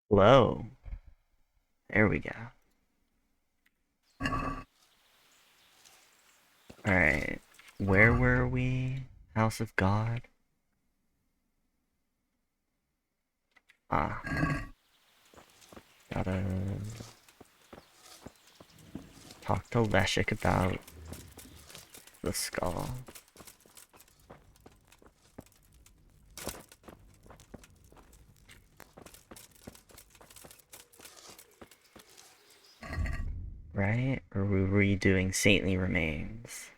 Hello. There we go. Alright. Where were we? House of God? Ah. Gotta talk to Leshik about the skull. Right? Or were we doing Saintly Remains?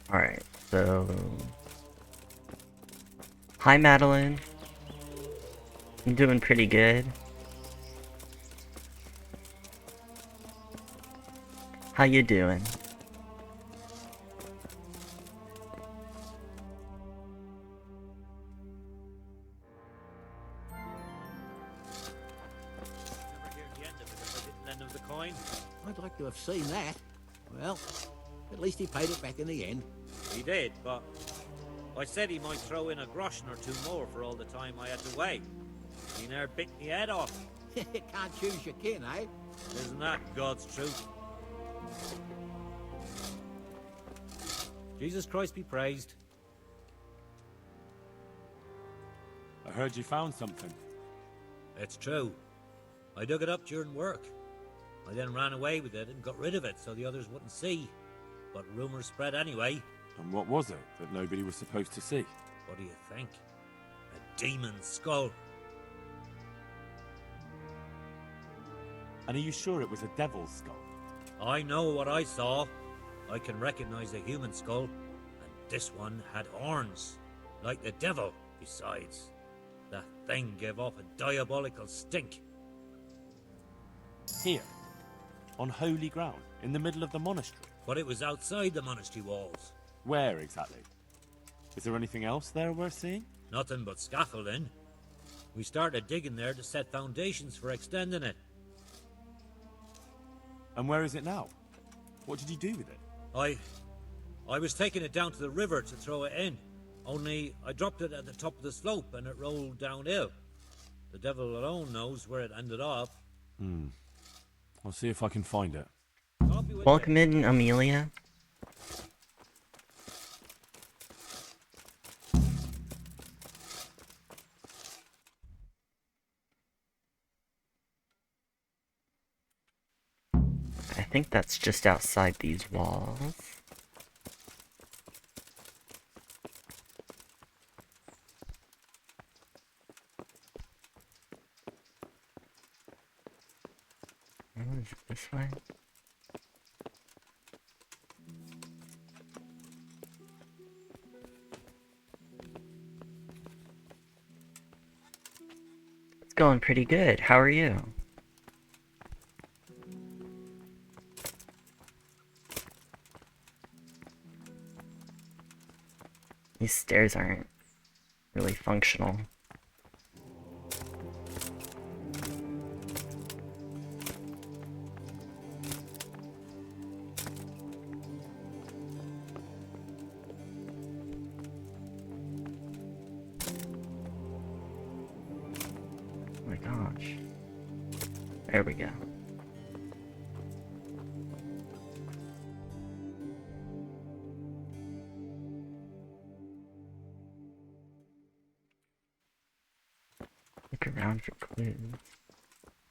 Alright, so... Hi, Madeline. I'm doing pretty good. How you doing? Never hear the end of it if I didn't lend him the coin. I'd like to have seen that. Well, at least he paid it back in the end. He did, but I said he might throw in a groschen or two more for all the time I had to wait. He never bit me head off. Can't choose your kin, eh? Isn't that God's truth? Jesus Christ be praised. I heard you found something. It's true. I dug it up during work. I then ran away with it and got rid of it so the others wouldn't see. But rumors spread anyway. And what was it that nobody was supposed to see? What do you think? A demon's skull. And are you sure it was a devil's skull? I know what I saw. I can recognize a human skull, and this one had horns, like the devil, besides. That thing gave off a diabolical stink. Here, on holy ground, in the middle of the monastery. But it was outside the monastery walls. Where exactly? Is there anything else there worth seeing? Nothing but scaffolding. We started digging there to set foundations for extending it. And where is it now? What did you do with it? I was taking it down to the river to throw it in. Only I dropped it at the top of the slope and it rolled downhill. The devil alone knows where it ended up. I'll see if I can find it. I'll be with Welcome you. in, Amelia. I think that's just outside these walls. Oh, is it this way? It's going pretty good. How are you? These stairs aren't really functional. Oh my gosh. There we go. Look around for clues.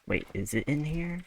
Wait, is it in here?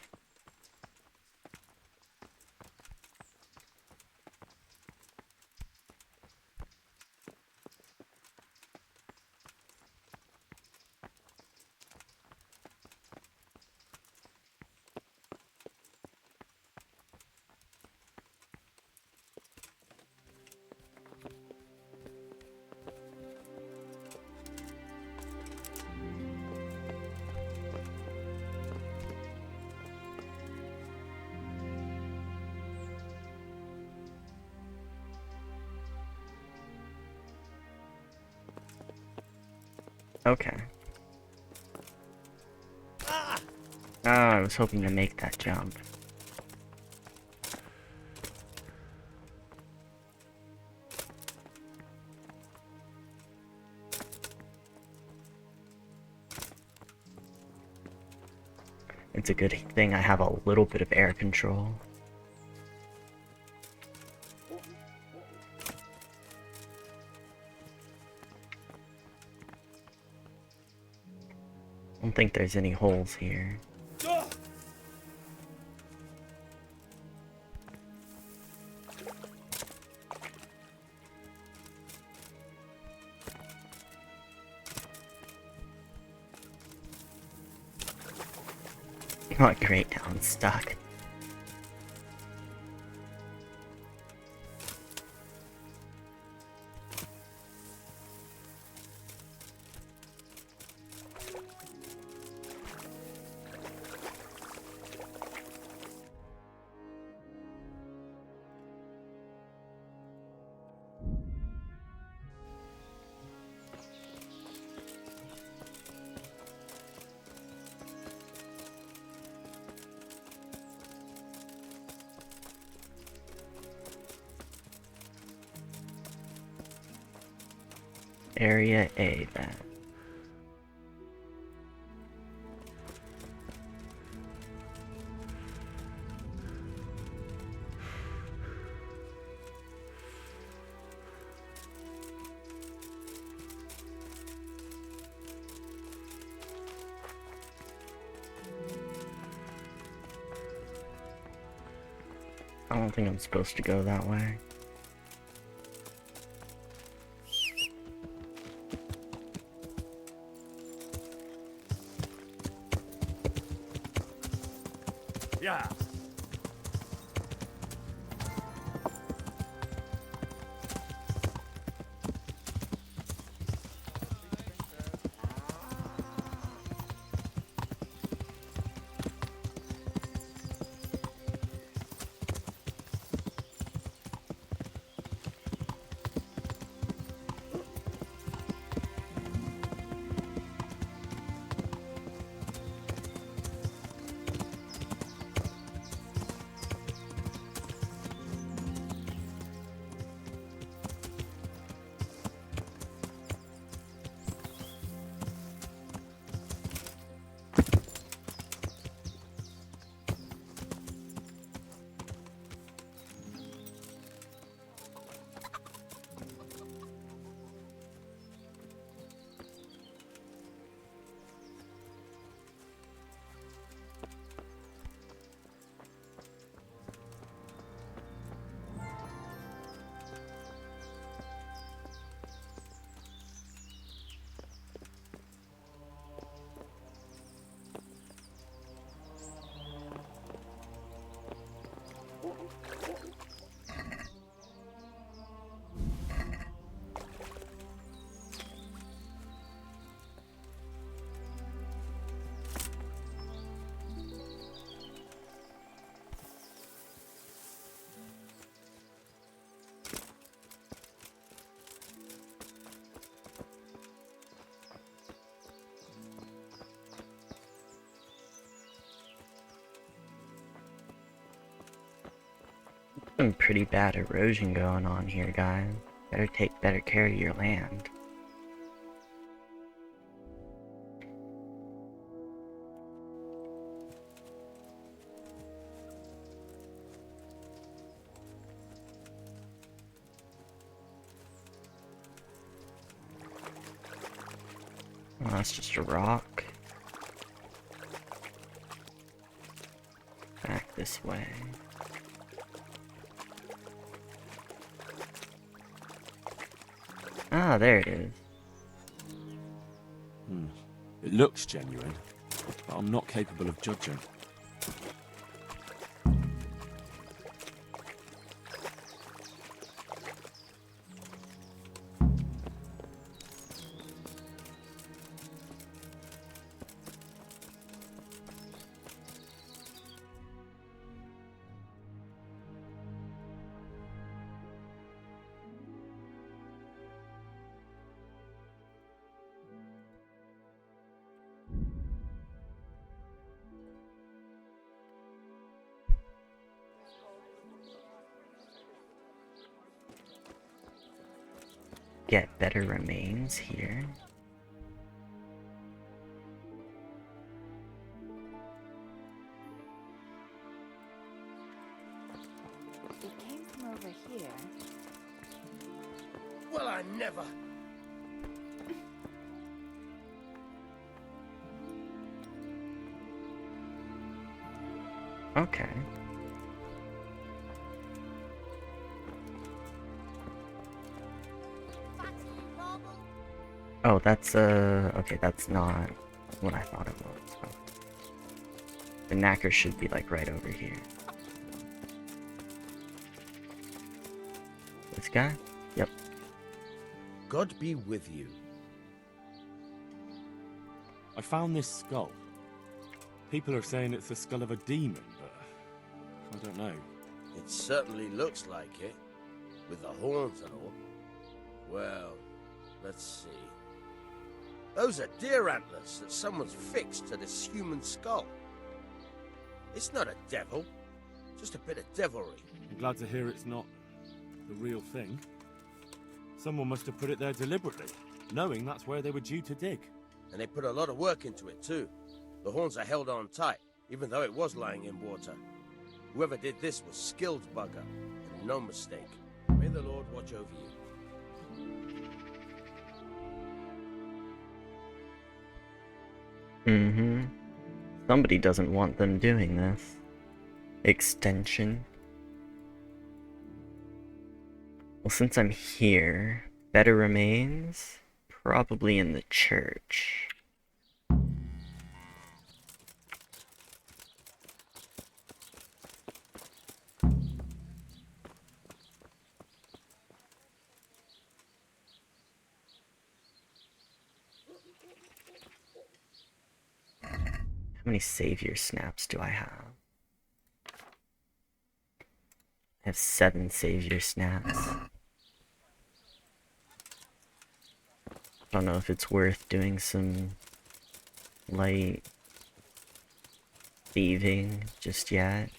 Okay. Oh, I was hoping to make that jump. It's a good thing I have a little bit of air control. I don't think there's any holes here. Oh, great, now I'm stuck. Area A, then. I don't think I'm supposed to go that way. Yeah. Some pretty bad erosion going on here, guys. Better take better care of your land. Oh, that's just a rock. Back this way. Ah, there it is. It looks genuine, but I'm not capable of judging. get better remains here. It came from over here. Well, I never. Okay. Oh, that's, okay, that's not what I thought it was. Oh. The knacker should be, like, right over here. This guy? Yep. God be with you. I found this skull. People are saying it's the skull of a demon, but I don't know. It certainly looks like it, with the horns and all. Well, let's see. Those are deer antlers that someone's fixed to this human skull. It's not a devil, just a bit of devilry. I'm glad to hear it's not the real thing. Someone must have put it there deliberately, knowing that's where they were due to dig. And they put a lot of work into it too. The horns are held on tight, even though it was lying in water. Whoever did this was skilled bugger, and no mistake. May the Lord watch over you. Mm-hmm. Somebody doesn't want them doing this. Extension. Well, since I'm here, better remains? Probably in the church. How many savior snaps do I have? I have 7 savior snaps. I don't know if it's worth doing some light thieving just yet.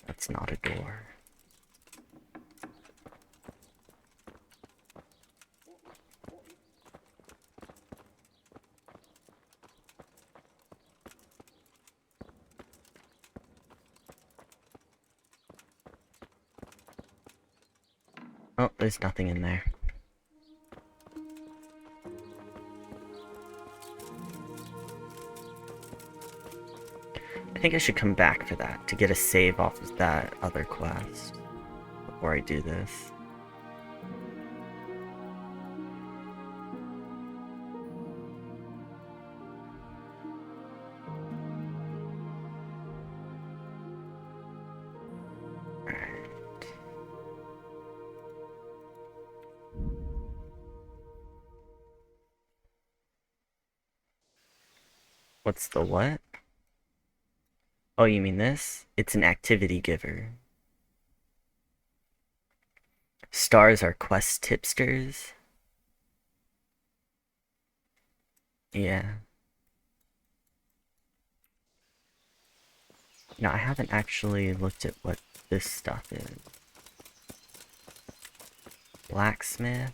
That's not a door. Oh, there's nothing in there. I think I should come back for that, to get a save off of that other quest, before I do this. What's the what? Oh, you mean this? It's an activity giver. Stars are quest tipsters. Yeah. No, I haven't actually looked at what this stuff is. Blacksmith.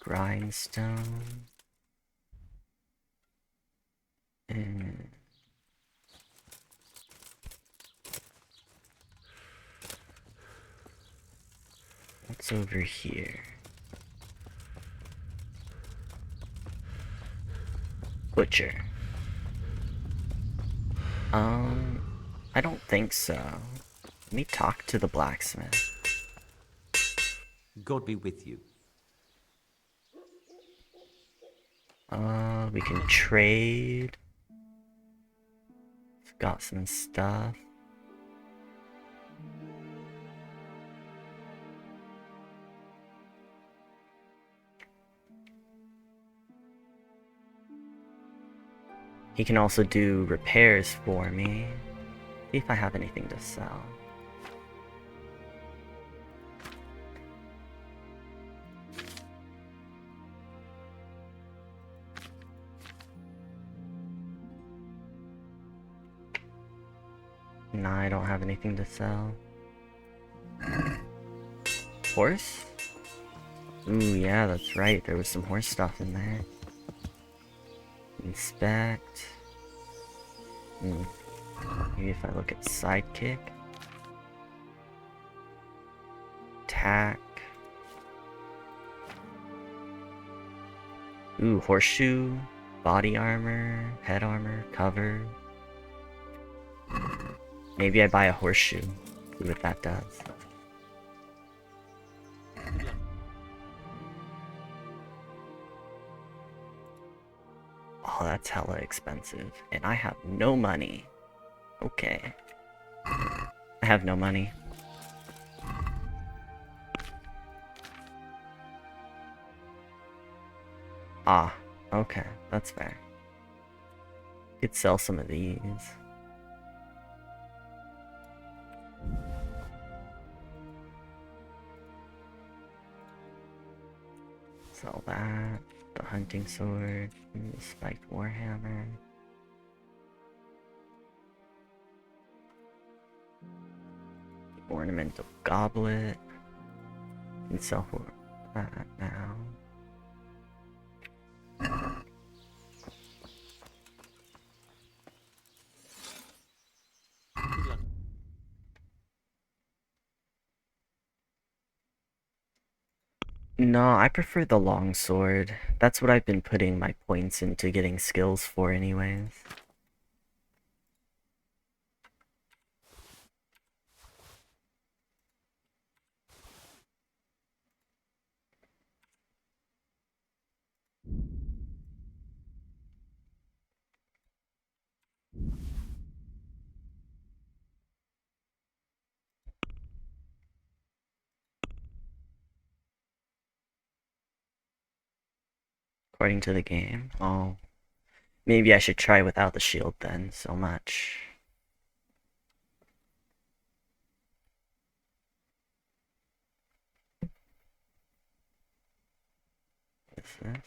Grindstone. And what's over here? Butcher. I don't think so. Let me talk to the blacksmith. God be with you. We can trade. Got some stuff. He can also do repairs for me. See if I have anything to sell. Nah, I don't have anything to sell. Horse? Ooh, yeah, that's right. There was some horse stuff in there. Inspect. Maybe if I look at sidekick. Attack. Ooh, horseshoe. Body armor. Head armor. Cover. Maybe I buy a horseshoe. See what that does. Oh, that's hella expensive. And I have no money. Okay. I have no money. Ah, okay. That's fair. Could sell some of these. Sell that. The hunting sword. And the spiked warhammer. The ornamental goblet. And sell for that now. No, I prefer the longsword. That's what I've been putting my points into getting skills for anyways. According to the game. Oh. Maybe I should try without the shield then, so much. What is this?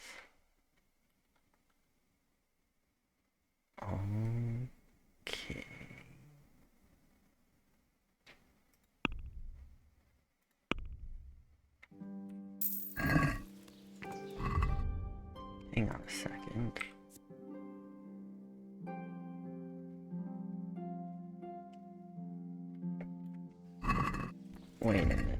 Okay. Hang on a second. Wait a minute.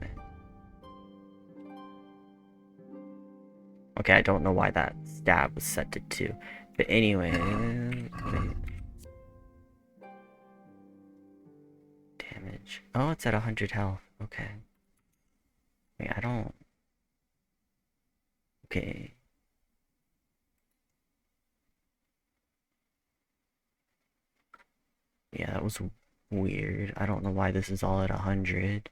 Okay, I don't know why that stab was set to 2. But anyway, wait. Damage. Oh, it's at 100 health. Okay. Wait, I don't... Okay. Yeah, that was weird. I don't know why this is all at 100.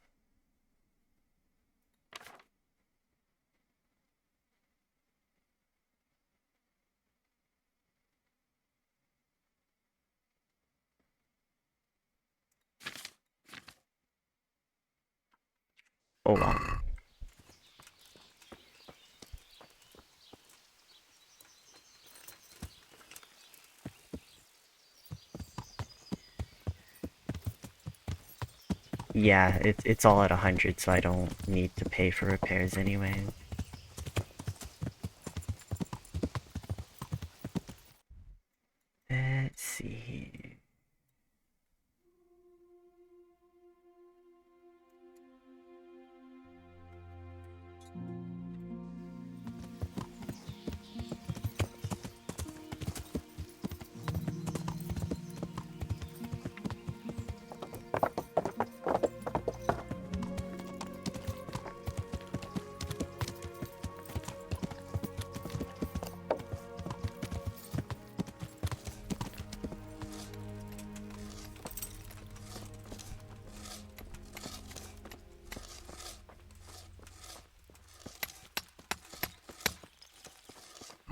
Oh well. Yeah, it's all at 100, so I don't need to pay for repairs anyway. Let's see here.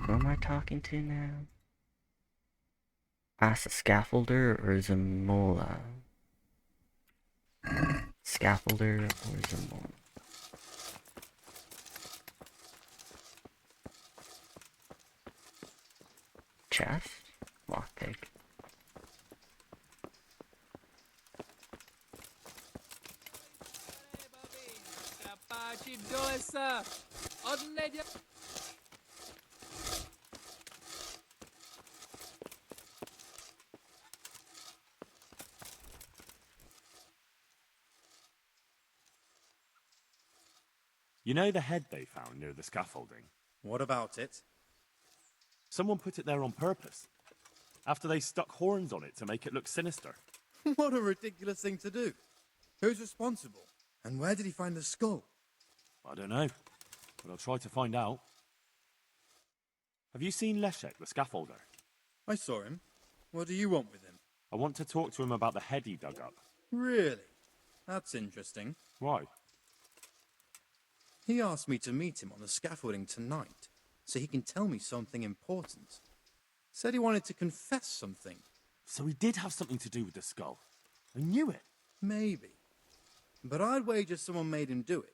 Who am I talking to now? Ask a scaffolder or Zamola? Scaffolder or Zamola? Chest? Lockpick. You know the head they found near the scaffolding? What about it? Someone put it there on purpose. After they stuck horns on it to make it look sinister. What a ridiculous thing to do. Who's responsible? And where did he find the skull? I don't know, but I'll try to find out. Have you seen Leszek, the scaffolder? I saw him. What do you want with him? I want to talk to him about the head he dug up. Really? That's interesting. Why? He asked me to meet him on the scaffolding tonight, so he can tell me something important. Said he wanted to confess something. So he did have something to do with the skull. I knew it. Maybe. But I'd wager someone made him do it.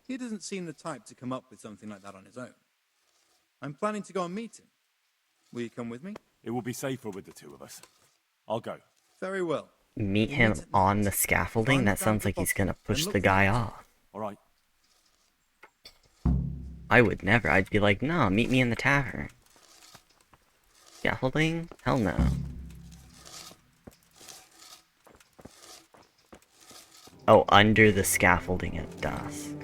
He doesn't seem the type to come up with something like that on his own. I'm planning to go and meet him. Will you come with me? It will be safer with the two of us. I'll go. Very well. Meet him on the scaffolding? That sounds like he's gonna push the guy off. All right. I would never. I'd be like, no, meet me in the tavern. Scaffolding? Hell no. Oh, under the scaffolding at dusk.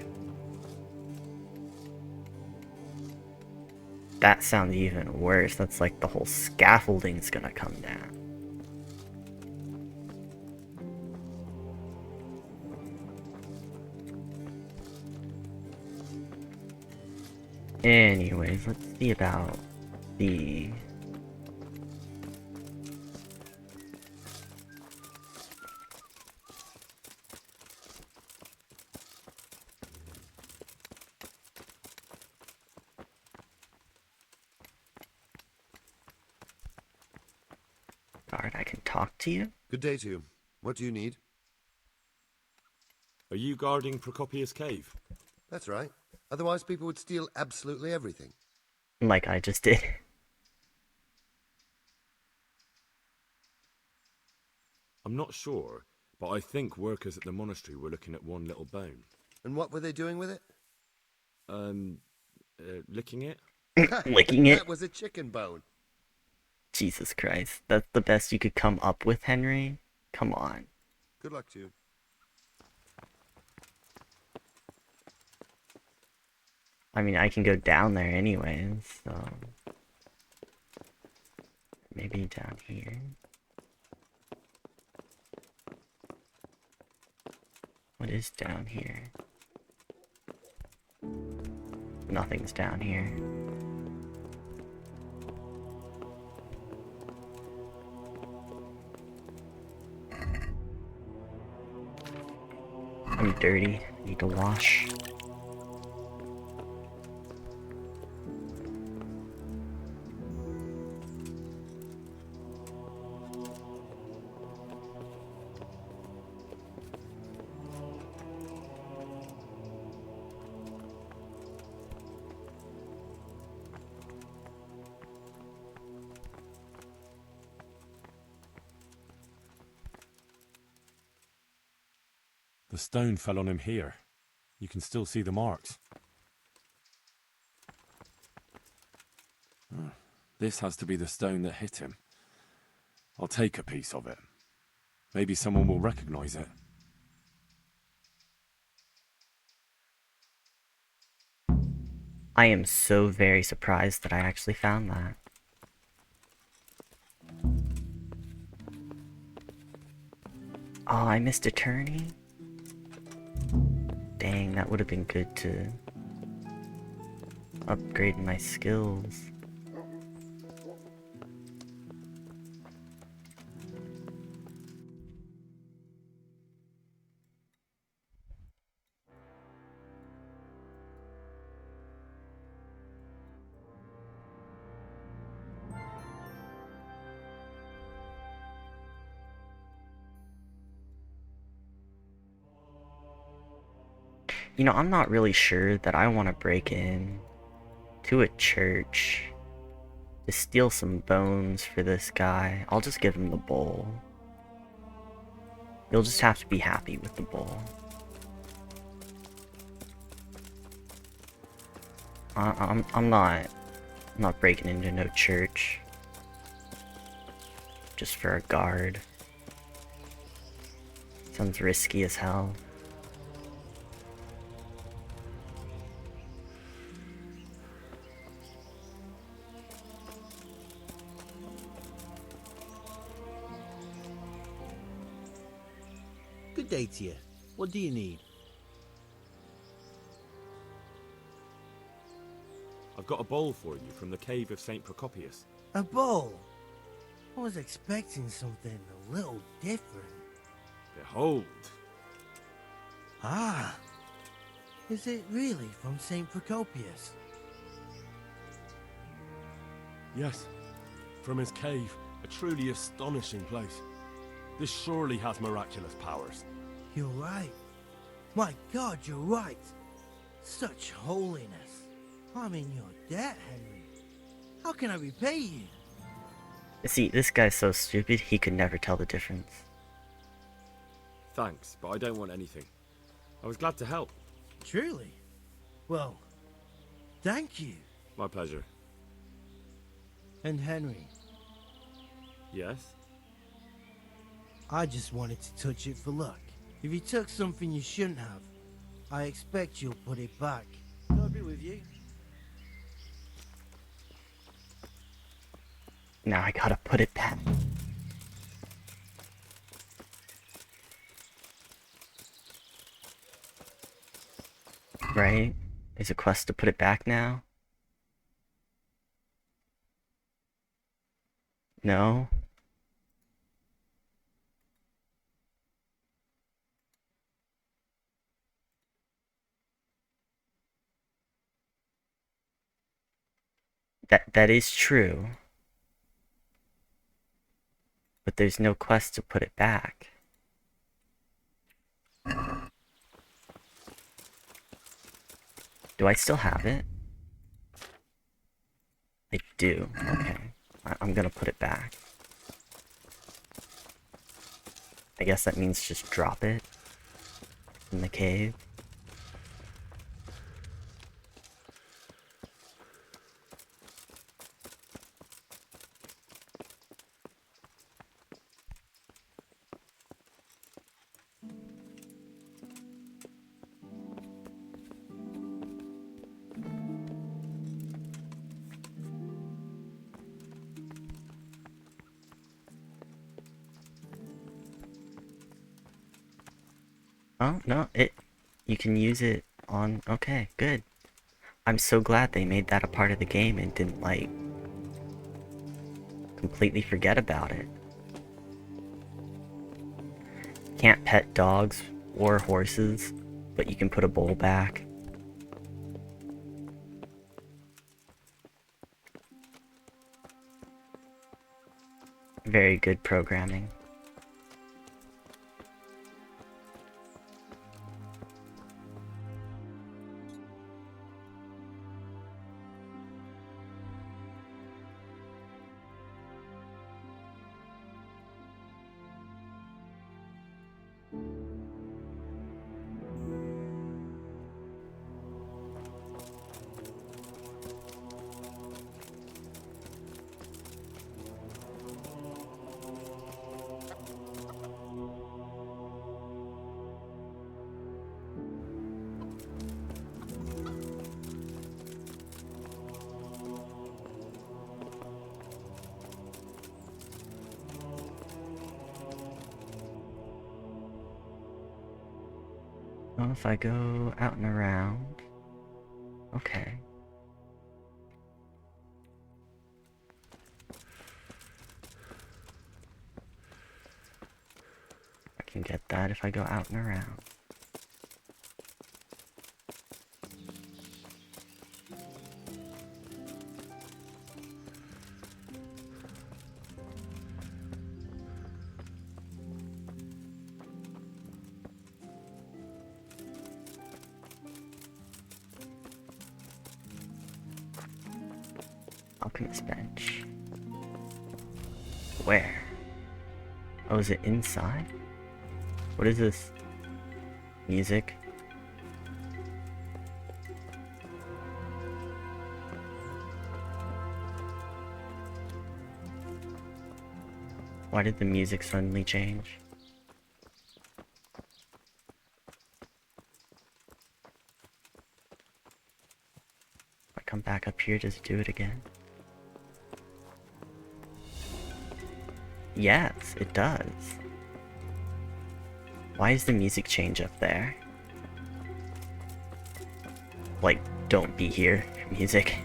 That sounds even worse. That's like the whole scaffolding's gonna come down. Anyways, let's see about the... Guard, I can talk to you? Good day to you. What do you need? Are you guarding Procopius Cave? That's right. Otherwise people would steal absolutely everything. Like I just did. I'm not sure, but I think workers at the monastery were looking at one little bone. And what were they doing with it? Licking it? Licking it? That was a chicken bone. Jesus Christ. That's the best you could come up with, Henry? Come on. Good luck to you. I mean, I can go down there anyways, so... Maybe down here. What is down here? Nothing's down here. I'm dirty. Need to wash. The stone fell on him here. You can still see the marks. This has to be the stone that hit him. I'll take a piece of it. Maybe someone will recognize it. I am so very surprised that I actually found that. Oh, I missed a turning? Dang, that would have been good to upgrade my skills. You know, I'm not really sure that I want to break in to a church to steal some bones for this guy. I'll just give him the bowl. You'll just have to be happy with the bowl. I'm not breaking into no church. Just for a guard. Sounds risky as hell. Good day to you. What do you need? I've got a bowl for you from the cave of St. Procopius. A bowl? I was expecting something a little different. Behold! Ah! Is it really from St. Procopius? Yes, from his cave, a truly astonishing place. This surely has miraculous powers. You're right. My God, you're right. Such holiness. I'm in your debt, Henry. How can I repay you? See, this guy's so stupid, he could never tell the difference. Thanks, but I don't want anything. I was glad to help. Truly? Well, thank you. My pleasure. And Henry, Yes? I just wanted to touch it for luck. If you took something you shouldn't have, I expect you'll put it back. God be with you. Now I gotta put it back. Right? Is a quest to put it back now? No? That is true. But there's no quest to put it back. Do I still have it? I do. Okay. I'm gonna put it back. I guess that means just drop it in the cave. Oh, no, you can use it on, okay, good. I'm so glad they made that a part of the game and didn't, like, completely forget about it. Can't pet dogs or horses, but you can put a bowl back. Very good programming. Well, if I go out and around, okay. I can get that if I go out and around. Alchemist bench. Where? Oh, is it inside? What is this? Music? Why did the music suddenly change? If I come back up here, does it do it again? Yes, it does. Why is the music change up there? Like, don't be here, music.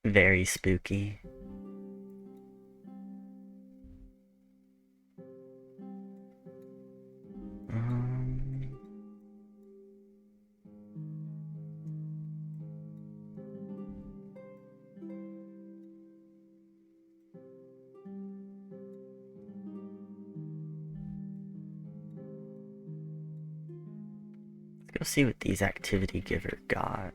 Very spooky. Let's go see what these activity giver got.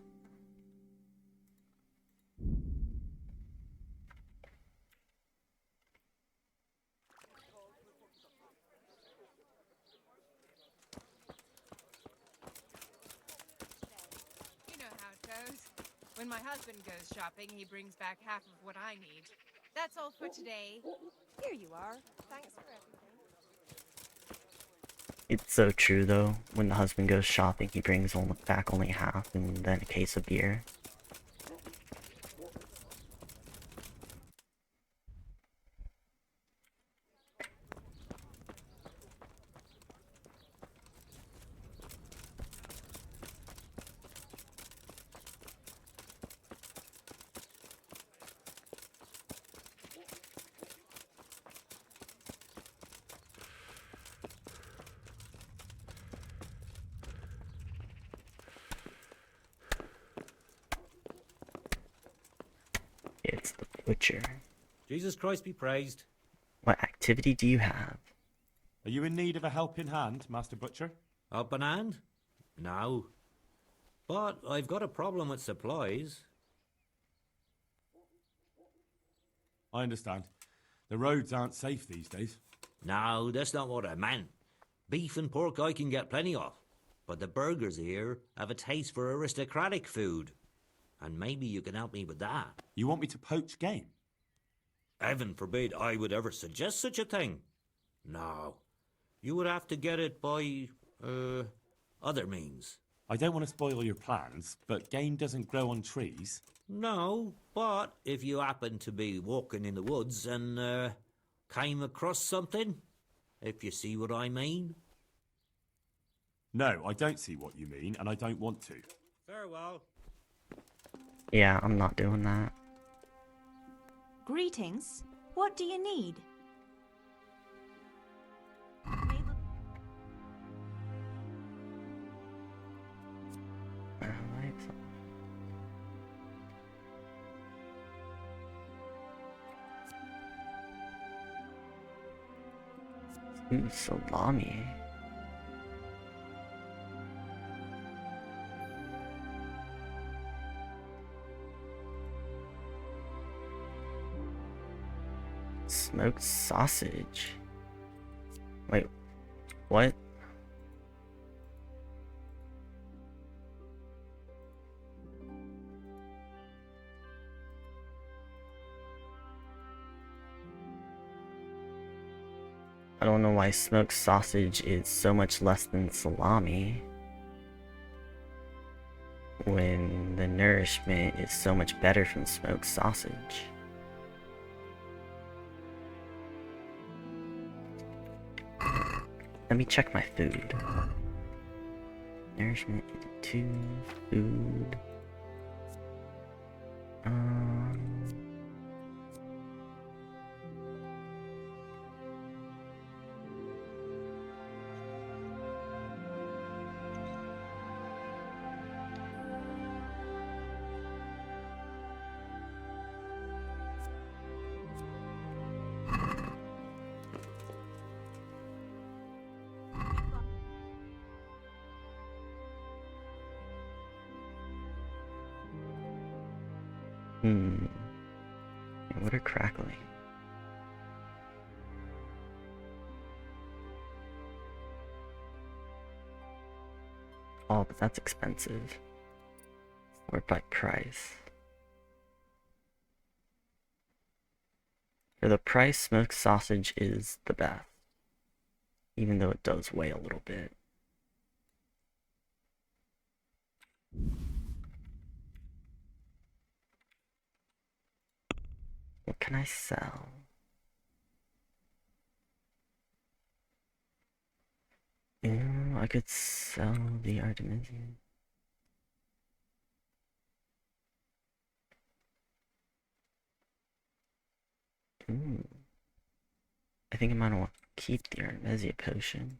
You know how it goes. When my husband goes shopping, he brings back half of what I need. That's all for today. Here you are. Thanks for everything. It's so true though. When the husband goes shopping, he brings back only half and then a case of beer. It's the butcher. Jesus Christ be praised. What activity do you have? Are you in need of a helping hand, Master Butcher? Helping hand? No. But I've got a problem with supplies. I understand. The roads aren't safe these days. No, that's not what I meant. Beef and pork I can get plenty of. But the burgers here have a taste for aristocratic food. And maybe you can help me with that. You want me to poach game? Heaven forbid I would ever suggest such a thing. No. You would have to get it by, other means. I don't want to spoil your plans, but game doesn't grow on trees. No, but if you happen to be walking in the woods and, came across something, if you see what I mean. No, I don't see what you mean, and I don't want to. Farewell. Yeah, I'm not doing that. Greetings. What do you need? Ooh, salami. Smoked sausage. Wait, what? I don't know why smoked sausage is so much less than salami when the nourishment is so much better from smoked sausage. Let me check my food. Nourishment 2, food. What are crackling? Oh, but that's expensive. Sort by price. For the price, smoked sausage is the best. Even though it does weigh a little bit. What can I sell? Ooh, I could sell the Artemisian. Ooh. I think I might want to keep the Artemisia potion.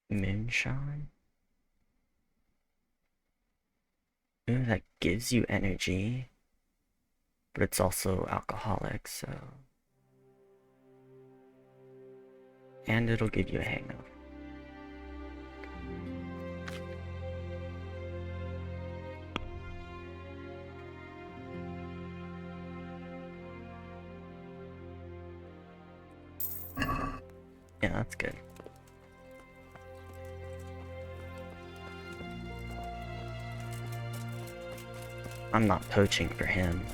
Moonshine? Ooh, that gives you energy. But it's also alcoholic, so... And it'll give you a hangover. Yeah, that's good. I'm not poaching for him.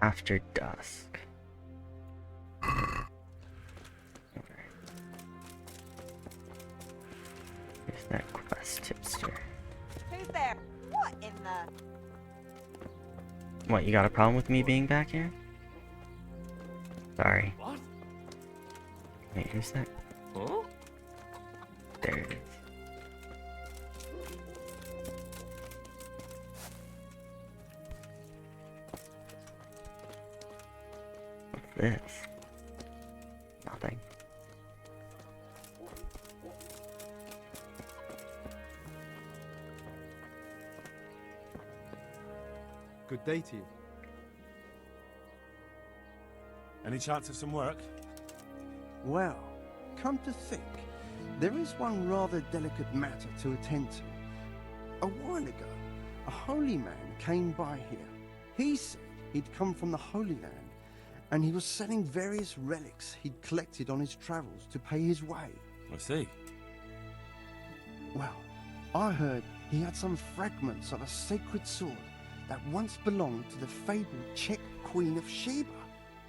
After dusk. Here's that quest tipster. Who's there? What in the... What, you got a problem with me being back here? Sorry. What? Wait, who's that? Huh? There it is. What's this? Nothing. Good day to you. Any chance of some work? Well, come to think, there is one rather delicate matter to attend to. A while ago, a holy man came by here. He said he'd come from the Holy Land, and he was selling various relics he'd collected on his travels to pay his way. I see. Well, I heard he had some fragments of a sacred sword that once belonged to the fabled Czech Queen of Sheba.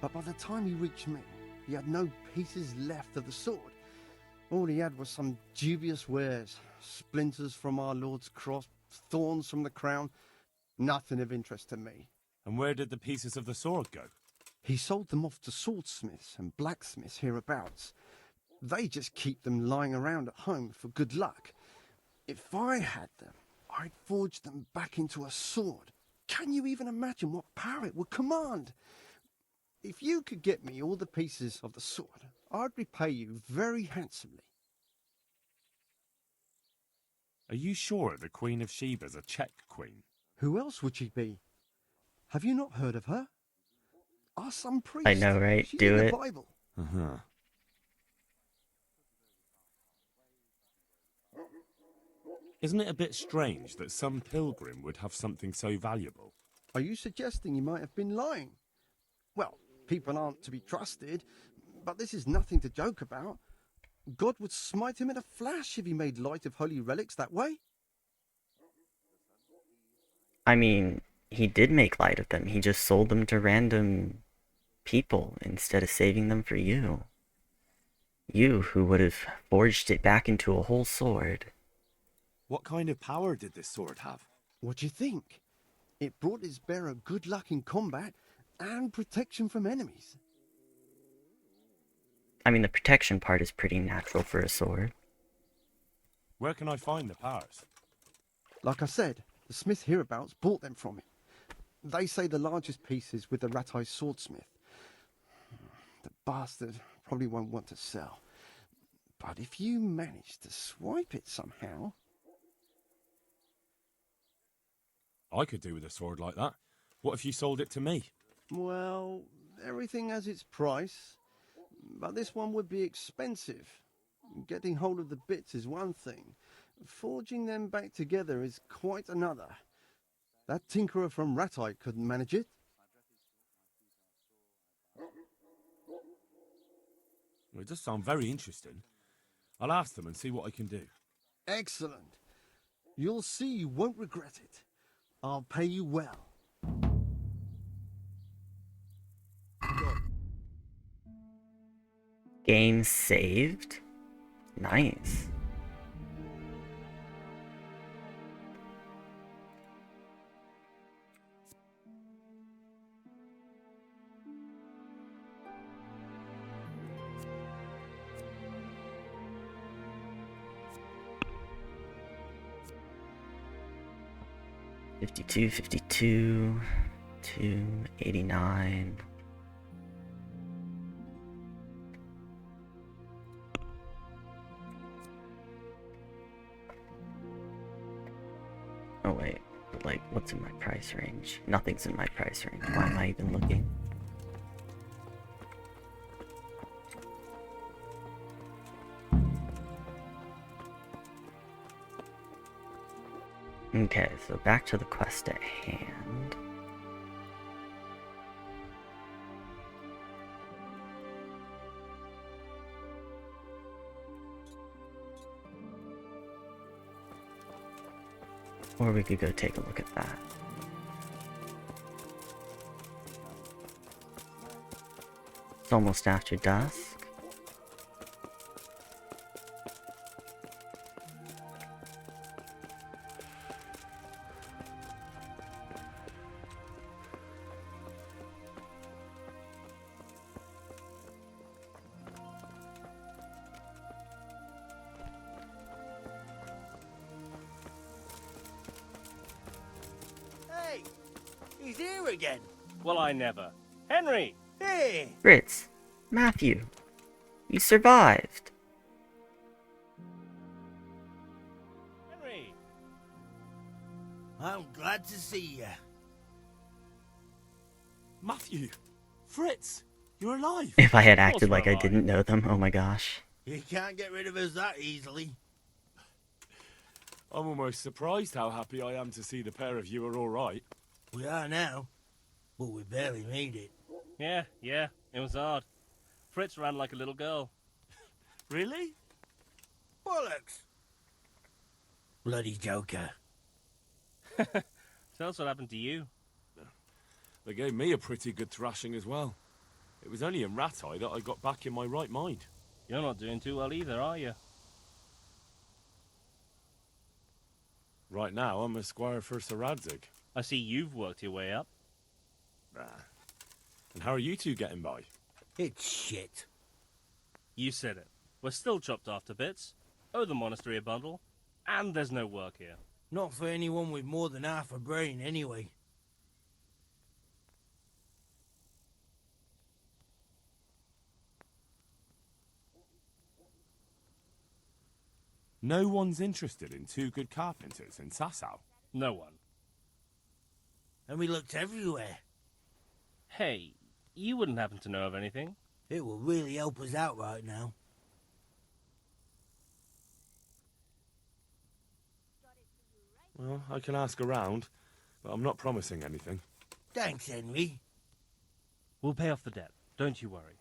But by the time he reached me, he had no pieces left of the sword. All he had was some dubious wares, splinters from our Lord's cross, thorns from the crown, nothing of interest to me. And where did the pieces of the sword go? He sold them off to swordsmiths and blacksmiths hereabouts. They just keep them lying around at home for good luck. If I had them, I'd forge them back into a sword. Can you even imagine what power it would command? If you could get me all the pieces of the sword, I'd repay you very handsomely. Are you sure the Queen of Sheba's a Czech queen? Who else would she be? Have you not heard of her? Our some priest. I know, right? She's Do in it. the Bible. Uh-huh. Isn't it a bit strange that some pilgrim would have something so valuable? Are you suggesting he might have been lying? Well, people aren't to be trusted, but this is nothing to joke about. God would smite him in a flash if he made light of holy relics that way. I mean, he did make light of them. He just sold them to random people instead of saving them for you. You, who would have forged it back into a whole sword. What kind of power did this sword have? What do you think? It brought its bearer good luck in combat and protection from enemies. I mean, the protection part is pretty natural for a sword. Where can I find the powers? Like I said, the smith hereabouts bought them from him. They say the largest piece is with the rat-eyed swordsmith. The bastard probably won't want to sell. But if you manage to swipe it somehow... I could do with a sword like that. What if you sold it to me? Well, everything has its price, but this one would be expensive. Getting hold of the bits is one thing. Forging them back together is quite another. That tinkerer from Ratite couldn't manage it. Well, it does sound very interesting. I'll ask them and see what I can do. Excellent. You'll see you won't regret it. I'll pay you well. Game saved? Nice. $52, $52, $289. Oh wait, but like, what's in my price range? Nothing's in my price range. Why am I even looking? Okay, so back to the quest at hand. Or we could go take a look at that. It's almost after dusk. Hey, he's here again. Well, I never. Henry! Hey! Fritz, Matthew, you survived. Henry! I'm glad to see you. Matthew! Fritz! You're alive! If I had acted like I didn't know them, oh my gosh. You can't get rid of us that easily. I'm almost surprised how happy I am to see the pair of you are all right. We are now, but we barely made it. Yeah, it was hard. Fritz ran like a little girl. Really? Bollocks! Bloody Joker. Tell us what happened to you. They gave me a pretty good thrashing as well. It was only in Rateye that I got back in my right mind. You're not doing too well either, are you? Right now, I'm a squire for Sir Radzig. I see you've worked your way up. And how are you two getting by? It's shit. You said it. We're still chopped off to bits. Owe the monastery a bundle. And there's no work here. Not for anyone with more than half a brain, anyway. No one's interested in two good carpenters in Sasau. No one. And we looked everywhere. Hey, you wouldn't happen to know of anything? It will really help us out right now. Well, I can ask around, but I'm not promising anything. Thanks, Henry. We'll pay off the debt. Don't you worry.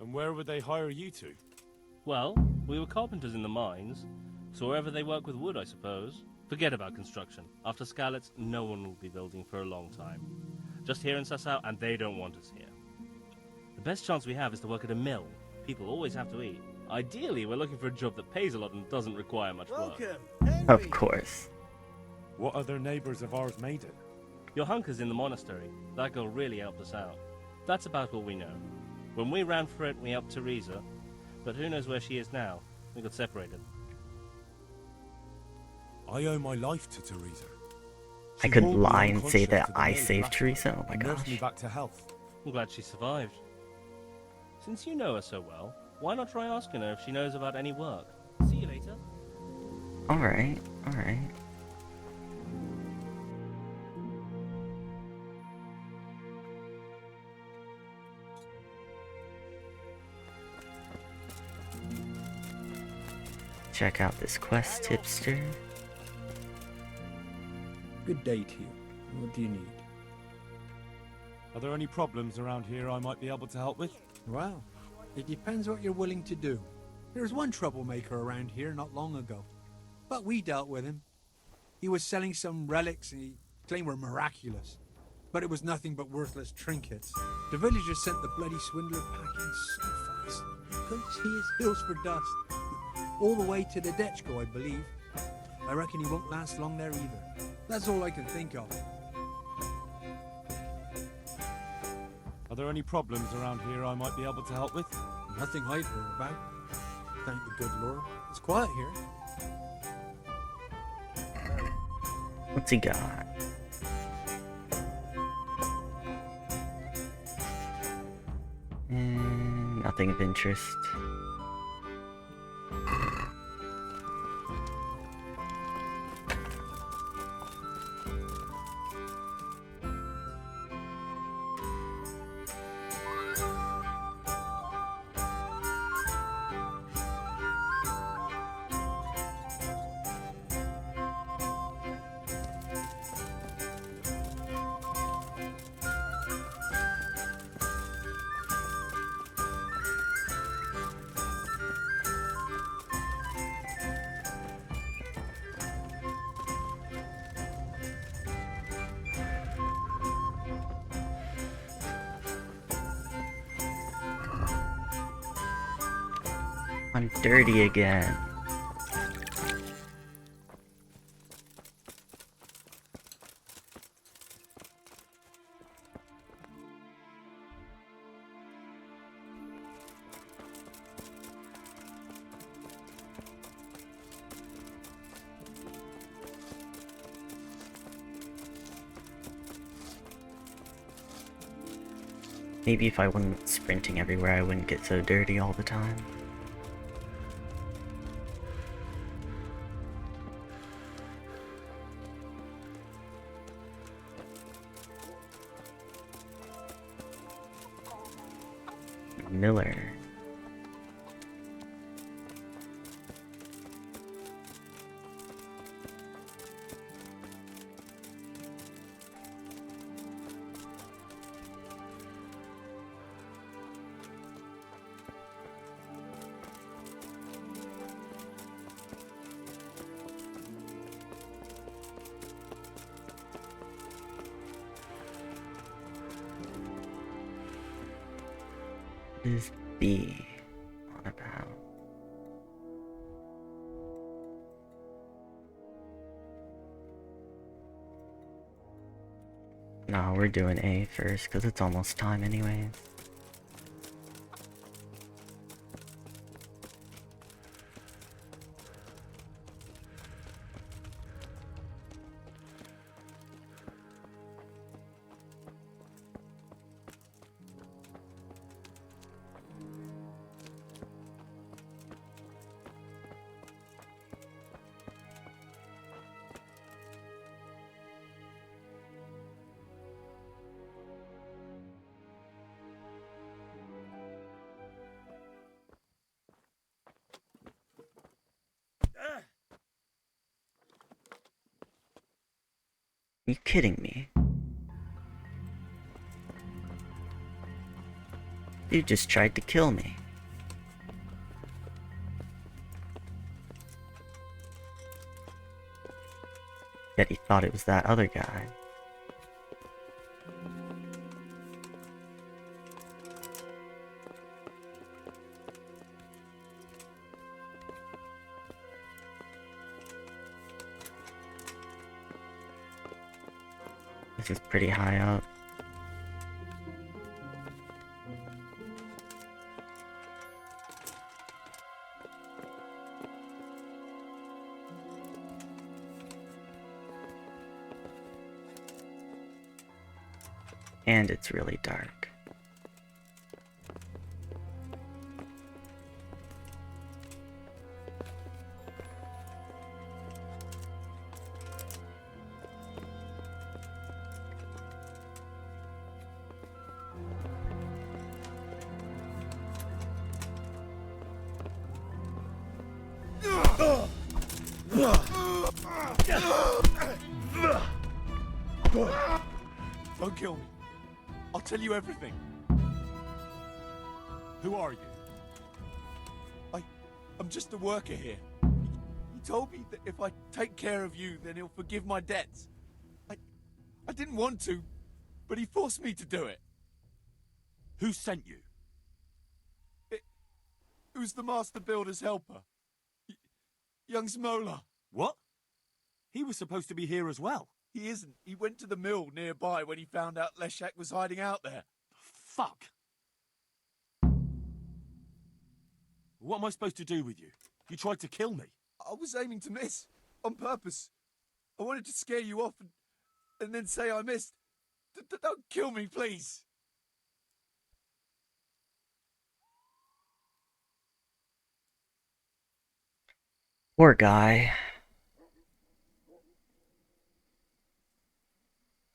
And where would they hire you to? Well, we were carpenters in the mines, so wherever they work with wood, I suppose. Forget about construction. After Skalitz, no one will be building for a long time. Just here in Sasau, and they don't want us here. The best chance we have is to work at a mill. People always have to eat. Ideally, we're looking for a job that pays a lot and doesn't require much work. Of course. What other neighbours of ours made it? Your hunker's in the monastery. That girl really helped us out. That's about all we know. When we ran for it, we helped Teresa. But who knows where she is now? We got separated. I owe my life to Teresa. I could lie and say that I saved Teresa. Oh my nursed me gosh. back to health. I'm glad she survived. Since you know her so well, why not try asking her if she knows about any work? See you later. Alright, alright. Check out this quest, tipster. Good day to you. What do you need? Are there any problems around here I might be able to help with? Well, it depends what you're willing to do. There was one troublemaker around here not long ago, but we dealt with him. He was selling some relics and he claimed were miraculous, but it was nothing but worthless trinkets. The villagers sent the bloody swindler packing so fast. Couldn't see his heels for dust. All the way to the Dechko, I believe. I reckon he won't last long there either. That's all I can think of. Are there any problems around here I might be able to help with? Nothing I've heard about. Thank the good Lord. It's quiet here. What's he got? Nothing of interest. I'm dirty again. Maybe if I wasn't sprinting everywhere, I wouldn't get so dirty all the time. Miller. Is B on about? No, we're doing A first because it's almost time anyways. You kidding me? You just tried to kill me. Yet he thought it was that other guy. This is pretty high up. And it's really dark. Don't kill me. I'll tell you everything. Who are you? I'm just a worker here. He told me that if I take care of you, then he'll forgive my debts. I didn't want to, but he forced me to do it. Who sent you? It was the Master Builder's helper. Young Smola. What? He was supposed to be here as well. He isn't. He went to the mill nearby when he found out Leshak was hiding out there. Fuck. What am I supposed to do with you? You tried to kill me. I was aiming to miss. On purpose. I wanted to scare you off and then say I missed. Don't kill me, please. Poor guy.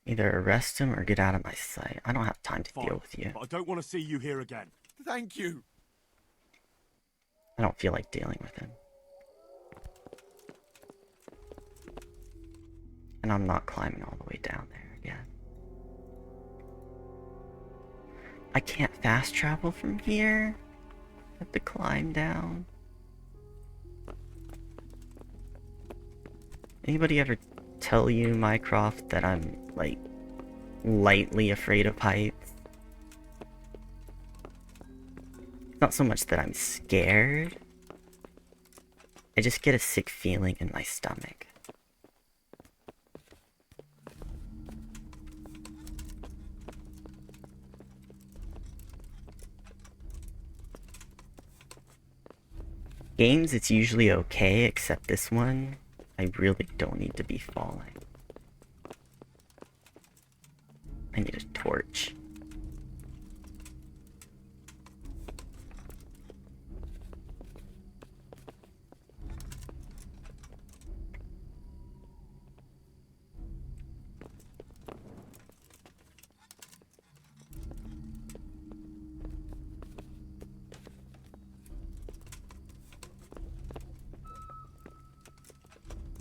Either arrest him or get out of my sight. I don't have time to deal with you. But I don't want to see you here again. Thank you. I don't feel like dealing with him. And I'm not climbing all the way down there again. I can't fast travel from here. I have to climb down. Anybody ever tell you, Mycroft, that I'm, like, lightly afraid of heights? It's not so much that I'm scared. I just get a sick feeling in my stomach. Games, it's usually okay, except this one, I really don't need to be falling. I need a torch.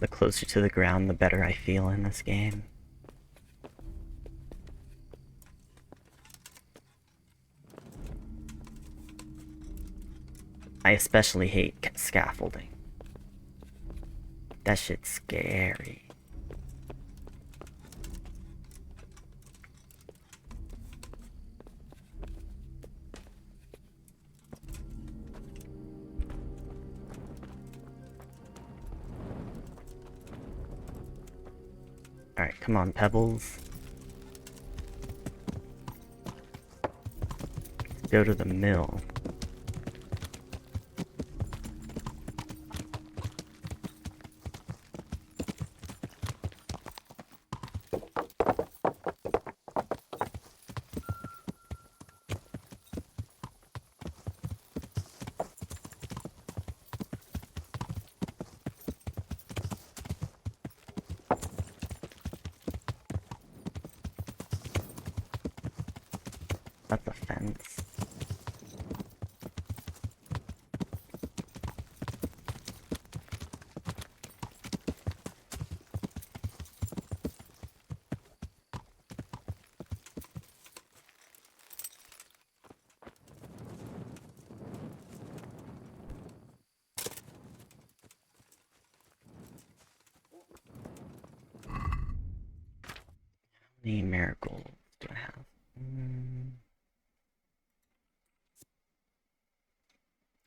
The closer to the ground, the better I feel in this game. I especially hate scaffolding. That shit's scary. Alright, come on, Pebbles. Go to the mill. That's a fence. How many marigolds do I have?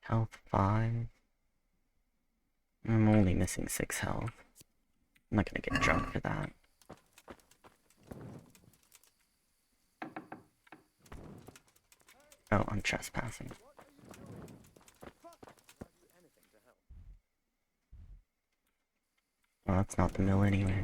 Health 5. I'm only missing 6 health. I'm not gonna get drunk for that. Oh, I'm trespassing. Well, that's not the mill anyway.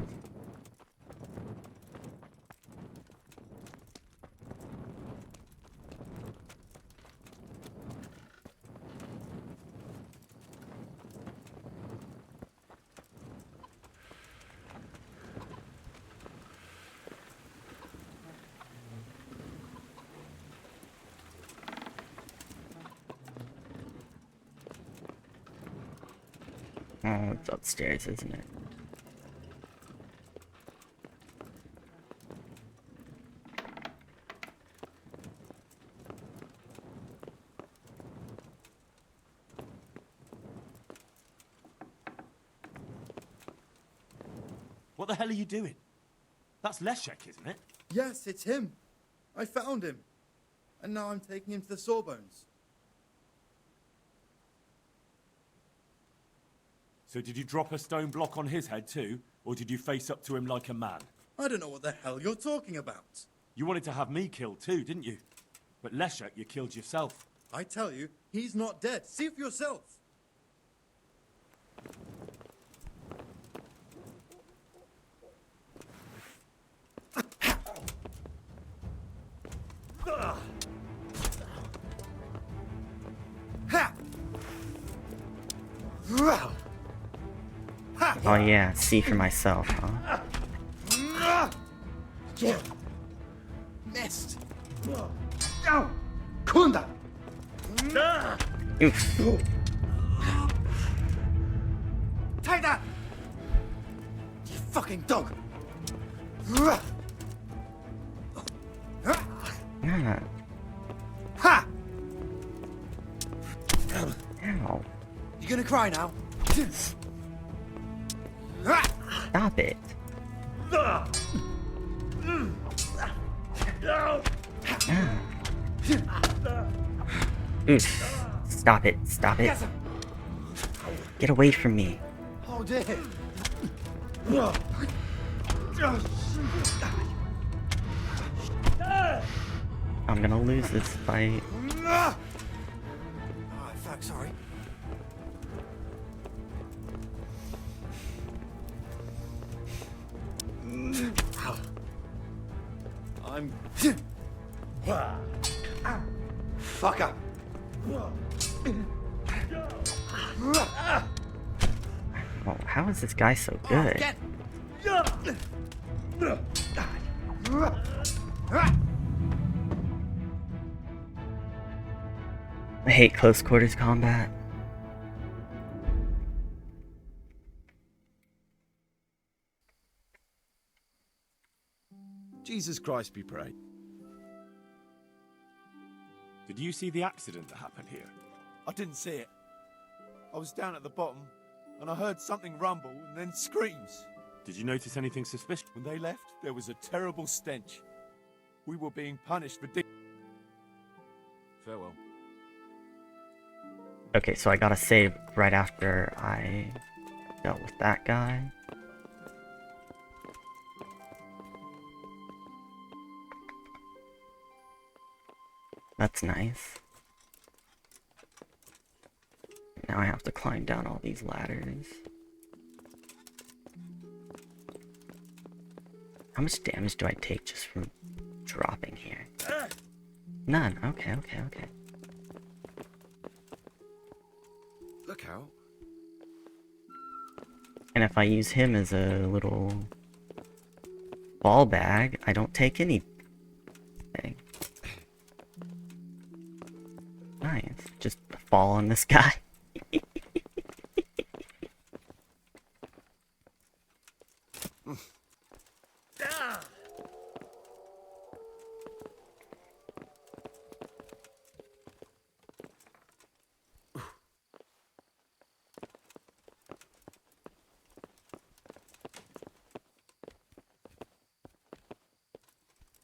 Oh, it's upstairs, isn't it? What the hell are you doing? That's Leszek, isn't it? Yes, it's him. I found him. And now I'm taking him to the Sawbones. So did you drop a stone block on his head too? Or did you face up to him like a man? I don't know what the hell you're talking about. You wanted to have me killed too, didn't you? But Leszek, you killed yourself. I tell you, he's not dead. See for yourself. Oh yeah, see for myself, huh? Missed. Kunda. Oof. Take that. You fucking dog. Yeah. Ha! Ow. You gonna cry now? Stop it. Ah. Oof. Stop it. Stop it. Get away from me. Oh dear. I'm gonna lose this fight. Oh, fuck, sorry. I'm... Fucker. Oh, how is this guy so good? I hate close quarters combat. Jesus Christ be praised. Did you see the accident that happened here? I didn't see it. I was down at the bottom, and I heard something rumble and then screams. Did you notice anything suspicious? When they left, there was a terrible stench. We were being punished for Farewell. Okay, so I gotta save right after I dealt with that guy. That's nice. Now I have to climb down all these ladders. How much damage do I take just from dropping here? None. Okay, okay, okay. Look out. And if I use him as a little ball bag, I don't take anything. Nice. Just fall on this guy.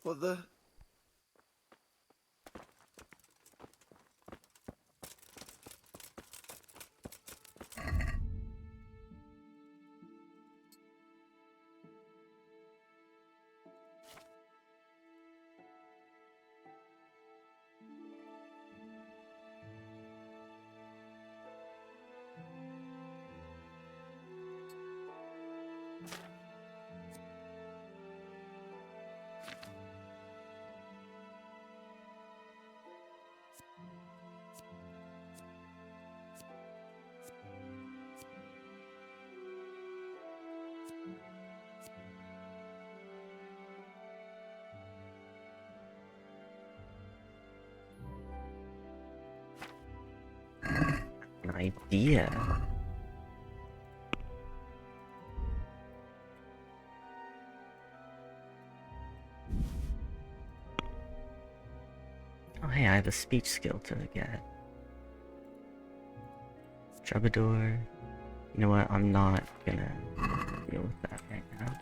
What the? An idea. Oh hey, I have a speech skill to get. Troubadour. You know what? I'm not gonna deal with that right now.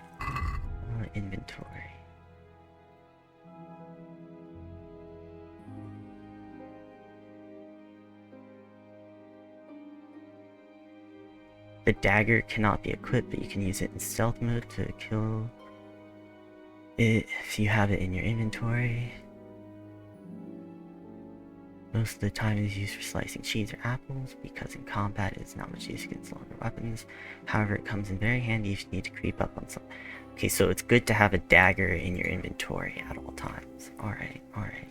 The dagger cannot be equipped, but you can use it in stealth mode to kill it if you have it in your inventory. Most of the time it is used for slicing cheese or apples, because in combat it is not much use against longer weapons. However, it comes in very handy if you need to creep up on something. Okay, so it's good to have a dagger in your inventory at all times. Alright, alright.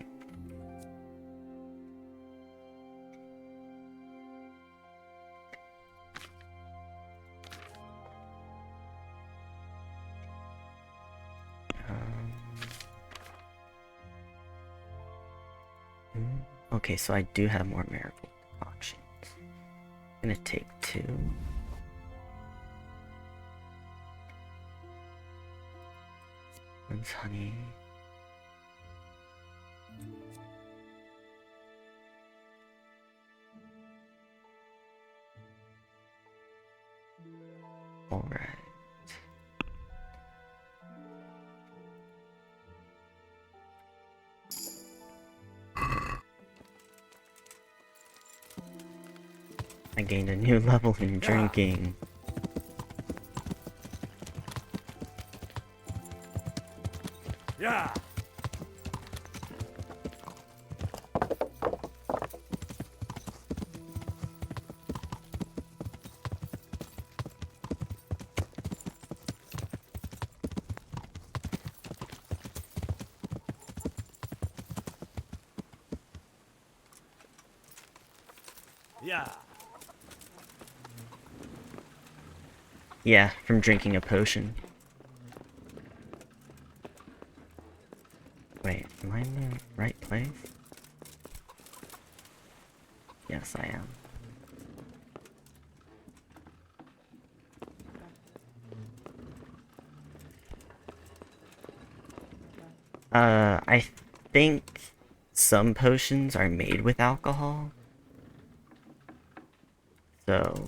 Okay, so I do have more marigold options. I'm gonna take 2. One's honey. Alright. I gained a new level in drinking. Yeah. Yeah. Yeah, from drinking a potion. Wait, am I in the right place? Yes, I am. I think some potions are made with alcohol. So...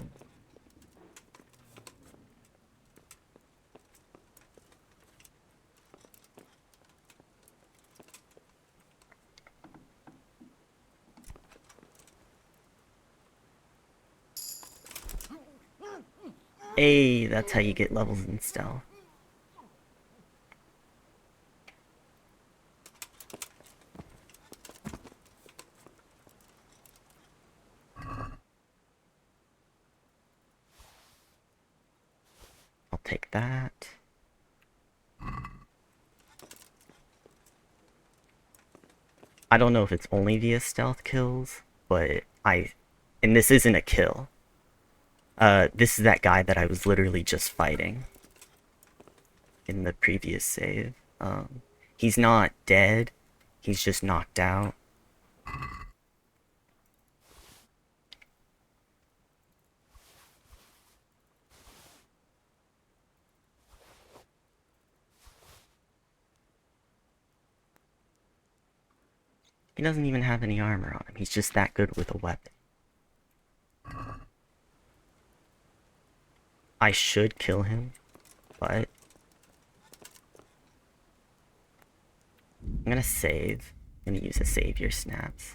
Hey, that's how you get levels in stealth. I'll take that. I don't know if it's only via stealth kills, but and this isn't a kill. This is that guy that I was literally just fighting in the previous save. He's not dead, he's just knocked out. He doesn't even have any armor on him, he's just that good with a weapon. I should kill him, but... I'm gonna save. I'm gonna use a save your snaps.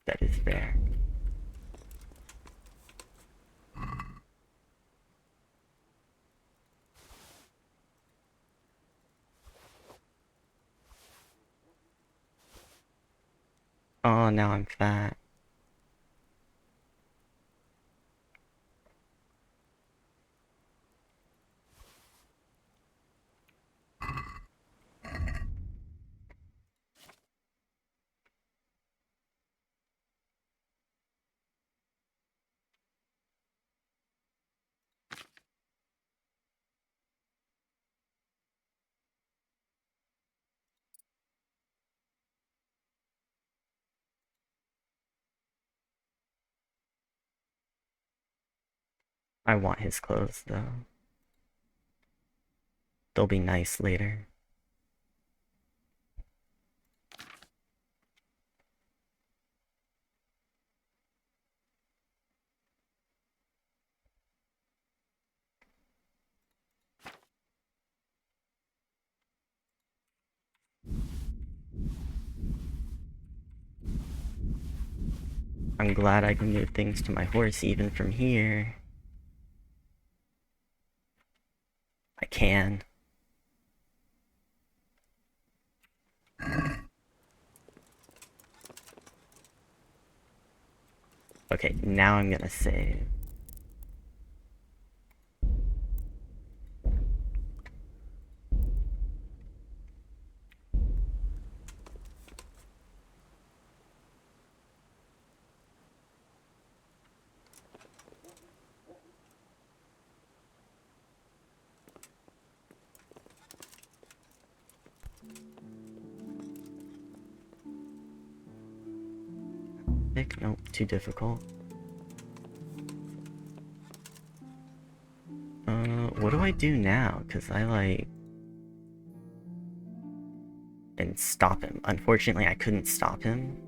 That is fair. Oh, now I'm fat. I want his clothes, though. They'll be nice later. I'm glad I can move things to my horse even from here. I can. Okay, now I'm gonna save. Nope, too difficult. What do I do now? Because I like... and stop him. Unfortunately, I couldn't stop him.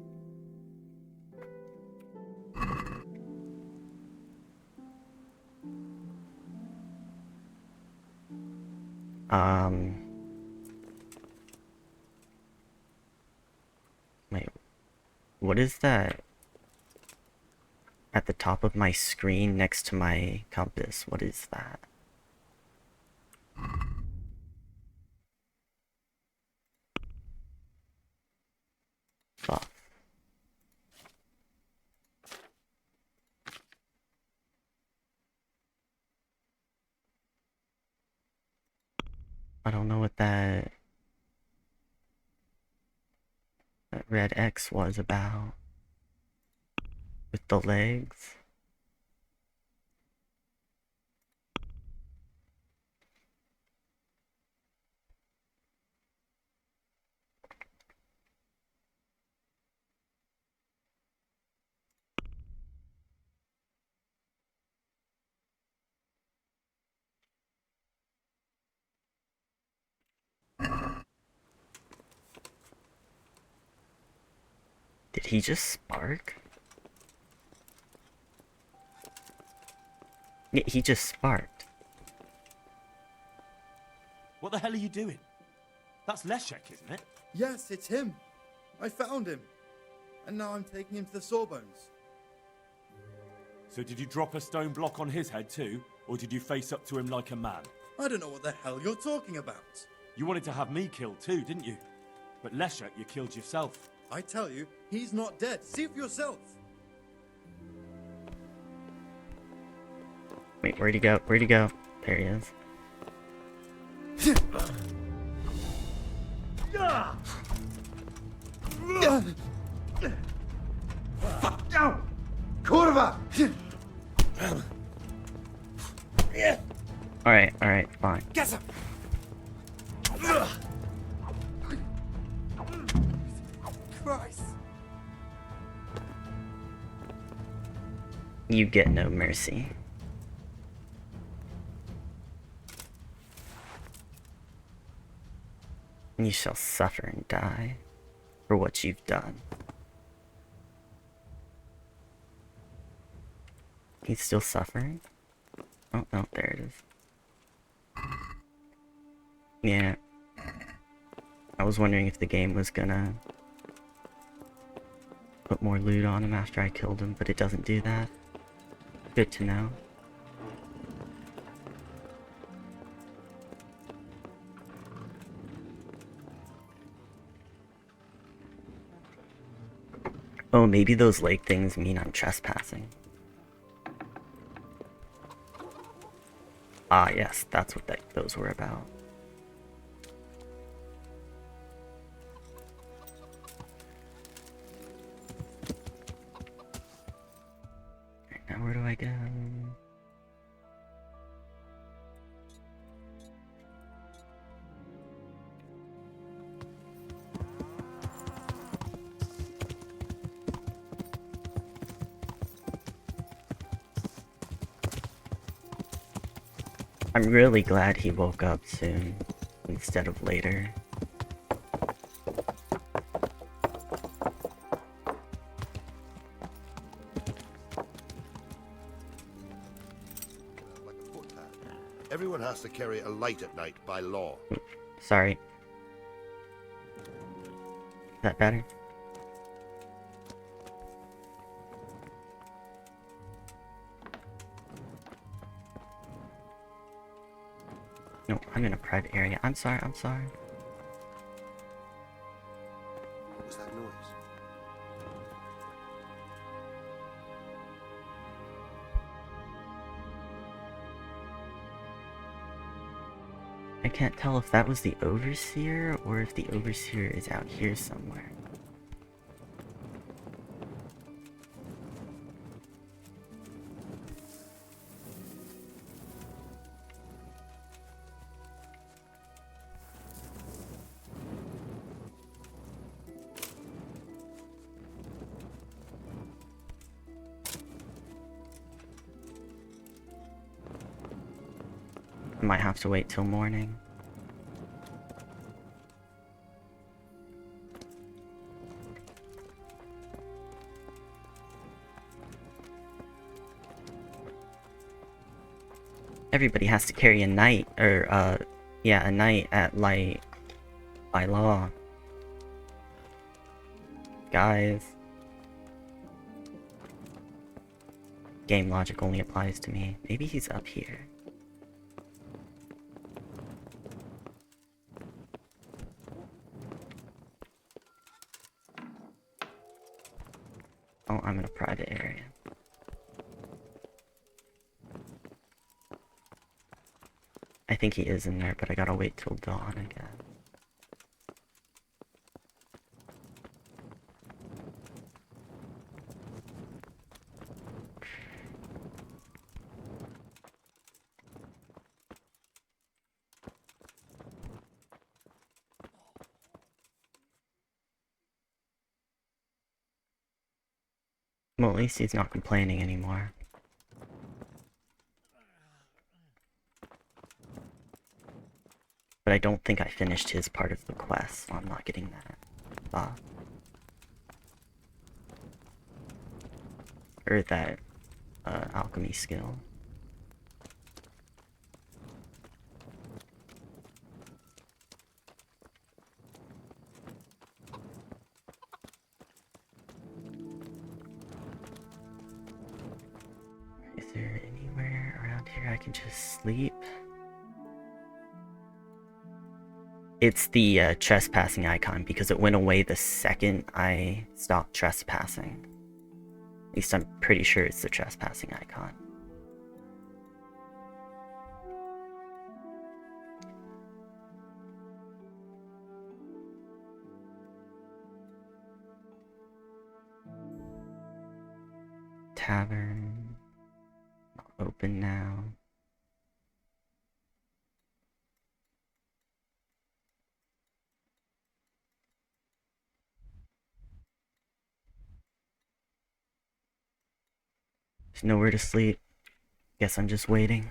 Wait, what is that at the top of my screen next to my compass? What is that? Fuck. I don't know what that red X was about. With the legs. Did he just spark? Yeah, he just sparked. What the hell are you doing? That's Leszek, isn't it? Yes, it's him. I found him. And now I'm taking him to the Sawbones. So did you drop a stone block on his head too? Or did you face up to him like a man? I don't know what the hell you're talking about. You wanted to have me killed too, didn't you? But Leszek, you killed yourself. I tell you, he's not dead. See for yourself. Wait, where'd he go? Where'd he go? There he is. Fuck you! Kurva! Alright, fine. Get him! Christ! You get no mercy. You shall suffer and die for what you've done. He's still suffering? Oh, no, there it is. Yeah. I was wondering if the game was gonna put more loot on him after I killed him, but it doesn't do that. Good to know. Oh, maybe those lake things mean I'm trespassing. Ah, yes, that's what those were about. Right, now where do I go? I'm really glad he woke up soon, instead of later. Everyone has to carry a light at night by law. Sorry. Is that better? No, I'm in a private area. I'm sorry, I'm sorry. What was that noise? I can't tell if that was the Overseer or if the Overseer is out here somewhere. I might have to wait till morning. Everybody has to carry a knight, or, yeah, a knight at light by law. Guys. Game logic only applies to me. Maybe he's up here. Oh, I'm in a private area. I think he is in there, but I gotta wait till dawn, I guess. Well, at least he's not complaining anymore. But I don't think I finished his part of the quest, so I'm not getting that buff. Or that, alchemy skill. Is there anywhere around here I can just sleep? It's the trespassing icon because it went away the second I stopped trespassing. At least I'm pretty sure it's the trespassing icon. Tavern. Not open now. There's nowhere to sleep. Guess I'm just waiting.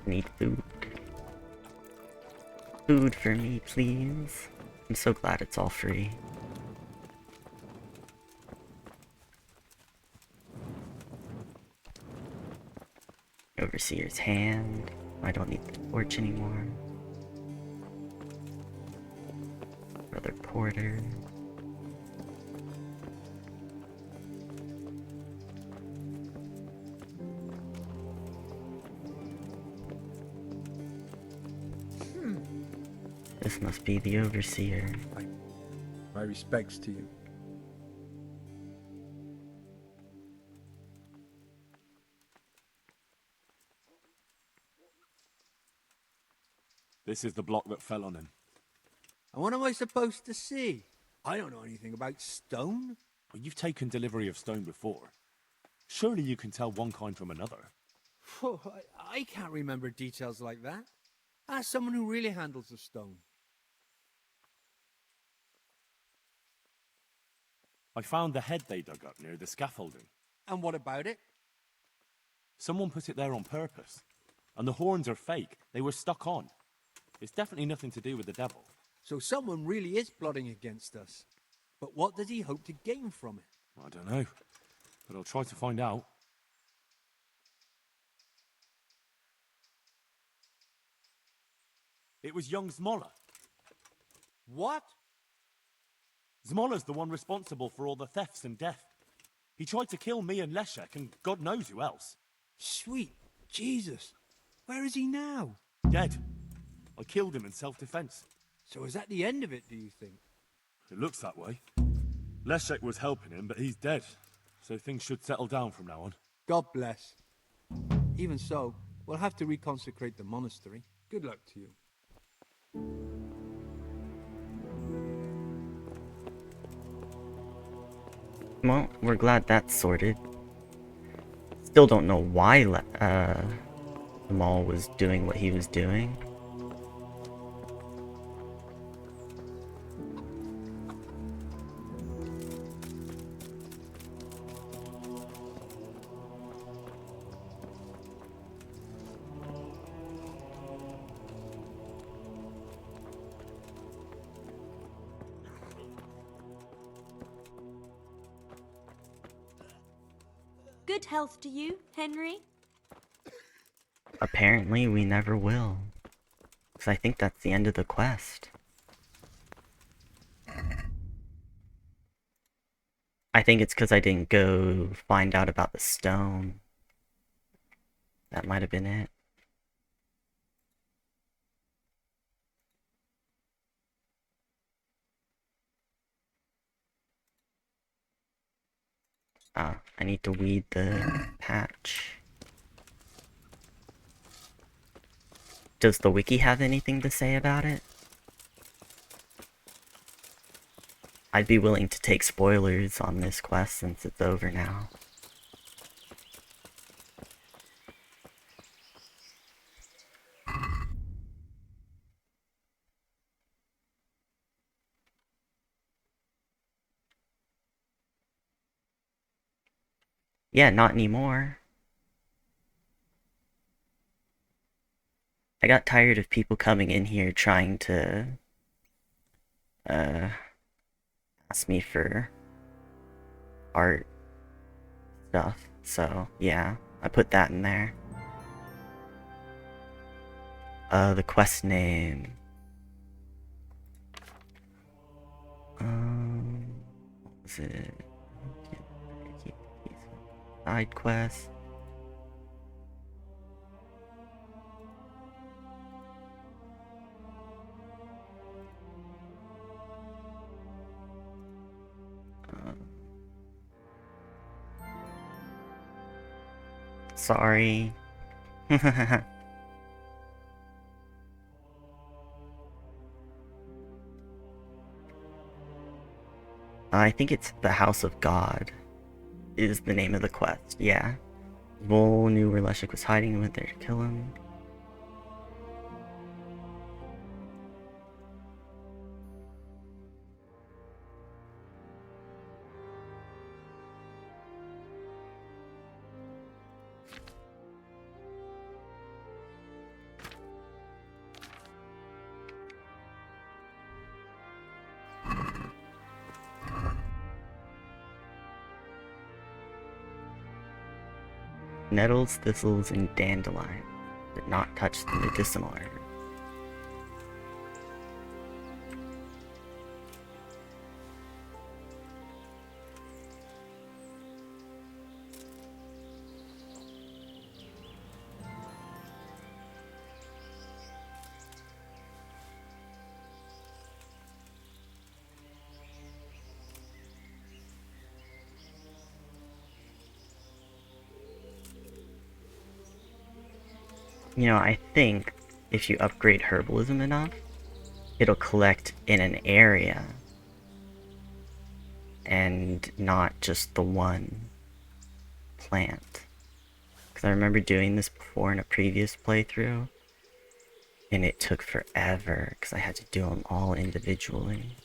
Need food. Food for me, please. I'm so glad it's all free. Overseer's hand. I don't need the torch anymore. Brother Porter. This must be the Overseer. My respects to you. This is the block that fell on him. And what am I supposed to see? I don't know anything about stone. Well, you've taken delivery of stone before. Surely you can tell one kind from another. I can't remember details like that. Ask someone who really handles the stone. I found the head they dug up near the scaffolding. And what about it? Someone put it there on purpose. And the horns are fake. They were stuck on. It's definitely nothing to do with the devil. So someone really is plotting against us. But what does he hope to gain from it? I don't know, but I'll try to find out. It was young Zmolla. What? Zmolla's the one responsible for all the thefts and death. He tried to kill me and Leszek, and God knows who else. Sweet Jesus. Where is he now? Dead. I killed him in self-defense. So is that the end of it, do you think? It looks that way. Leszek was helping him, but he's dead. So things should settle down from now on. God bless. Even so, we'll have to reconsecrate the monastery. Good luck to you. Well, we're glad that's sorted. Still don't know why Jamal was doing what he was doing. Good health to you, Henry. Apparently, we never will. Because I think that's the end of the quest. I think it's because I didn't go find out about the stone. That might have been it. I need to weed the patch. Does the wiki have anything to say about it? I'd be willing to take spoilers on this quest since it's over now. Yeah, not anymore. I got tired of people coming in here trying to ask me for art stuff. So, yeah, I put that in there. The quest name. What was it? Side quest. Sorry. I think it's the House of God is the name of the quest, yeah. Vol knew where Leszek was hiding and went there to kill him. Nettles, thistles, and dandelion did not touch the medicinal herb. You know, I think if you upgrade herbalism enough, it'll collect in an area and not just the one plant. Because I remember doing this before in a previous playthrough, and it took forever because I had to do them all individually.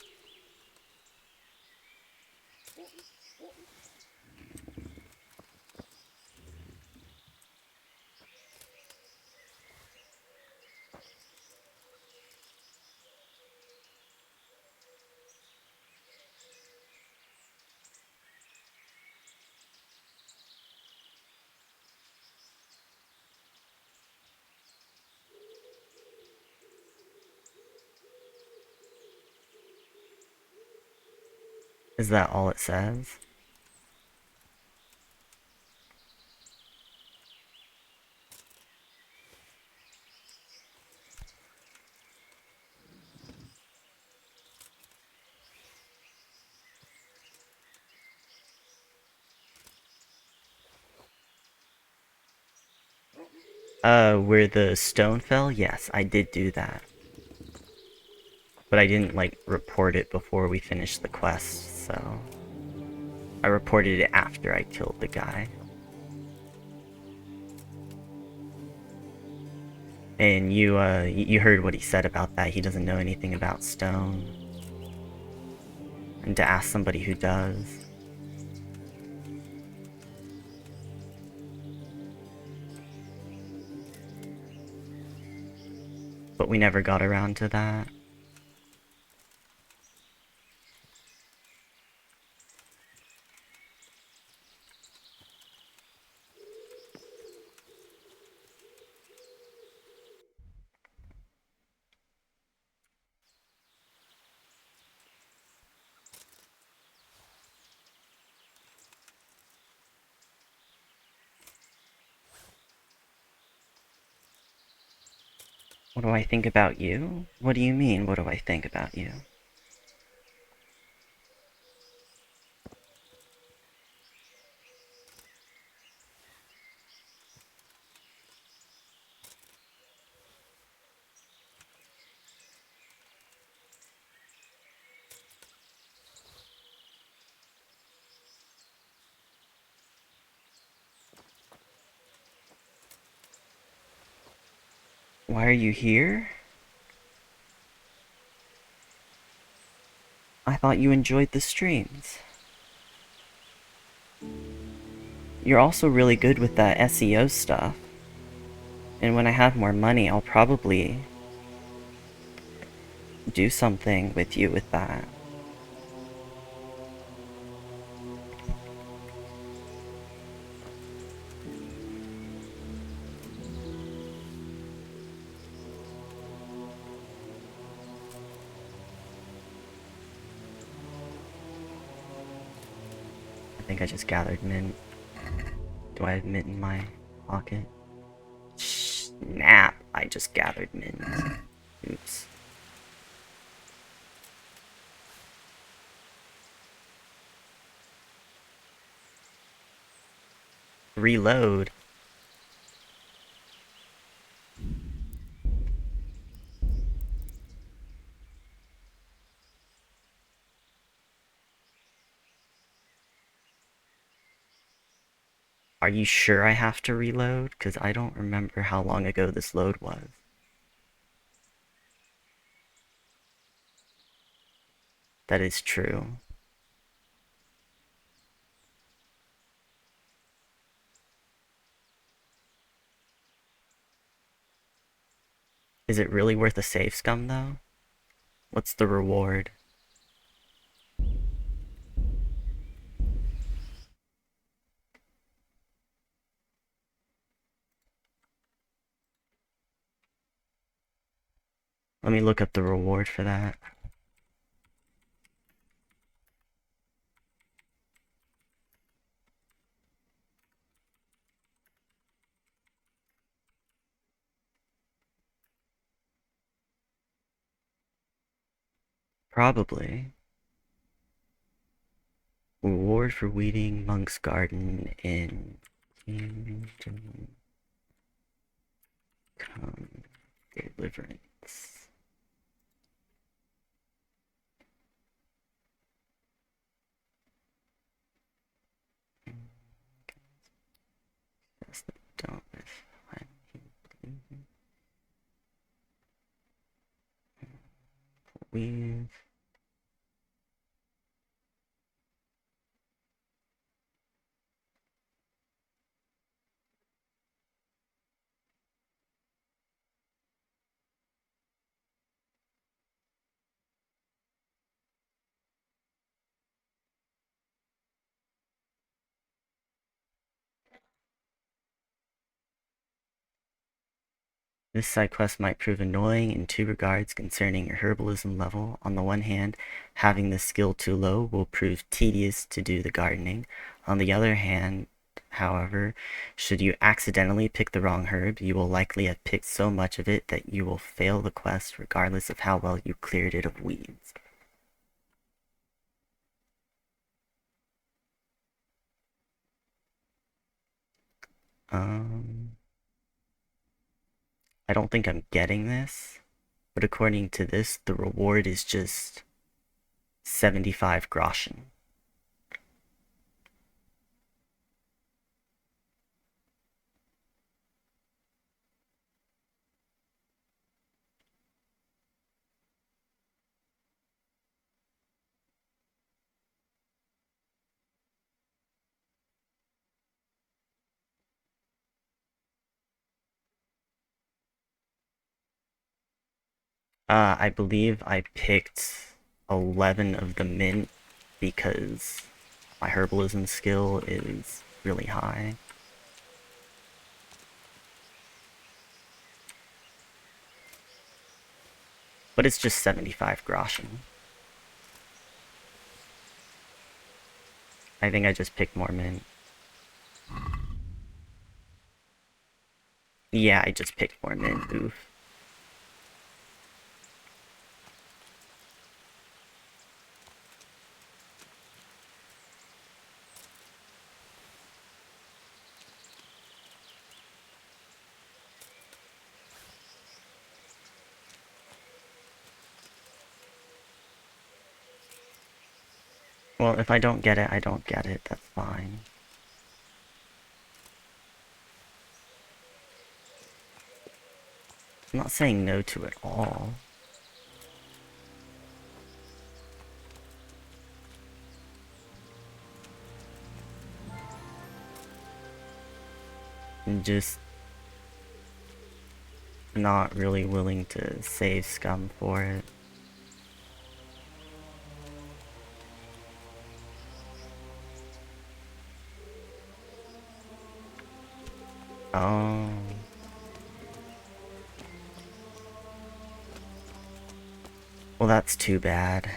Is that all it says? Where the stone fell? Yes, I did do that. But I didn't, like, report it before we finished the quest, so... I reported it after I killed the guy. And you heard what he said about that. He doesn't know anything about stone. And to ask somebody who does. But we never got around to that. What do I think about you? What do you mean, what do I think about you? Why are you here? I thought you enjoyed the streams. You're also really good with that SEO stuff. And when I have more money, I'll probably do something with you with that. I think I just gathered mint. Do I have mint in my pocket? Snap! I just gathered mint. Oops. Reload. Are you sure I have to reload? Because I don't remember how long ago this load was. That is true. Is it really worth a save scum, though? What's the reward? Let me look up the reward for that. Probably. Reward for weeding Monk's Garden in Kingdome. Come, deliverance. That's the don't weave. This side quest might prove annoying in two regards concerning your herbalism level. On the one hand, having the skill too low will prove tedious to do the gardening. On the other hand, however, should you accidentally pick the wrong herb, you will likely have picked so much of it that you will fail the quest regardless of how well you cleared it of weeds. I don't think I'm getting this, but according to this, the reward is just 75 Groschen. I believe I picked 11 of the mint because my herbalism skill is really high. But it's just 75 Groschen. I think I just picked more mint. Yeah, I just picked more mint. Oof. Well, if I don't get it, I don't get it. That's fine. I'm not saying no to it all. I'm just not really willing to save scum for it. Oh. Well, that's too bad.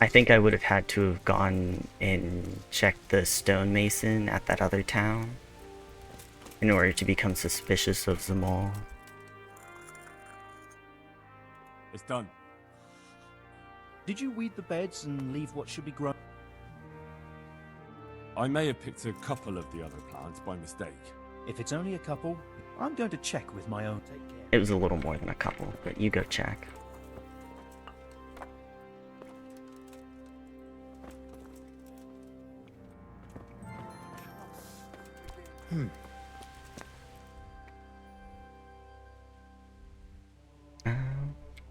I think I would have had to have gone and checked the stonemason at that other town in order to become suspicious of them all. It's done. Did you weed the beds and leave what should be grown? I may have picked a couple of the other plants by mistake. If it's only a couple, I'm going to check with my own. Take care. It was a little more than a couple, but you go check.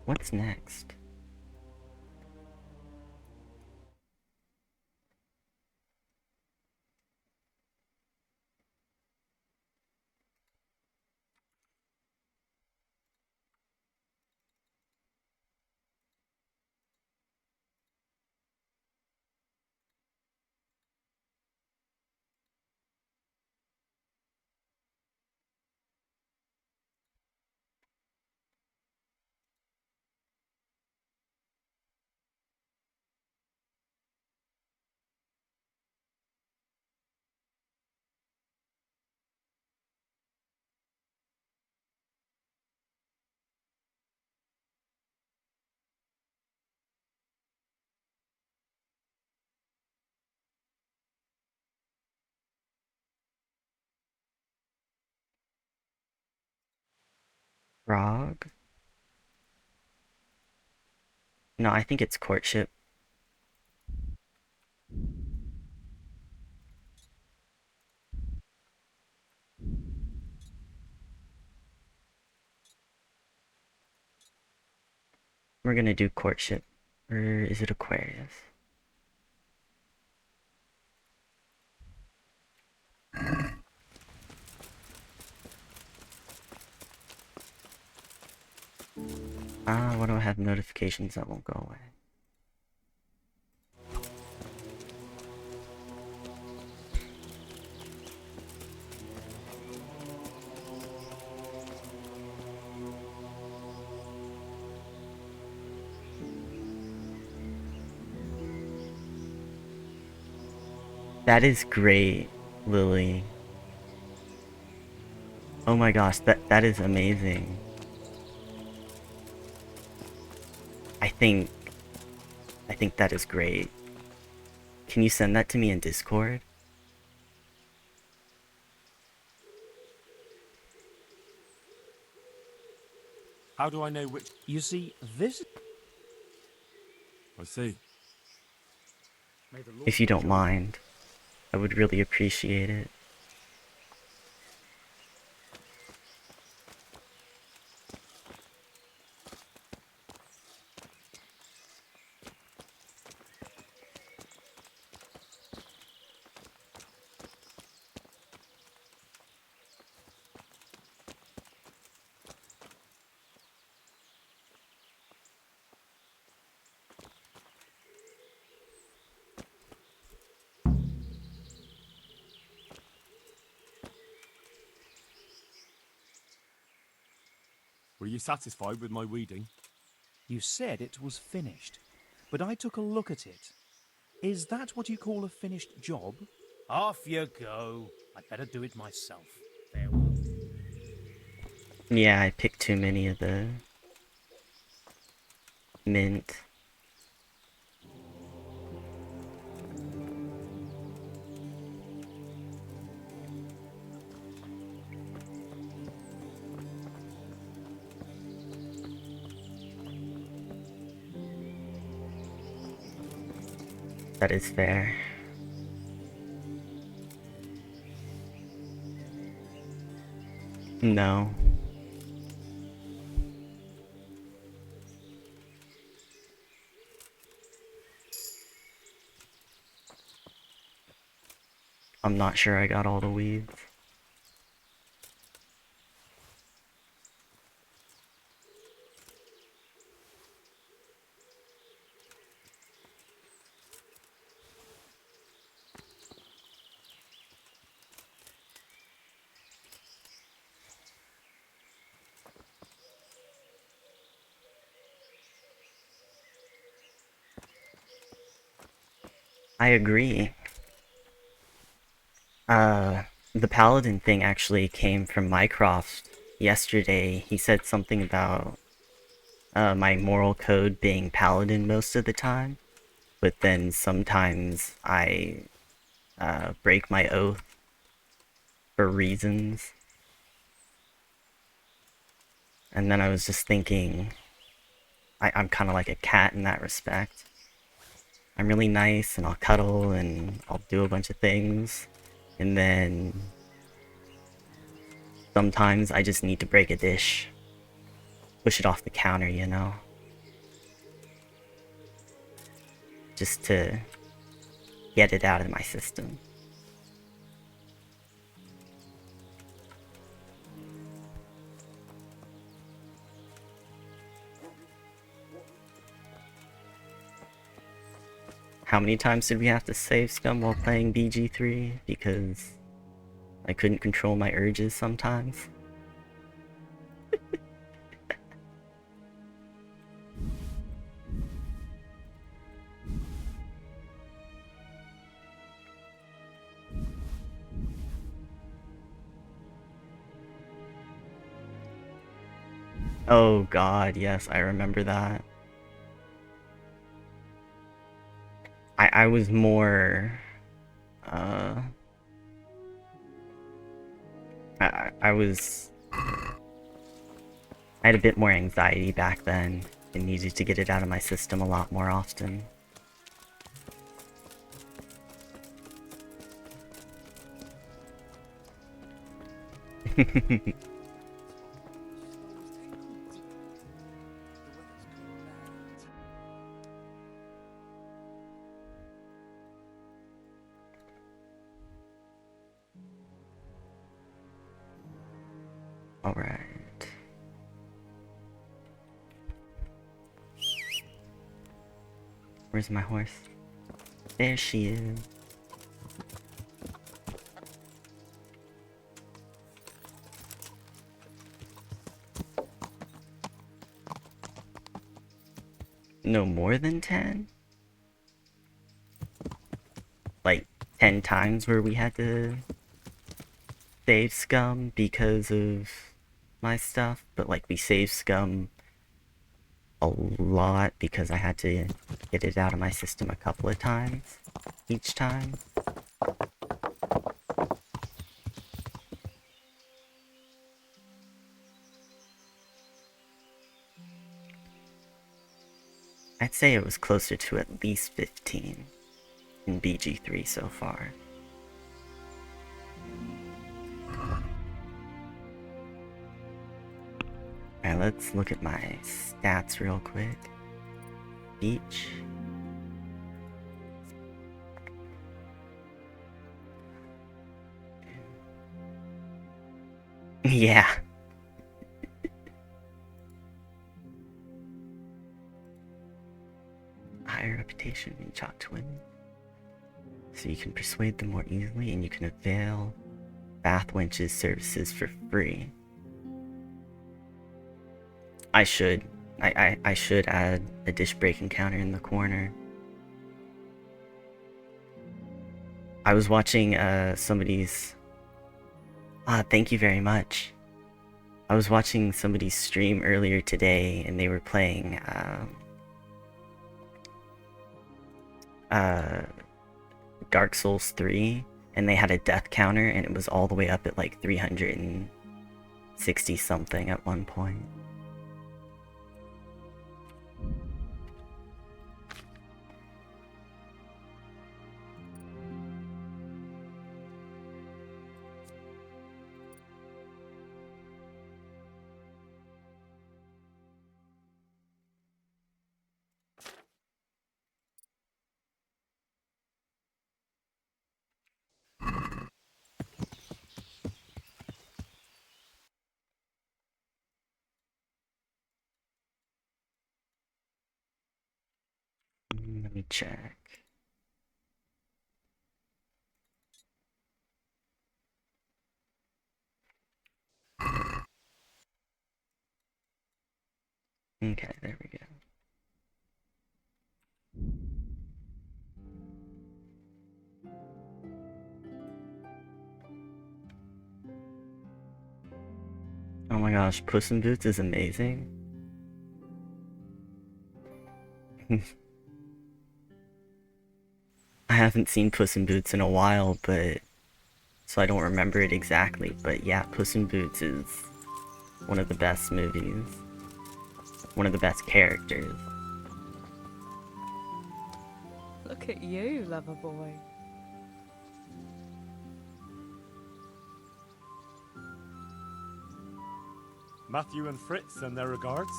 What's next? Frog? No, I think it's courtship. We're gonna do courtship. Or is it Aquarius? Why do I have notifications that won't go away? That is great, Lily. Oh my gosh, that is amazing. I think that is great. Can you send that to me in Discord? How do I know which? You see, this. I see. If you don't mind, I would really appreciate it. Were you satisfied with my weeding? You said it was finished, but I took a look at it. Is that what you call a finished job? Off you go. I'd better do it myself. Farewell. Yeah, I picked too many of the mint. That is fair. No. I'm not sure I got all the weeds. I agree. The paladin thing actually came from Mycroft yesterday. He said something about my moral code being paladin most of the time, but then sometimes I break my oath for reasons. And then I was just thinking, I'm kind of like a cat in that respect. I'm really nice and I'll cuddle and I'll do a bunch of things. And then sometimes I just need to break a dish. Push it off the counter, you know? Just to get it out of my system. How many times did we have to save scum while playing BG3? Because I couldn't control my urges sometimes. Oh god, yes, I remember that. I was more... I was... I had a bit more anxiety back then and needed to get it out of my system a lot more often. Alright. Where's my horse? There she is. No more than 10? Like 10 times where we had to save scum because of my stuff, but like we saved scum a lot because I had to get it out of my system a couple of times each time. I'd say it was closer to at least 15 in BG3 so far. Alright, let's look at my stats real quick. Beach. Yeah. Higher reputation in Chalk Twin. So you can persuade them more easily and you can avail Bathwench's services for free. I should add a dish breaking counter in the corner. I was watching somebody's thank you very much. I was watching somebody's stream earlier today and they were playing Dark Souls 3 and they had a death counter and it was all the way up at like 360 something at one point. Let me check. Okay, there we go. Oh my gosh, Puss in Boots is amazing. I haven't seen Puss in Boots in a while, but so I don't remember it exactly, but yeah, Puss in Boots is one of the best movies. One of the best characters. Look at you, lover boy. Matthew and Fritz send their regards.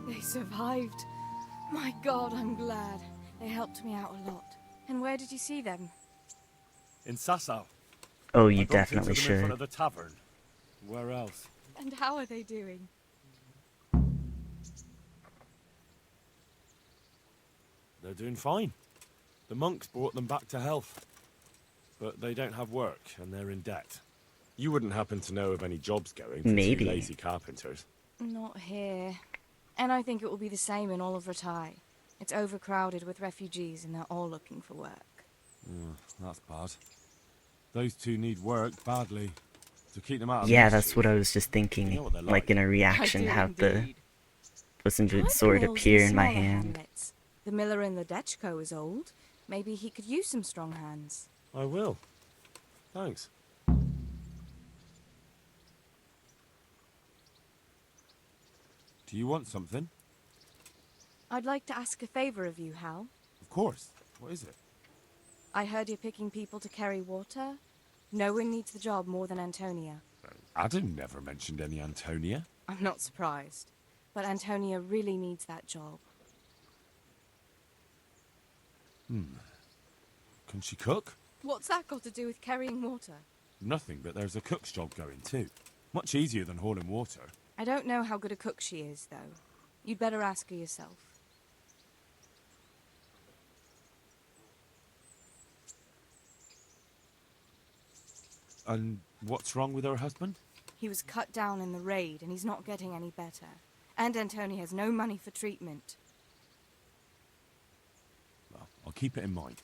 They survived. My God, I'm glad. They helped me out a lot. And where did you see them? In Sasau. Oh, you I bumped definitely into them in front should. of the tavern. Where else? And how are they doing? They're doing fine. The monks brought them back to health. But they don't have work, and they're in debt. You wouldn't happen to know of any jobs going for Maybe. two lazy carpenters? Not here. And I think it will be the same in all of Ratai. It's overcrowded with refugees and they're all looking for work. That's bad. Those two need work badly. To keep them out of Yeah, mischief. that's what I was just thinking. You know what they're Like in a reaction, do have the indeed. Puss in Try Boots the sword mills appear in my smaller hand. hamlets. The miller in the Dechko is old. Maybe he could use some strong hands. I will. Thanks. Do you want something? I'd like to ask a favor of you, Hal. Of course. What is it? I heard you're picking people to carry water. No one needs the job more than Antonia. Adam never mentioned any Antonia. I'm not surprised. But Antonia really needs that job. Can she cook? What's that got to do with carrying water? Nothing, but there's a cook's job going too. Much easier than hauling water. I don't know how good a cook she is, though. You'd better ask her yourself. And what's wrong with her husband? He was cut down in the raid, and he's not getting any better. And Antoni has no money for treatment. Well, I'll keep it in mind.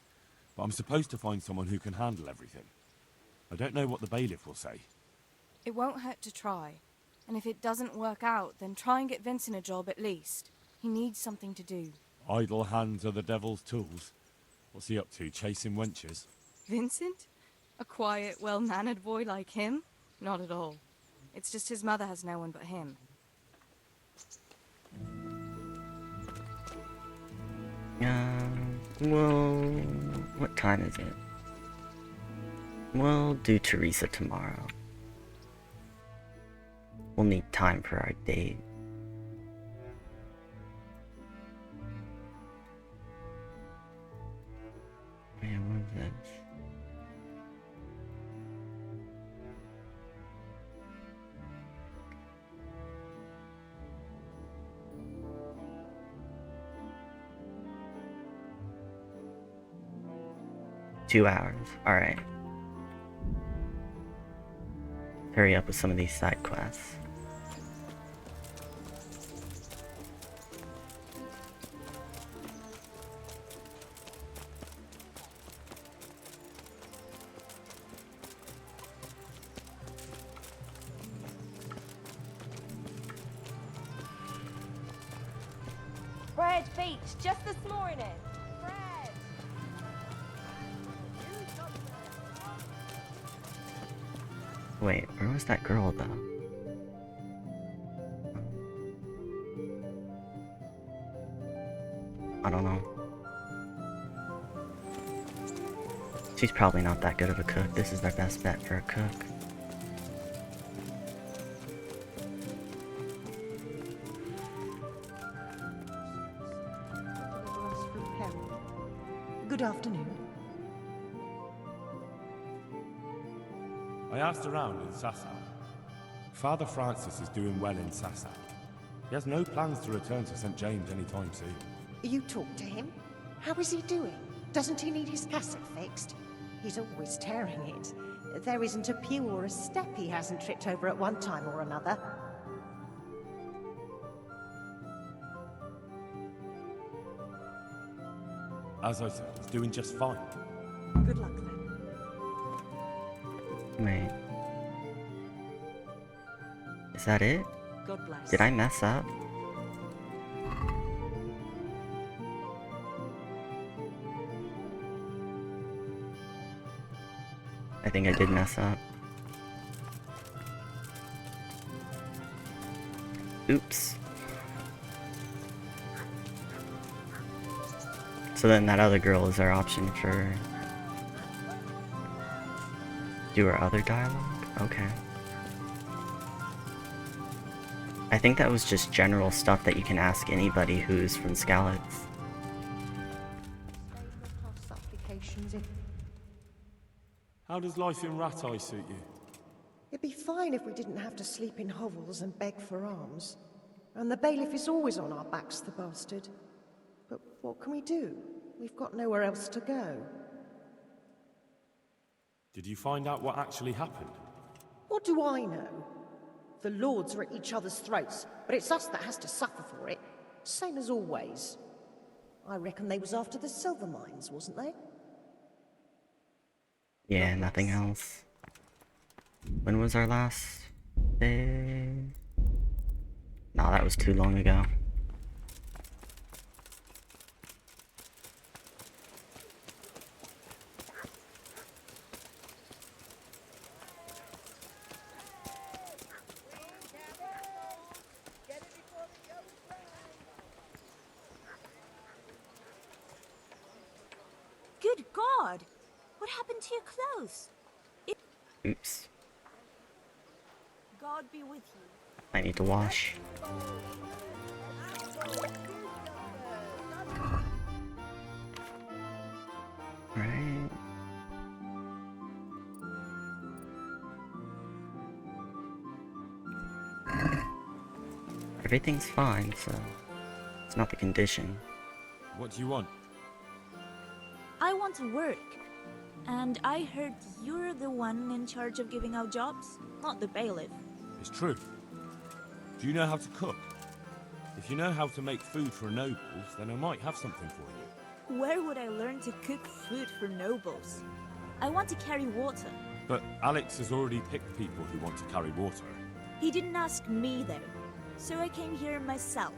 But I'm supposed to find someone who can handle everything. I don't know what the bailiff will say. It won't hurt to try. And if it doesn't work out, then try and get Vincent a job at least. He needs something to do. Idle hands are the devil's tools. What's he up to, chasing wenches? Vincent? A quiet, well-mannered boy like him? Not at all. It's just his mother has no one but him. Well, what time is it? We'll do Teresa tomorrow. We'll need time for our date. Man, what is this? Two hours. Alright. Hurry up with some of these side quests. Bread Beach, just this morning. Bread. Wait, where was that girl though? I don't know. She's probably not that good of a cook. This is their best bet for a cook. Good afternoon. I asked around in Sasau. Father Francis is doing well in Sasau. He has no plans to return to St. James anytime soon. You talked to him? How is he doing? Doesn't he need his cassock fixed? He's always tearing it. There isn't a pew or a step he hasn't tripped over at one time or another. As I said, he's doing just fine. Good luck then. Wait. Is that it? God bless. Did I mess up? I think I did mess up. Oops. So then that other girl is our option for... do our other dialogue? Okay. I think that was just general stuff that you can ask anybody who's from Skalitz. Applications in. How does life in Rat Eye suit you? It'd be fine if we didn't have to sleep in hovels and beg for alms. And the bailiff is always on our backs, the bastard. But what can we do? We've got nowhere else to go. Did you find out what actually happened? What do I know? The lords are at each other's throats, but it's us that has to suffer for it. Same as always. I reckon they was after the silver mines, wasn't they? Yeah, nothing else. When was our last day? No, that was too long ago. Good God! What happened to your clothes? Oops. God be with you. I need to wash. Right. Everything's fine, so it's not the condition. What do you want? I want to work. And I heard you're the one in charge of giving out jobs, not the bailiff. It's true. Do you know how to cook? If you know how to make food for nobles, then I might have something for you. Where would I learn to cook food for nobles? I want to carry water. But Alex has already picked people who want to carry water. He didn't ask me though, so I came here myself.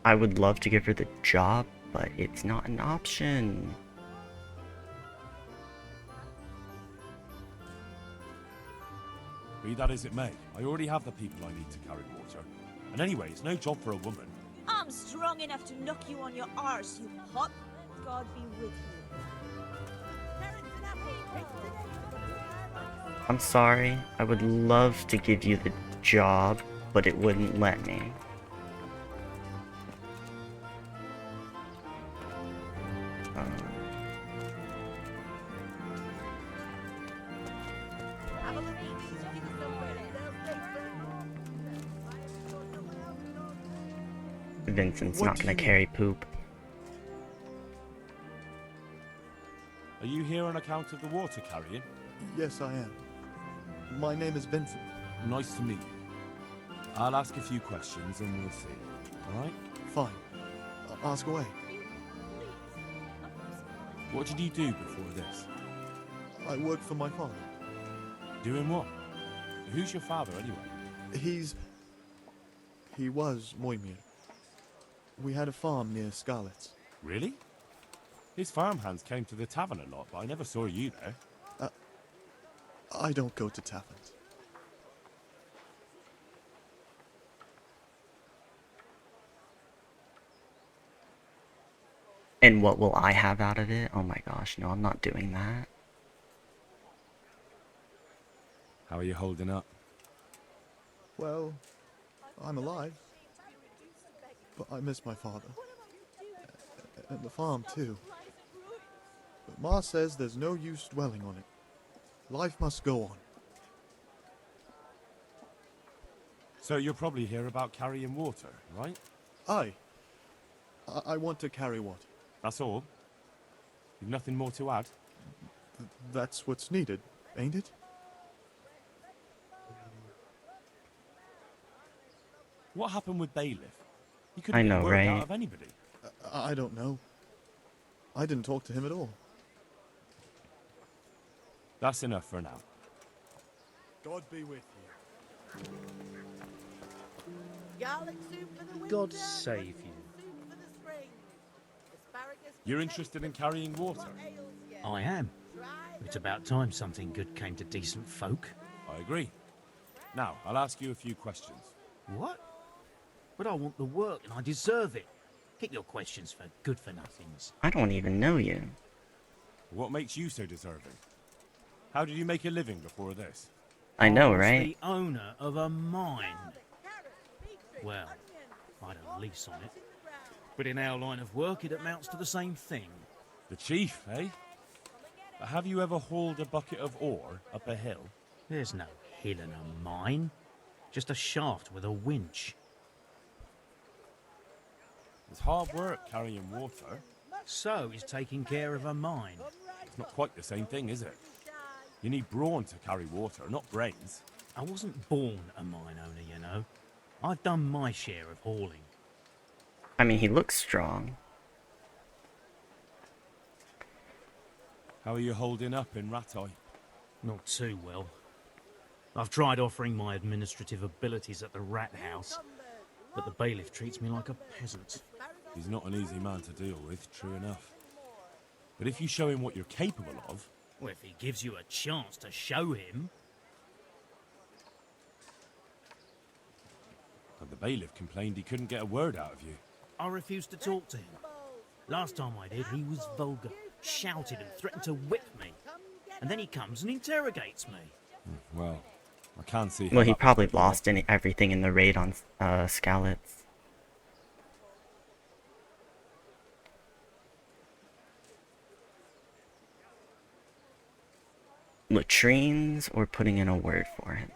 I would love to give her the job, but it's not an option. Be that as it may, I already have the people I need to carry water. And anyway, it's no job for a woman. I'm strong enough to knock you on your arse, you pup. God be with you. I'm sorry, I would love to give you the job, but it wouldn't let me. Vincent's What not do gonna you carry poop. Are you here on account of the water carrying? Yes, I am. My name is Vincent. Nice to meet you. I'll ask a few questions and we'll see. Alright? Fine. Ask away. What did you do before this? I work for my father. Doing what? Who's your father anyway? He was Moimir. We had a farm near Scarlet's. Really? His farmhands came to the tavern a lot, but I never saw you there. I don't go to taverns. And what will I have out of it? Oh my gosh, no, I'm not doing that. How are you holding up? Well, I'm alive. But I miss my father. And the farm, too. But Ma says there's no use dwelling on it. Life must go on. So you're probably here about carrying water, right? Aye. I want to carry water. That's all? You've nothing more to add? That's what's needed, ain't it? What happened with Bailiff? He I couldn't know, get word right? out of anybody. I don't know. I didn't talk to him at all. That's enough for now. God be with you. God save you. You're interested in carrying water? I am. It's about time something good came to decent folk. I agree. Now, I'll ask you a few questions. What? But I want the work and I deserve it. Keep your questions for good-for-nothings. I don't even know you. What makes you so deserving? How did you make a living before this? I know, I was right? the owner of a mine. Well, I had a lease on it. But in our line of work, it amounts to the same thing. The chief, eh? Have you ever hauled a bucket of ore up a hill? There's no hill in a mine. Just a shaft with a winch. It's hard work carrying water. So is taking care of a mine. It's not quite the same thing, is it? You need brawn to carry water, not brains. I wasn't born a mine owner, you know. I've done my share of hauling. I mean, he looks strong. How are you holding up in Rattay? Not too well. I've tried offering my administrative abilities at the rat house, but the bailiff treats me like a peasant. He's not an easy man to deal with, true enough. But if you show him what you're capable of... Well, if he gives you a chance to show him... And the bailiff complained he couldn't get a word out of you. I refused to talk to him. Last time I did, he was vulgar, shouted and threatened to whip me. And then he comes and interrogates me. Well, I can't see... Well, he probably lost everything in the raid on Skalitz. latrines or putting in a word for him.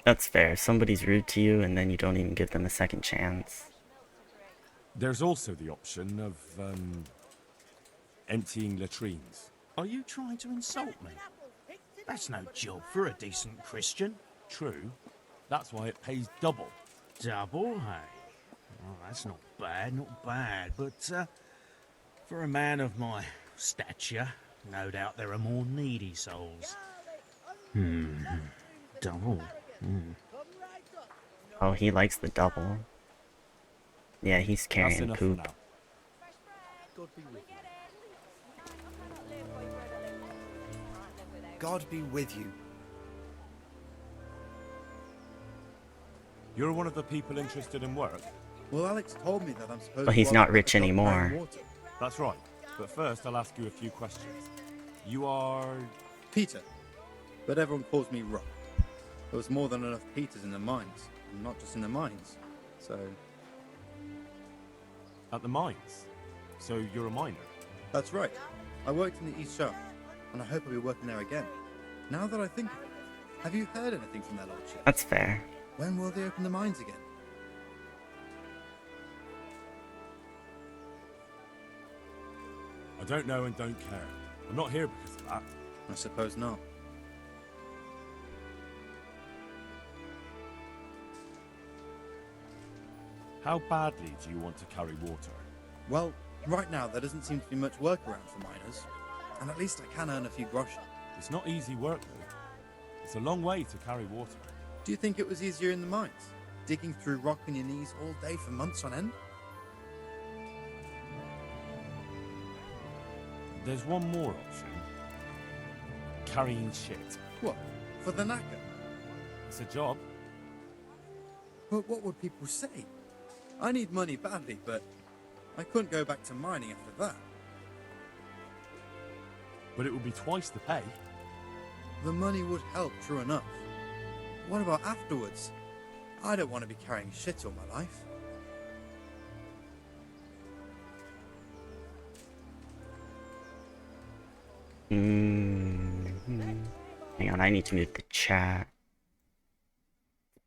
That's fair. Somebody's rude to you and then you don't even give them a second chance. There's also the option of, emptying latrines. Are you trying to insult me? That's no job for a decent Christian. True. That's why it pays double. Double, hey? Oh, that's not bad. But, for a man of my stature, no doubt there are more needy souls. Double. Oh, he likes the double. Yeah, he's carrying poop. God be with you. You're one of the people interested in work? Well, Alex told me that I'm supposed But he's not rich anymore. That's right. But first, I'll ask you a few questions. You are... Peter. But everyone calls me Rock. There was more than enough Peters in the mines. And not just in the mines. So... At the mines? So you're a miner? That's right. I worked in the East Shaft. And I hope I'll be working there again. Now that I think of it, have you heard anything from their lordship? That's fair. When will they open the mines again? I don't know and don't care. I'm not here because of that. I suppose not. How badly do you want to carry water? Well, right now there doesn't seem to be much work around for miners. And at least I can earn a few groschen. It's not easy work, though. It's a long way to carry water. Do you think it was easier in the mines? Digging through rock on your knees all day for months on end? There's one more option. Carrying shit. What? For the knacker? It's a job. But what would people say? I need money badly, but I couldn't go back to mining after that. But it would be twice the pay. The money would help, true enough. What about afterwards? I don't want to be carrying shit all my life. Hang on, I need to move the chat.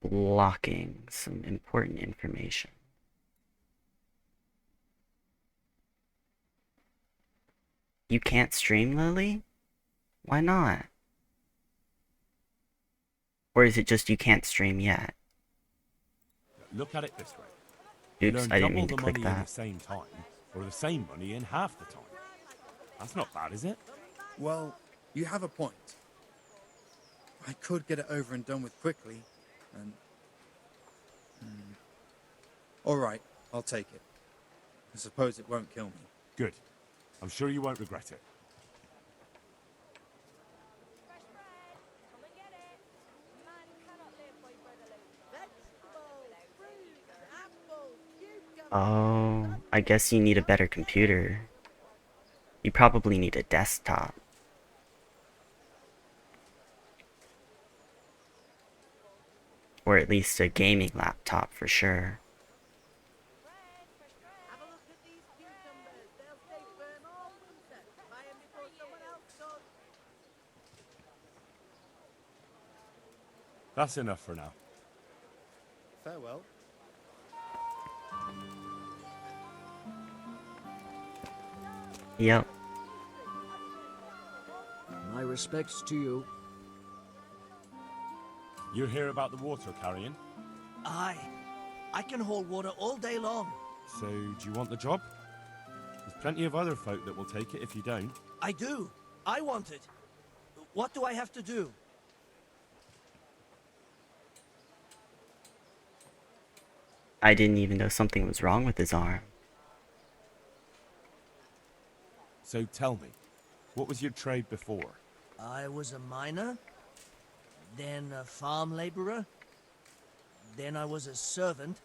Blocking some important information. You can't stream, Lily? Why not? Or is it just you can't stream yet? Look at it this way. Oops, Learn I didn't double mean to the click money in that. the same time, or the same money in half the time. That's not bad, is it? Well, you have a point. I could get it over and done with quickly, and... Alright, I'll take it. I suppose it won't kill me. Good. I'm sure you won't regret it. Oh, I guess you need a better computer. You probably need a desktop. Or at least a gaming laptop for sure. That's enough for now. Farewell. Yep. My respects to you. You hear about the water carrying? Aye. I can haul water all day long. So, do you want the job? There's plenty of other folk that will take it if you don't. I do. I want it. What do I have to do? I didn't even know something was wrong with his arm. So tell me, what was your trade before? I was a miner, then a farm laborer, then I was a servant,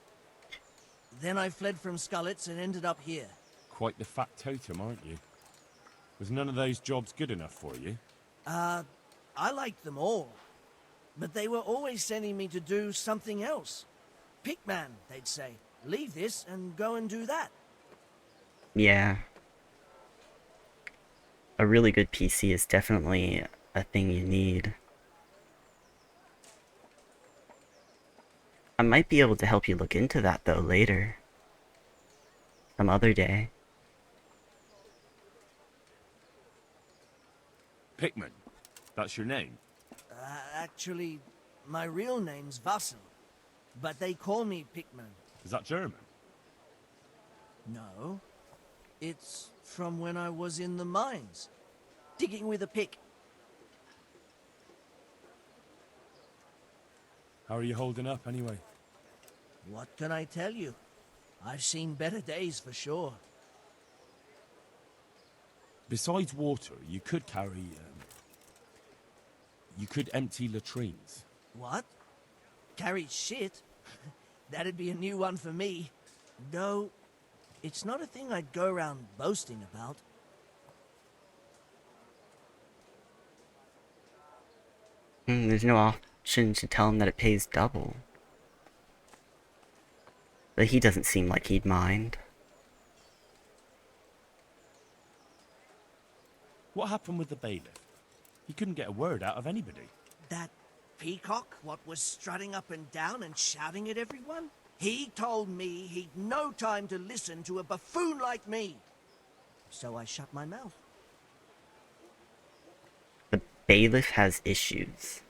then I fled from Skullets and ended up here. Quite the factotum, aren't you? Was none of those jobs good enough for you? I liked them all, but they were always sending me to do something else. Pickman, they'd say. leave this and go and do that. Yeah. A really good PC is definitely a thing you need. I might be able to help you look into that though later. Some other day. Pickman, that's your name? Actually, my real name's Vassal, but they call me Pickman. Is that German? No. It's from when I was in the mines, digging with a pick. How are you holding up, anyway? What can I tell you? I've seen better days for sure. Besides water, you could carry, you could empty latrines. What? Carry shit? That'd be a new one for me. No, it's not a thing I'd go around boasting about. There's no option to tell him that it pays double. But he doesn't seem like he'd mind. What happened with the bailiff? He couldn't get a word out of anybody. That peacock, what was strutting up and down and shouting at everyone? He told me he'd no time to listen to a buffoon like me. So I shut my mouth. The bailiff has issues.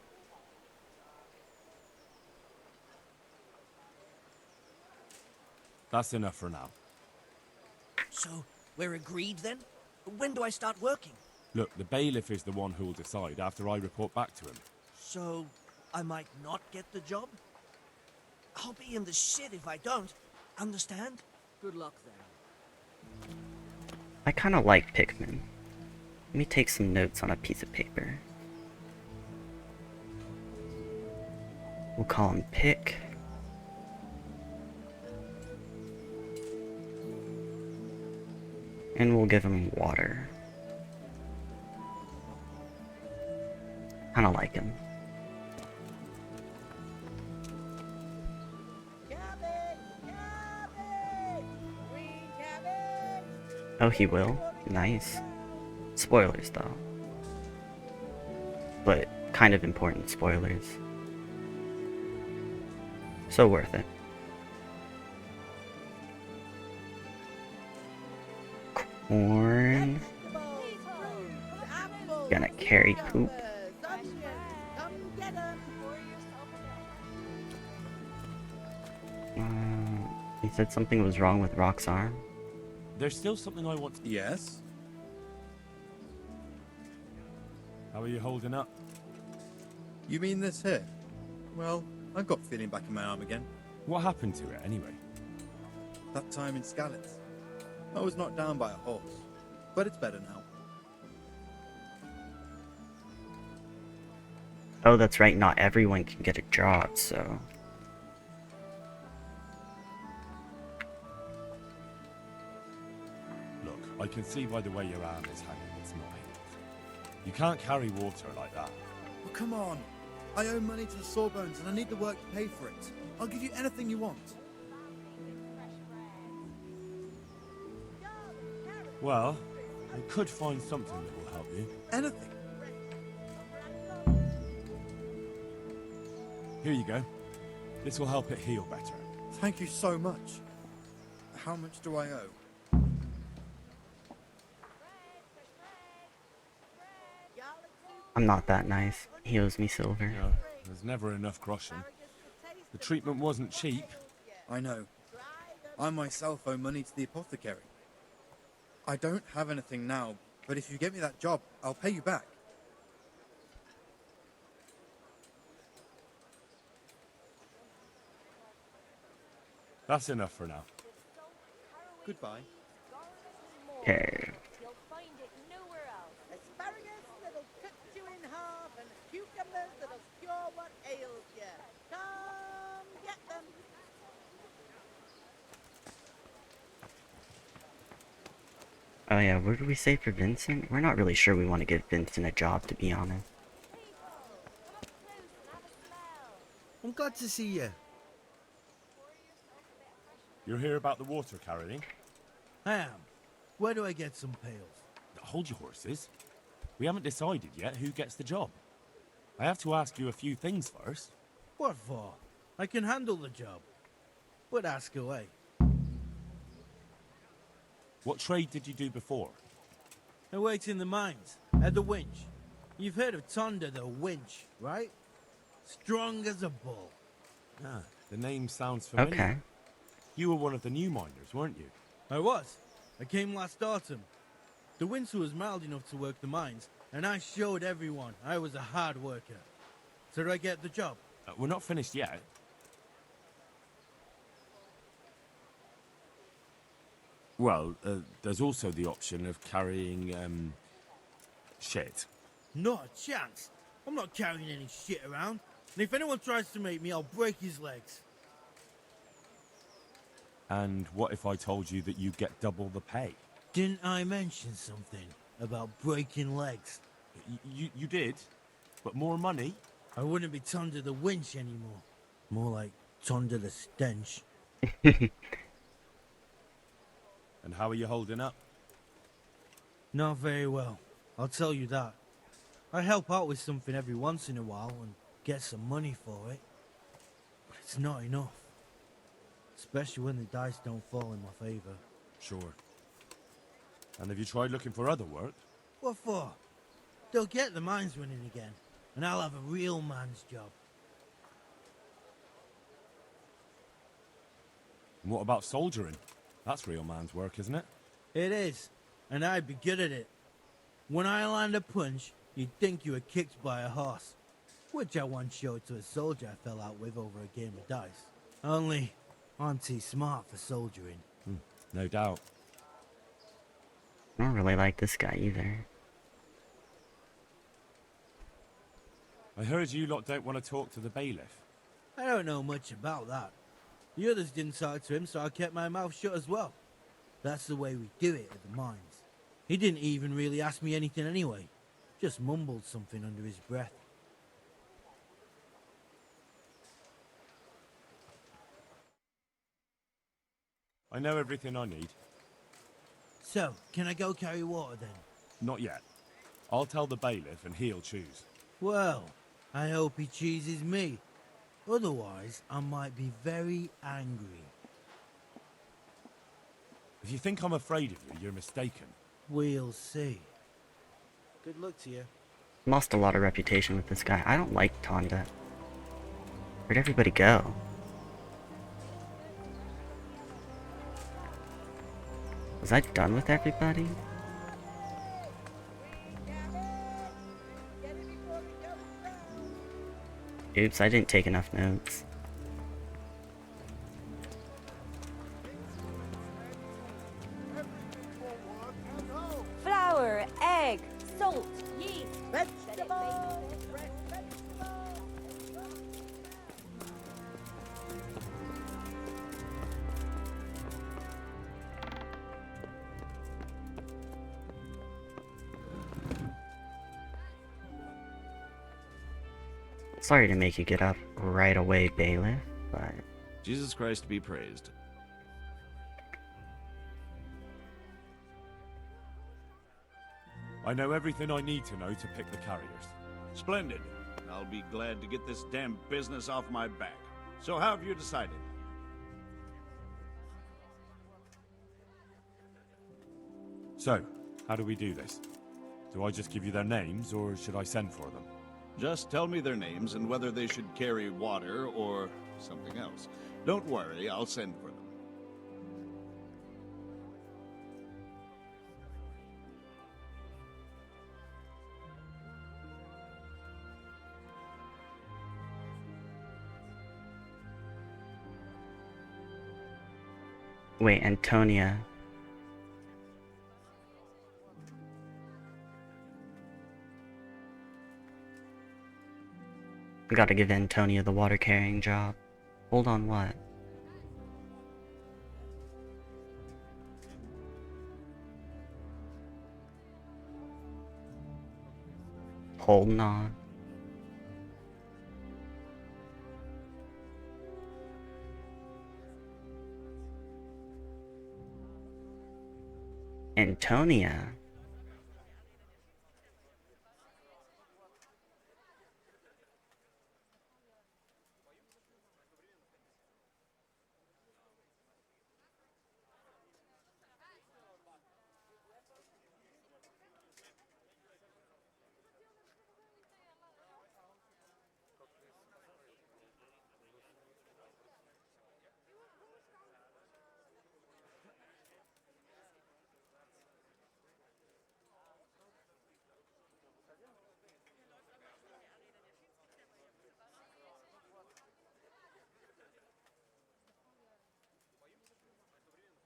That's enough for now. So, we're agreed then? When do I start working? Look, the bailiff is the one who'll decide after I report back to him. So, I might not get the job? I'll be in the shit if I don't. Understand? Good luck then. I kinda like Pickman. Let me take some notes on a piece of paper. We'll call him Pick. And we'll give him water. Kinda like him. Oh, he will? Nice. Spoilers, though. But kind of important spoilers. So worth it. Corn. Gonna carry poop. He said something was wrong with Rock's arm. There's still something I want to... Yes? How are you holding up? You mean this here? Well, I've got feeling back in my arm again. What happened to it, anyway? That time in Skalitz. I was knocked down by a horse, but it's better now. Oh, that's right, not everyone can get a job, so... Look, I can see by the way your arm is hanging, it's not healed. You can't carry water like that. Well, come on. I owe money to the Sawbones and I need the work to pay for it. I'll give you anything you want. Well, I could find something that will help you. Anything? Here you go. This will help it heal better. Thank you so much. How much do I owe? I'm not that nice. He owes me silver. No, there's never enough groschen. The treatment wasn't cheap. I know. I myself owe money to the apothecary. I don't have anything now, but if you get me that job, I'll pay you back. That's enough for now. Goodbye. Okay. You'll find it nowhere else. Asparagus that'll cut you in half and cucumbers that'll cure what ails you. Come get them. Oh yeah, what did we say for Vincent? We're not really sure we want to give Vincent a job, to be honest. I'm glad to see you. You're here about the water carrying? I am. Where do I get some pails? Hold your horses. We haven't decided yet who gets the job. I have to ask you a few things first. What for? I can handle the job. But ask away. What trade did you do before? I worked in the mines, at the winch. You've heard of Tonda the winch, right? Strong as a bull. Ah, the name sounds familiar. Okay. You were one of the new miners, weren't you? I was. I came last autumn. The winter was mild enough to work the mines, and I showed everyone I was a hard worker. So did I get the job? We're not finished yet. Well, there's also the option of carrying, shit. Not a chance. I'm not carrying any shit around. And if anyone tries to make me, I'll break his legs. And what if I told you that you get double the pay? Didn't I mention something about breaking legs? You did, but more money? I wouldn't be Tonda the winch anymore. More like Tonda the stench. And how are you holding up? Not very well, I'll tell you that. I help out with something every once in a while and get some money for it. But it's not enough. Especially when the dice don't fall in my favor. Sure. And have you tried looking for other work? What for? They'll get the mines running again, and I'll have a real man's job. And what about soldiering? That's real man's work, isn't it? It is, and I'd be good at it. When I land a punch, you'd think you were kicked by a horse. Which I once showed to a soldier I fell out with over a game of dice. Only, I'm too smart for soldiering. No doubt. I don't really like this guy either. I heard you lot don't want to talk to the bailiff. I don't know much about that. The others didn't talk to him, so I kept my mouth shut as well. That's the way we do it at the mines. He didn't even really ask me anything anyway. Just mumbled something under his breath. I know everything I need. So, can I go carry water then? Not yet. I'll tell the bailiff and he'll choose. Well, I hope he chooses me. Otherwise, I might be very angry. If you think I'm afraid of you, you're mistaken. We'll see. Good luck to you. Lost a lot of reputation with this guy. I don't like Tonda. Where'd everybody go? Was I done with everybody? Oops, I didn't take enough notes. Flour, egg, salt, yeast, vegetables. Sorry to make you get up right away, bailiff, but... Jesus Christ be praised. I know everything I need to know to pick the carriers. Splendid. I'll be glad to get this damn business off my back. So how have you decided? So, how do we do this? Do I just give you their names, or should I send for them? Just tell me their names and whether they should carry water or something else. Don't worry, I'll send for them. Wait, Antonia. Gotta give Antonia the water carrying job. Hold on, what? Holding on. Antonia.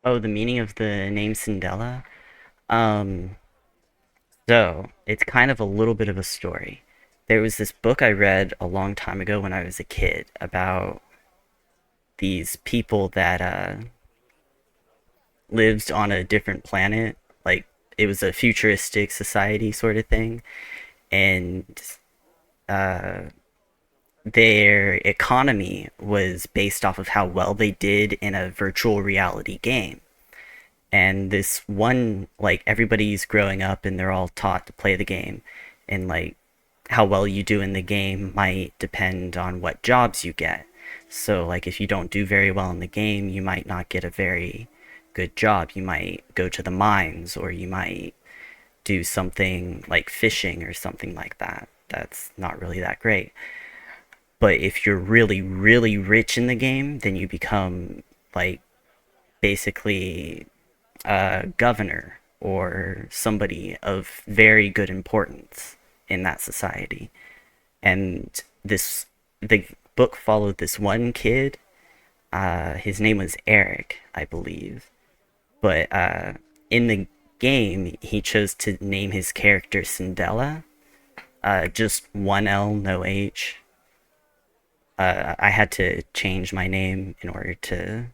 Oh, the meaning of the name Cinderella? Um, so, it's kind of a little bit of a story. There was this book I read a long time ago when I was a kid about these people that lived on a different planet. Like, it was a futuristic society sort of thing. And uh, their economy was based off of how well they did in a virtual reality game. And this one, like, everybody's growing up and they're all taught to play the game. And, like, how well you do in the game might depend on what jobs you get. So, like, if you don't do very well in the game, you might not get a very good job. You might go to the mines, or you might do something like fishing or something like that. That's not really that great. But if you're really, really rich in the game, then you become, like, basically a governor or somebody of very good importance in that society. And the book followed this one kid. His name was Eric, I believe. But in the game, he chose to name his character Cinderella. Just one L, no H. I had to change my name in order to,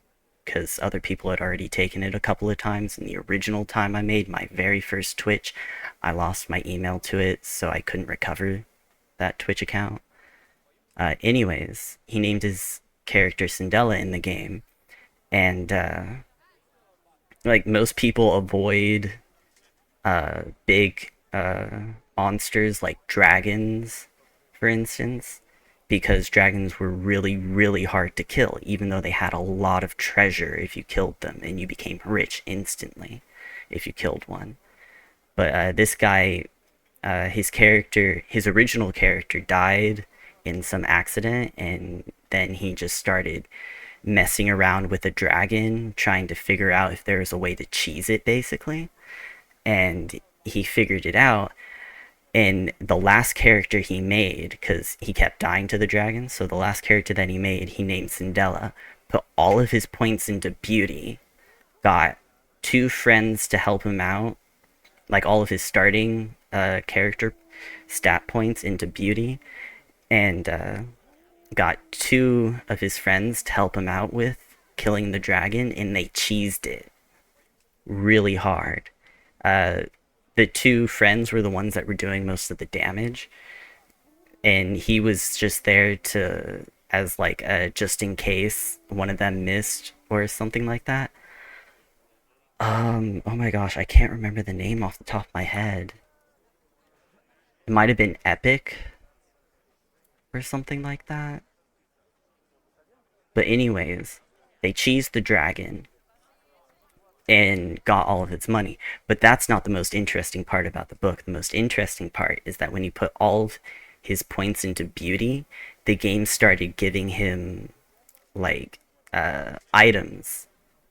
because other people had already taken it a couple of times. And the original time I made my very first Twitch, I lost my email to it, so I couldn't recover that Twitch account. Anyways, he named his character Cinderella in the game, and like, most people avoid big monsters like dragons, for instance, because dragons were really, really hard to kill, even though they had a lot of treasure if you killed them, and you became rich instantly if you killed one. But this guy, his original character died in some accident, and then he just started messing around with a dragon, trying to figure out if there was a way to cheese it, basically. And he figured it out, and the last character he made, because he kept dying to the dragon, so the last character that he made, he named Cinderella, put all of his points into beauty, got two friends to help him out, like all of his starting character stat points into beauty, and got two of his friends to help him out with killing the dragon, and they cheesed it really hard. Uh, the two friends were the ones that were doing most of the damage, and he was just there to, as like a just in case one of them missed or something like that. Oh my gosh, I can't remember the name off the top of my head. It might have been Epic or something like that. But anyways, they cheesed the dragon and got all of its money. But that's not the most interesting part about the book. The most interesting part is that when he put all of his points into beauty, the game started giving him, like, items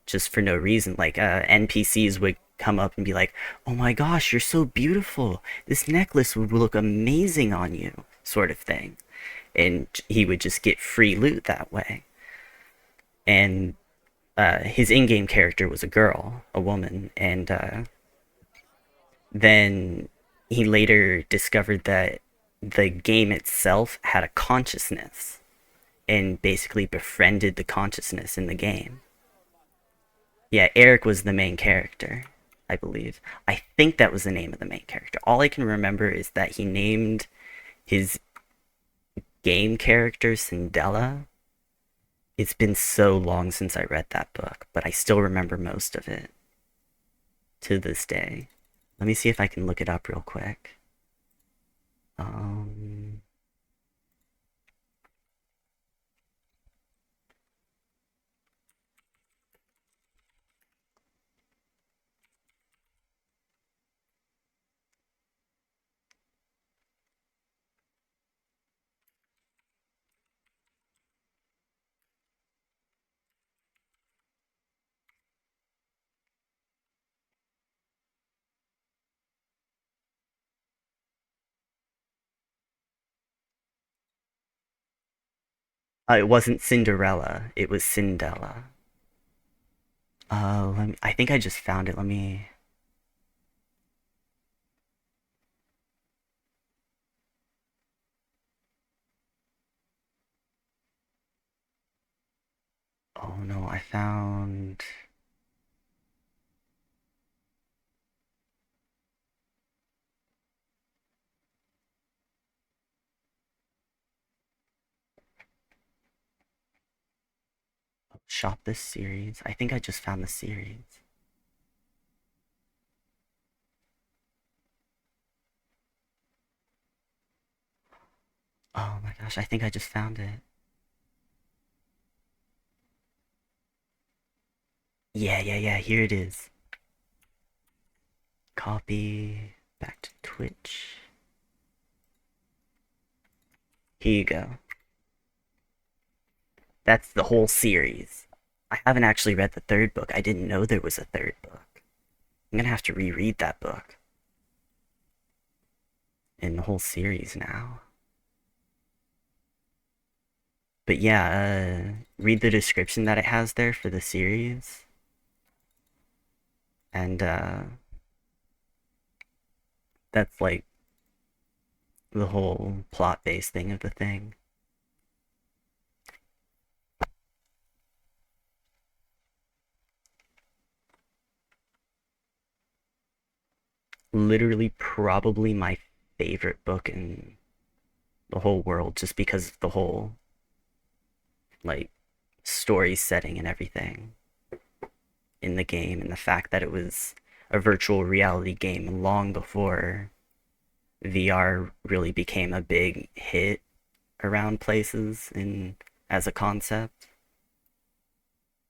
just for no reason. Like, NPCs would come up and be like, "Oh my gosh, you're so beautiful. This necklace would look amazing on you," sort of thing. And he would just get free loot that way. And his in-game character was a girl, a woman, and then he later discovered that the game itself had a consciousness, and basically befriended the consciousness in the game. Yeah, Eric was the main character, I believe. I think that was the name of the main character. All I can remember is that he named his game character Cinderella. It's been so long since I read that book, but I still remember most of it. to this day. Let me see if I can look it up real quick. It wasn't Cinderella. It was Cindella. I think I just found it. Let me. Oh no, I found. Shop this series. I think I just found the series. Oh my gosh, I think I just found it. Yeah, here it is. Copy, back to Twitch. Here you go. That's the whole series. I haven't actually read the third book. I didn't know there was a third book. I'm gonna have to reread that book. And the whole series now. But yeah, read the description that it has there for the series. And that's like the whole plot-based thing of the thing. Literally probably my favorite book in the whole world, just because of the whole like story setting and everything in the game, and the fact that it was a virtual reality game long before VR really became a big hit around places in as a concept.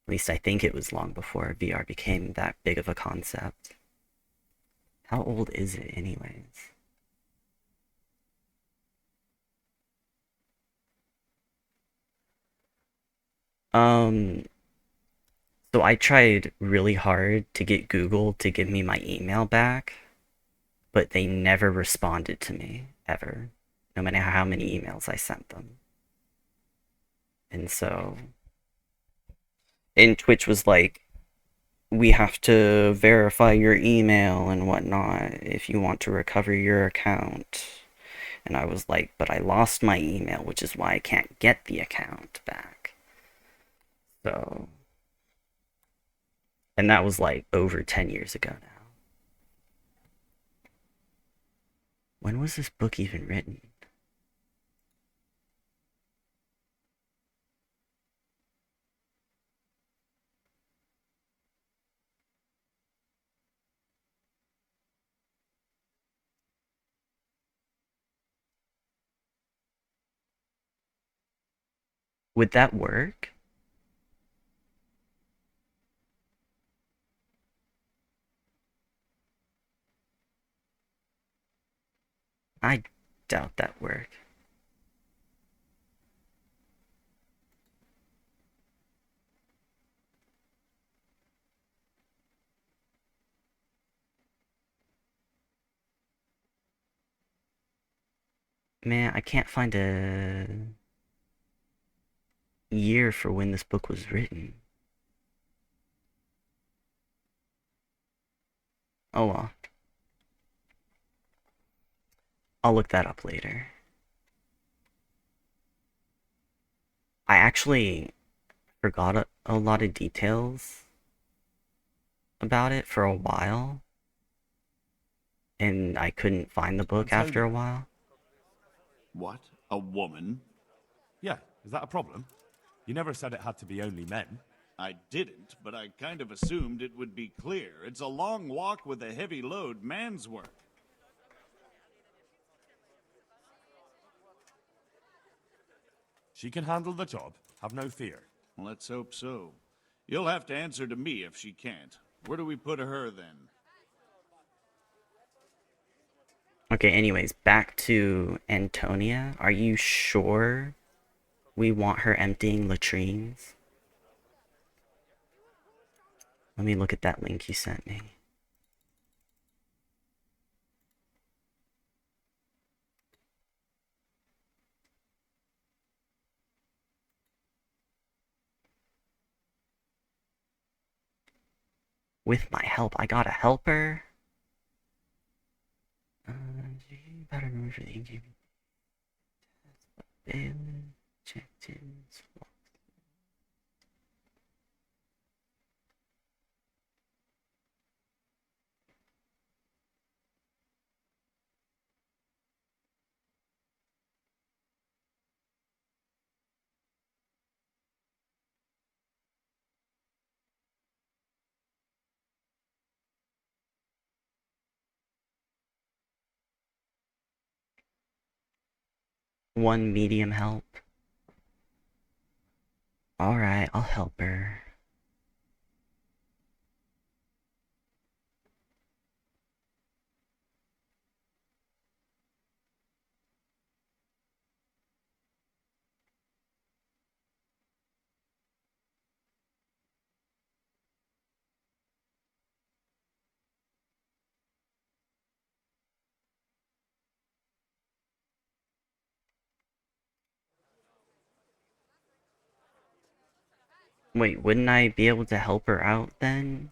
At least I think it was long before VR became that big of a concept. How old is it anyways? Um, so I tried really hard to get Google to give me my email back, but they never responded to me, ever, no matter how many emails I sent them. And so, and Twitch was like, we have to verify your email and whatnot if you want to recover your account. And I was like, but I lost my email, which is why I can't get the account back. So, and that was like over 10 years ago now. When was this book even written? Would that work? I doubt that work. Man, I can't find a year for when this book was written. Oh well. I'll look that up later. I actually forgot a lot of details about it for a while, and I couldn't find the book after a while. What? A woman? Yeah, is that a problem? You never said it had to be only men. I didn't, but I kind of assumed it would be clear. It's a long walk with a heavy load, man's work. She can handle the job, have no fear. Let's hope so. You'll have to answer to me if she can't. Where do we put her then? Okay, anyways, back to Antonia. Are you sure we want her emptying latrines? Let me look at that link you sent me. With my help, I gotta help her. Better remove the engine. Checked in. One medium help. Alright, I'll help her. Wait, wouldn't I be able to help her out then?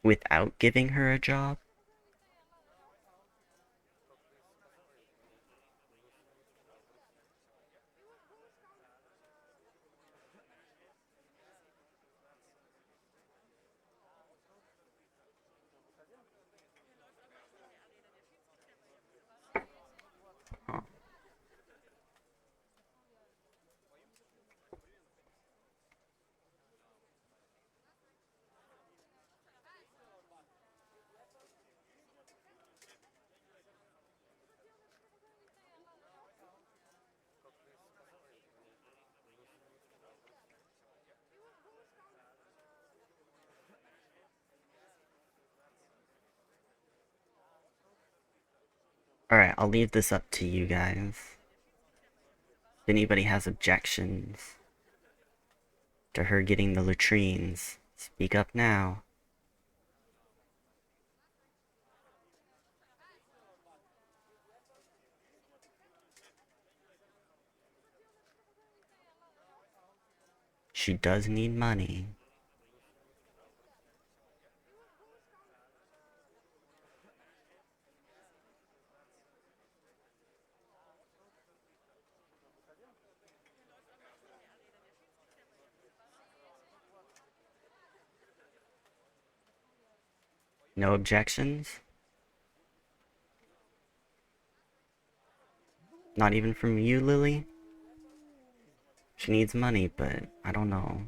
Without giving her a job? Huh. Alright, I'll leave this up to you guys. If anybody has objections to her getting the latrines, speak up now. She does need money. No objections? Not even from you, Lily? She needs money, but I don't know.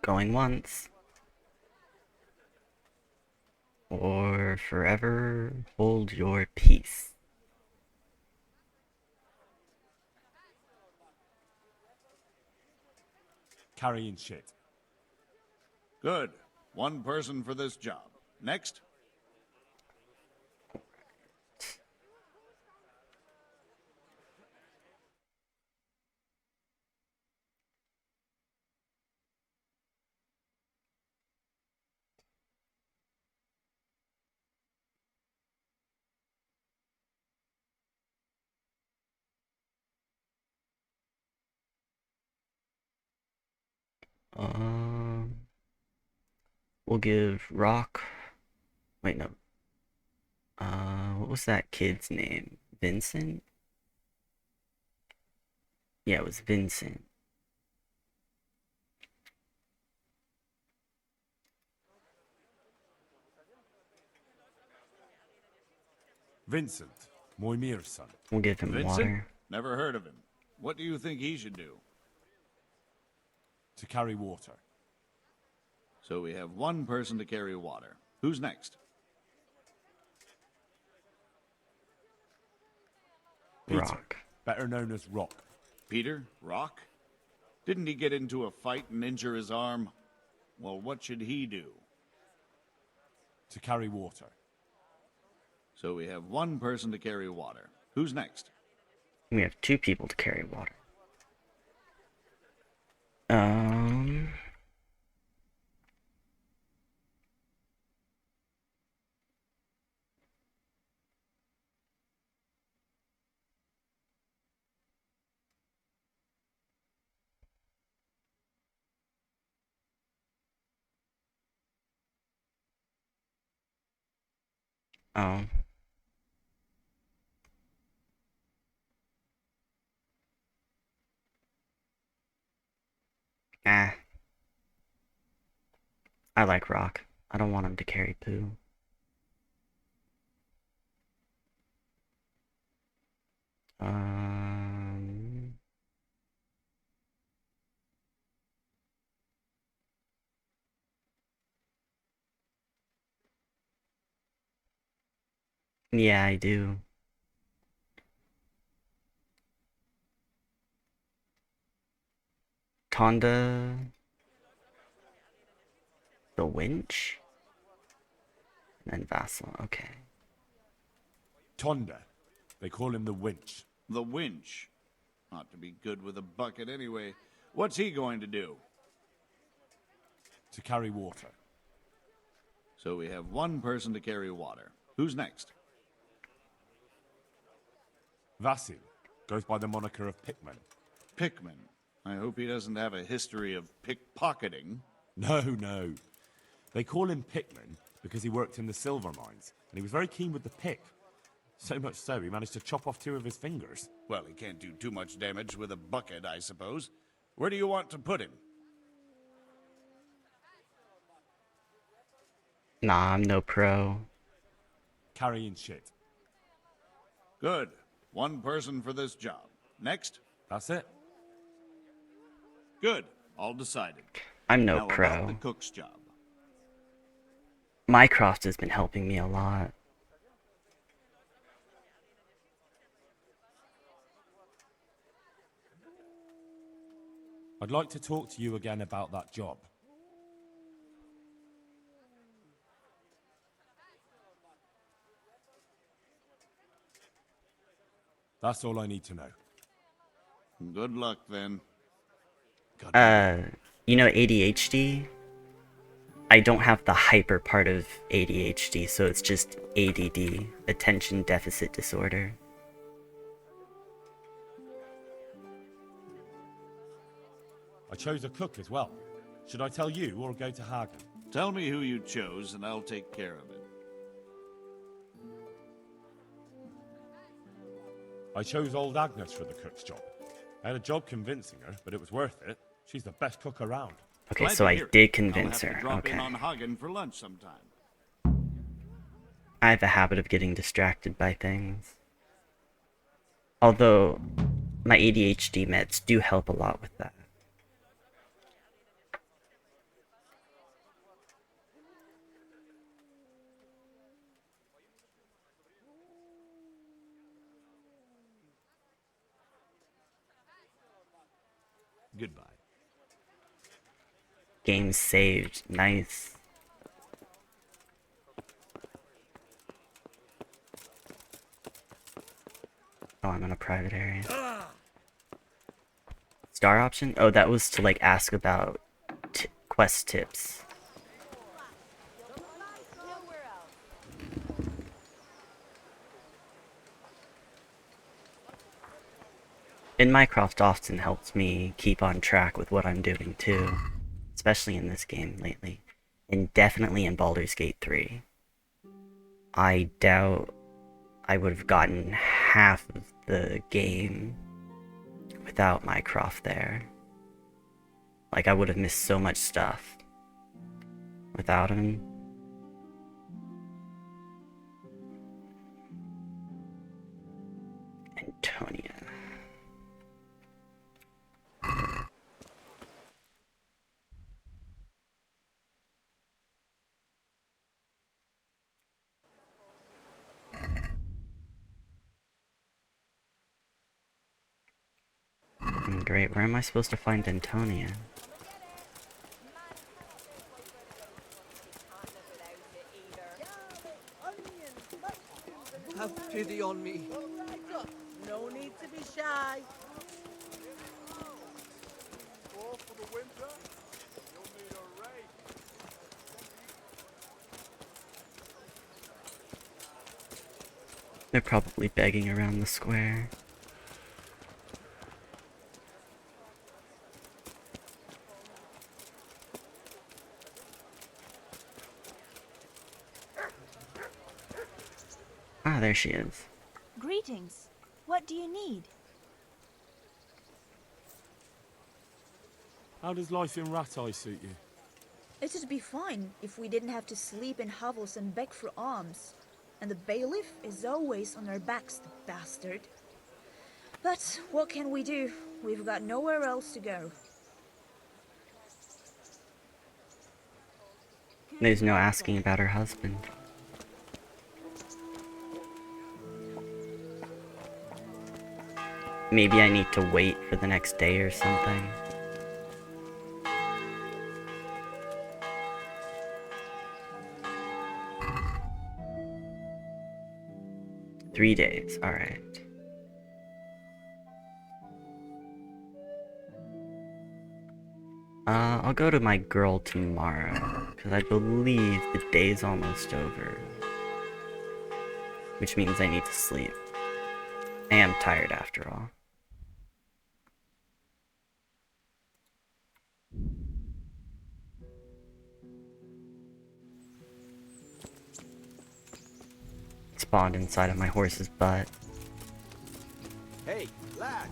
Going once. Or forever hold your peace. Carrying shit. Good. One person for this job. Next. We'll give Rock. Wait, no. What was that kid's name? Vincent? Yeah, it was Vincent. Vincent, Moimir's son. We'll give him Vincent? water. Never heard of him. What do you think he should do? To carry water. So we have one person to carry water. Who's next? Peter, Rock. better known as Rock. Peter? Rock? Didn't he get into a fight and injure his arm? Well, what should he do? To carry water. So we have one person to carry water. Who's next? We have 2 people to carry water. Um... Oh. Ah. I like Rock. I don't want him to carry poo. Yeah, I do. Tonda... The winch? And then Vassal, okay. Tonda. They call him the winch. The winch. Ought to be good with a bucket anyway. What's he going to do? To carry water. So we have one person to carry water. Who's next? Vasil goes by the moniker of Pickman. Pickman. I hope he doesn't have a history of pickpocketing. No, no. They call him Pickman because he worked in the silver mines, and he was very keen with the pick. So much so, he managed to chop off 2 of his fingers. Well, he can't do too much damage with a bucket, I suppose. Where do you want to put him? Nah, I'm no pro. Carrying shit. Good. One person for this job. Next? That's it. Good. All decided. I'm no now pro. About the cook's job. Mycroft has been helping me a lot. I'd like to talk to you again about that job. That's all I need to know. Good luck, then. You know ADHD? I don't have the hyper part of ADHD, so it's just ADD, attention deficit disorder. I chose a cook as well. Should I tell you or go to Hagen? Tell me who you chose and I'll take care of it. I chose old Agnes for the cook's job. I had a job convincing her, but it was worth it. She's the best cook around. Okay, Glad so to I hear it. did convince I'll have her. to drop Okay. in on Hagen for lunch sometime. I have a habit of getting distracted by things. Although, my ADHD meds do help a lot with that. Goodbye. Game saved. Nice. Oh, I'm in a private area. Star option? Oh, that was to like ask about quest tips. And Mycroft often helps me keep on track with what I'm doing too, especially in this game lately, and definitely in Baldur's Gate 3. I doubt I would have gotten half of the game without Mycroft there. Like, I would have missed so much stuff without him. Great, where am I supposed to find Antonia? Have pity on me. No need to be shy. They're probably begging around the square. Ah, there she is. Greetings. What do you need? How does life in Rattay suit you? It'd be fine if we didn't have to sleep in hovels and beg for alms. And the bailiff is always on our backs, the bastard. But what can we do? We've got nowhere else to go. There's no asking about her husband. Maybe I need to wait for the next day or something. Three days, alright. I'll go to my girl tomorrow, because I believe the day's almost over. Which means I need to sleep. I am tired after all. It spawned inside of my horse's butt. Hey, lad.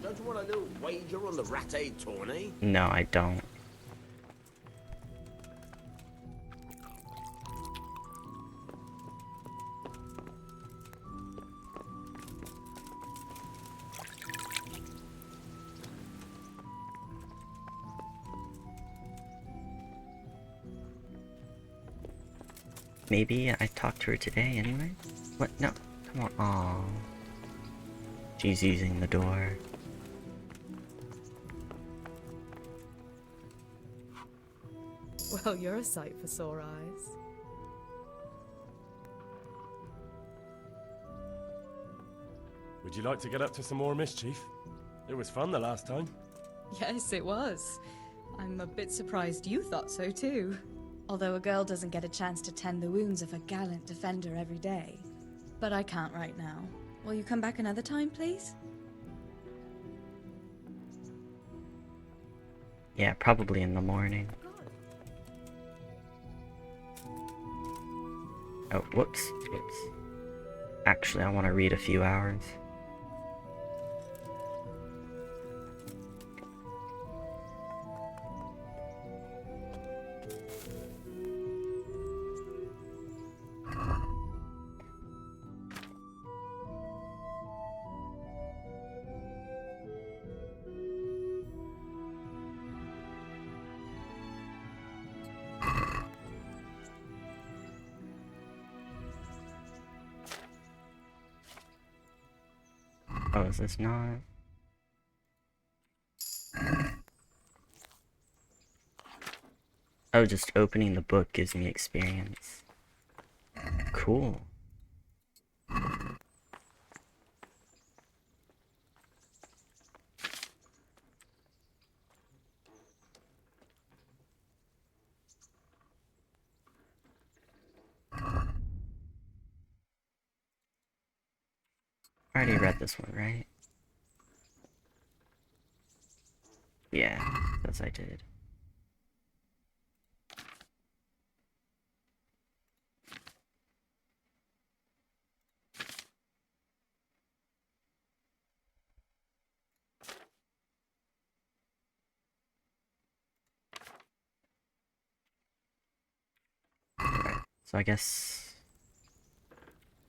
Don't you want a little wager on the Rattay tourney? No, I don't. Maybe I talked to her today anyway? What? No. Come on. Aww. She's using the door. Well, you're a sight for sore eyes. Would you like to get up to some more mischief? It was fun the last time. Yes, it was. I'm a bit surprised you thought so too. Although a girl doesn't get a chance to tend the wounds of a gallant defender every day. But I can't right now. Will you come back another time, please? Yeah, probably in the morning. Oh, whoops. Whoops. Actually, I want to read a few hours. Oh, is this not? Oh, just opening the book gives me experience. Cool. I already read this one, right? Yeah, as I did. So I guess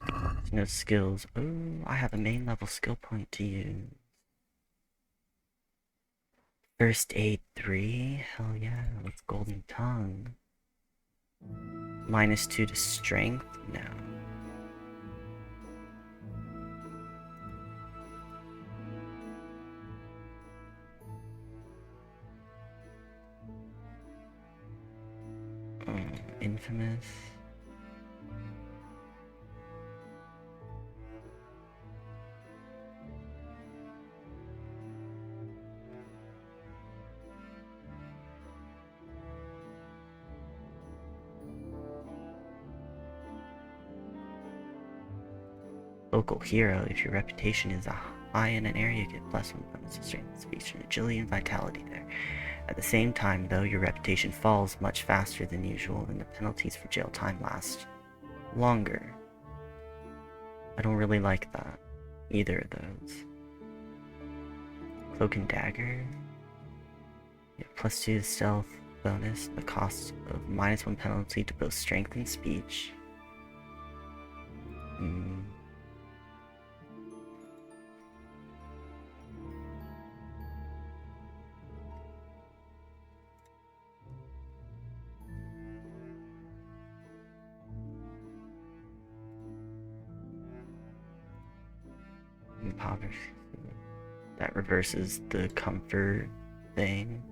there's no skills. Oh, I have a main level skill point to use. First aid 3? Hell yeah, with golden tongue. -2 to strength? No. infamous. Local hero. If your reputation is high in an area, get +1 bonus to strength, speech, and agility and vitality there. At the same time, though, your reputation falls much faster than usual, and the penalties for jail time last longer. I don't really like that. Either of those. Cloak and dagger. You have +2 stealth bonus, the cost of -1 penalty to both strength and speech. Impoverished. That reverses the comfort thing.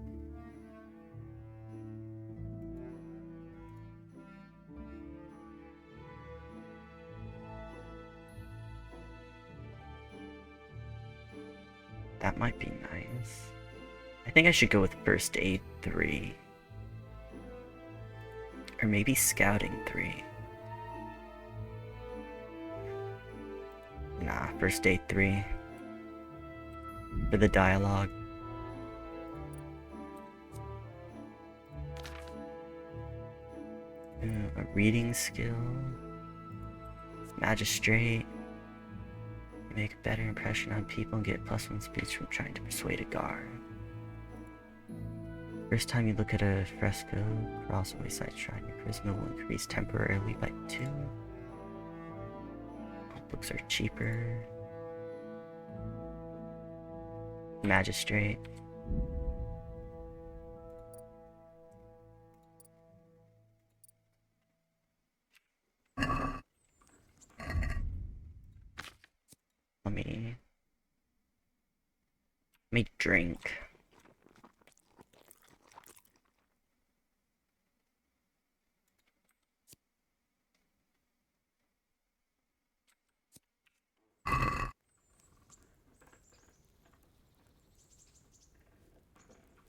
That might be nice. I think I should go with First Aid 3. Or maybe Scouting 3. Nah, First Aid 3. For the dialogue. A reading skill. Magistrate. Make a better impression on people and get +1 speech from trying to persuade a guard. First time you look at a fresco, cross a wayside shrine, your charisma will increase temporarily by 2. Books are cheaper. Magistrate. Let me drink.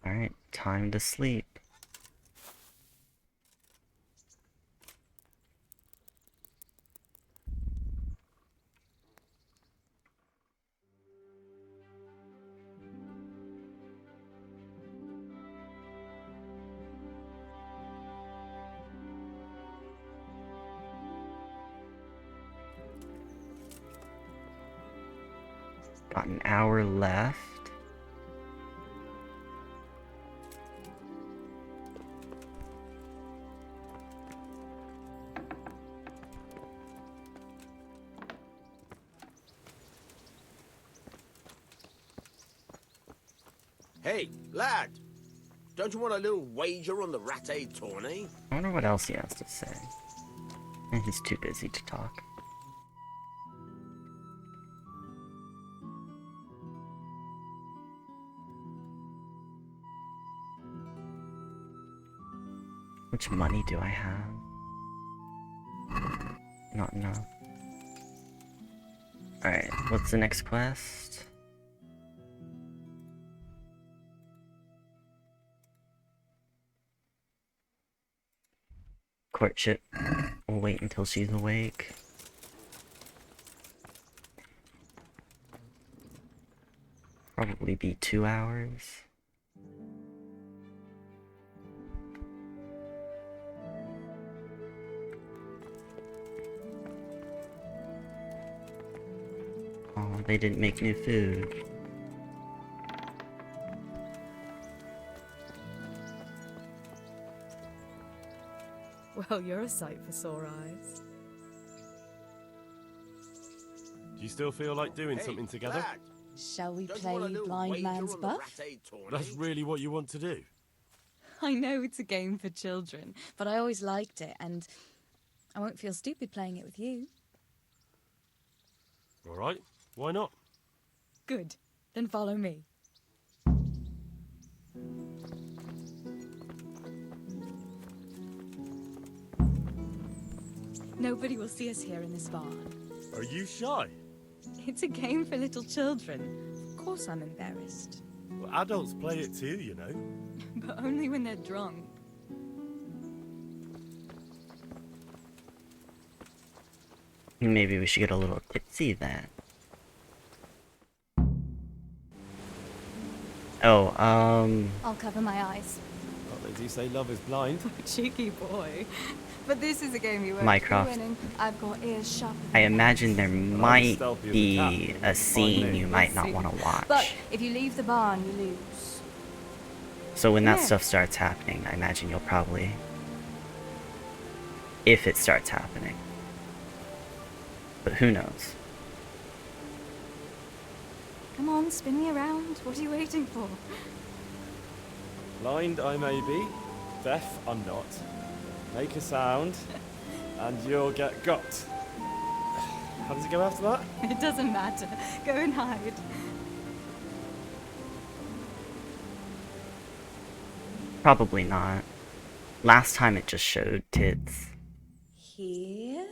Alright, time to sleep. Got an hour left. Hey, lad! Don't you want a little wager on the Rattay tourney? I wonder what else he has to say. And he's too busy to talk. Which money do I have? Not enough. Alright, what's the next quest? Courtship. We'll wait until she's awake. Probably be 2 hours. Oh, they didn't make new food. Well, you're a sight for sore eyes. Do you still feel like doing something together? Lad, Shall we don't you play want a little blind wager man's on the buff? Rattay tourney? That's really what you want to do? I know it's a game for children, but I always liked it, and I won't feel stupid playing it with you. Alright, why not? Good. Then follow me. Nobody will see us here in this barn. Are you shy? It's a game for little children. Of course I'm embarrassed. Well, adults play it too, you know. But only when they're drunk. Maybe we should get a little tipsy then. Oh, I'll cover my eyes. Well, they do say love is blind. Cheeky boy. But this is a game you won't Mycroft. be winning. I've got ears sharp. I imagine there might stealthy as a be cat. a scene you might not want to watch. But if you leave the barn, you lose. So when that Yeah. stuff starts happening, I imagine you'll probably... If it starts happening. But who knows? Come on, spin me around. What are you waiting for? Blind I may be, deaf I'm not. Make a sound, and you'll get got. How does it go after that? It doesn't matter. Go and hide. Probably not. Last time it just showed tits. Here?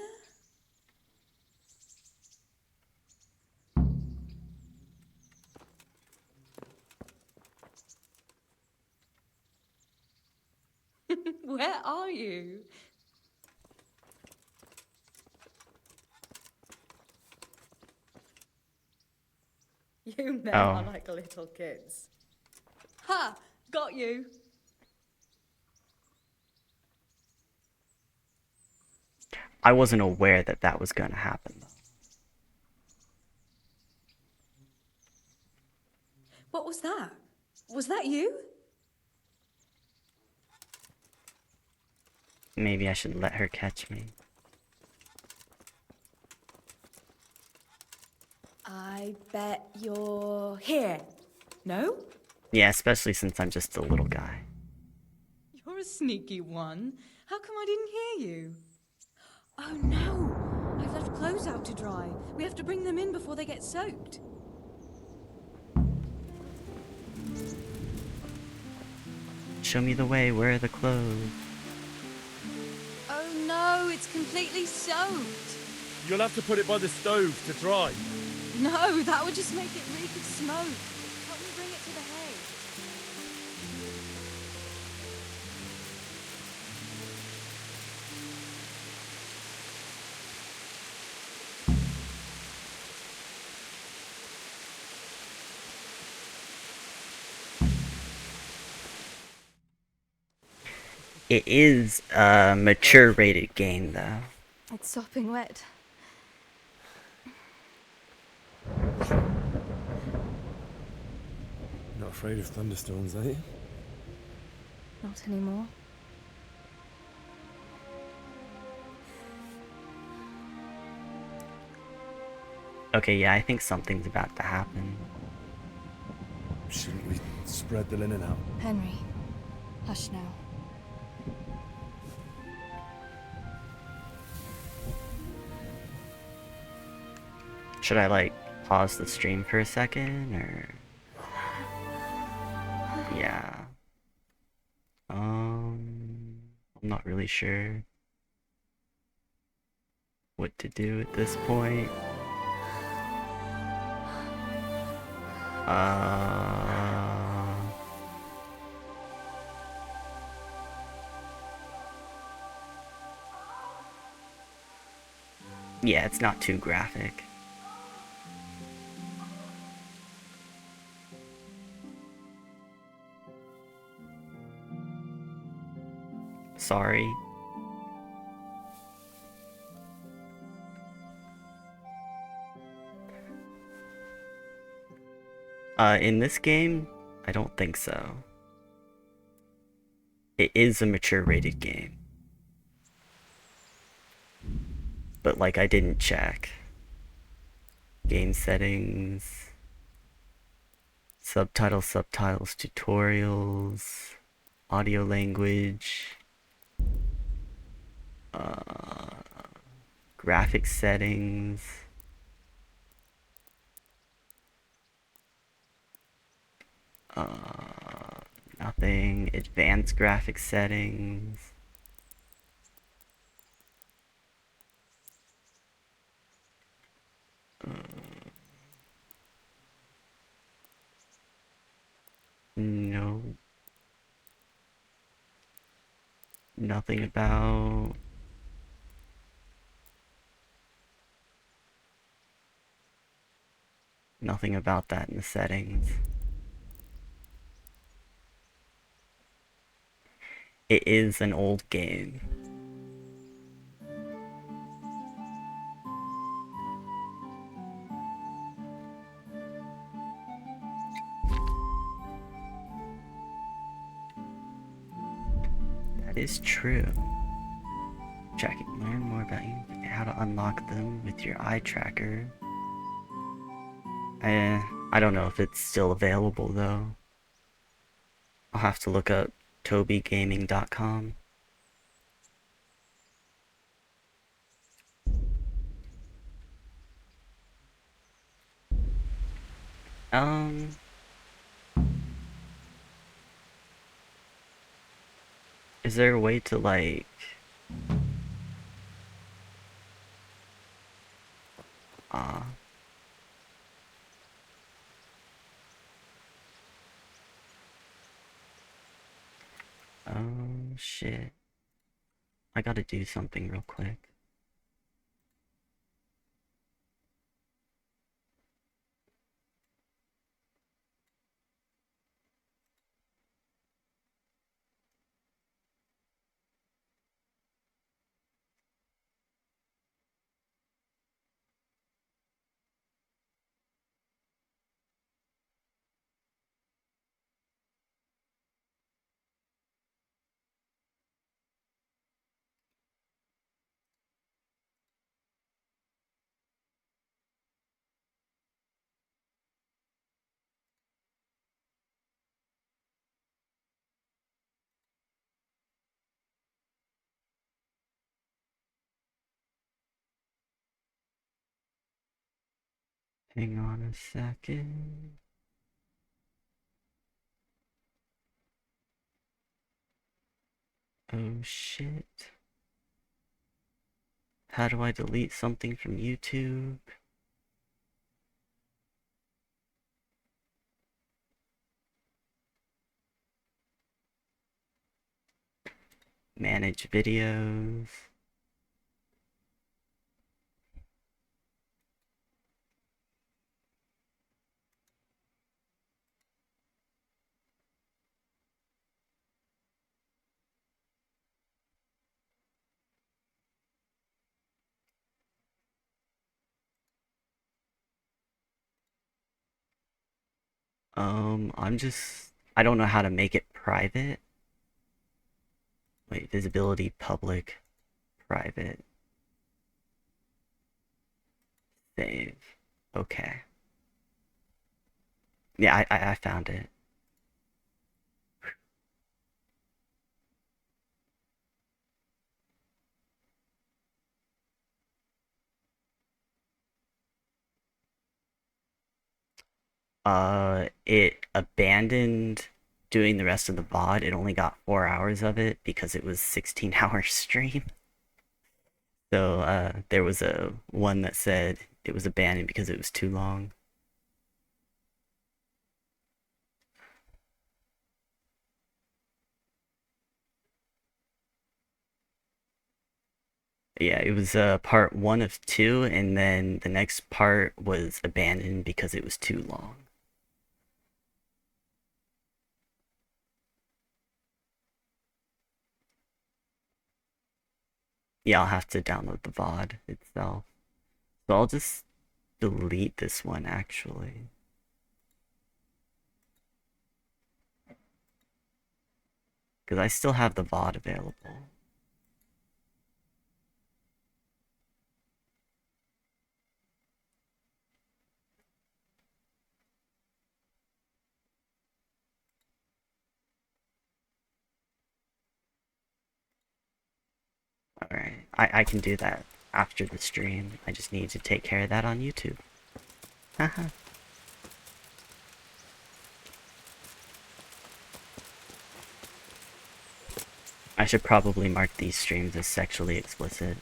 Where are you? You men are like little kids. Ha! Got you. I wasn't aware that that was going to happen, though. What was that? Was that you? Maybe I should let her catch me. I bet you're here. No? Yeah, especially since I'm just a little guy. You're a sneaky one. How come I didn't hear you? Oh no! I've left clothes out to dry. We have to bring them in before they get soaked. Show me the way, where are the clothes? Oh no, it's completely soaked. You'll have to put it by the stove to dry. No, that would just make it reek of smoke. Help me bring it to the hay. It is a mature rated game, though. It's sopping wet. Not afraid of thunderstorms, are you? Not anymore. Okay, yeah, I think something's about to happen. Shouldn't we spread the linen out? Henry, hush now. Should I, like, pause the stream for a second, or... Yeah. I'm not really sure what to do at this point. Yeah, it's not too graphic. Sorry. In this game, I don't think so. It is a mature rated game. But like, I didn't check. Game settings. Subtitles, tutorials. Audio language. Graphic settings. Nothing. Advanced graphic settings. No. Nothing about... Nothing about that in the settings. It is an old game. That is true. Tracking. Learn more about you. How to unlock them with your eye tracker. I don't know if it's still available though. I'll have to look up tobygaming.com. Um... Is there a way to, like... Oh, shit. I gotta do something real quick. Hang on a second. Oh shit. How do I delete something from YouTube? Manage videos. I don't know how to make it private. Wait, visibility, public, private. Save. Okay. Yeah, I found it. It abandoned doing the rest of the VOD. It only got 4 hours of it because it was 16-hour stream. So, there was a one that said it was abandoned because it was too long. Yeah, it was part 1 of 2, and then the next part was abandoned because it was too long. Yeah, I'll have to download the VOD itself. So I'll just delete this one actually. Because I still have the VOD available. Alright, I can do that after the stream. I just need to take care of that on YouTube. Haha. I should probably mark these streams as sexually explicit.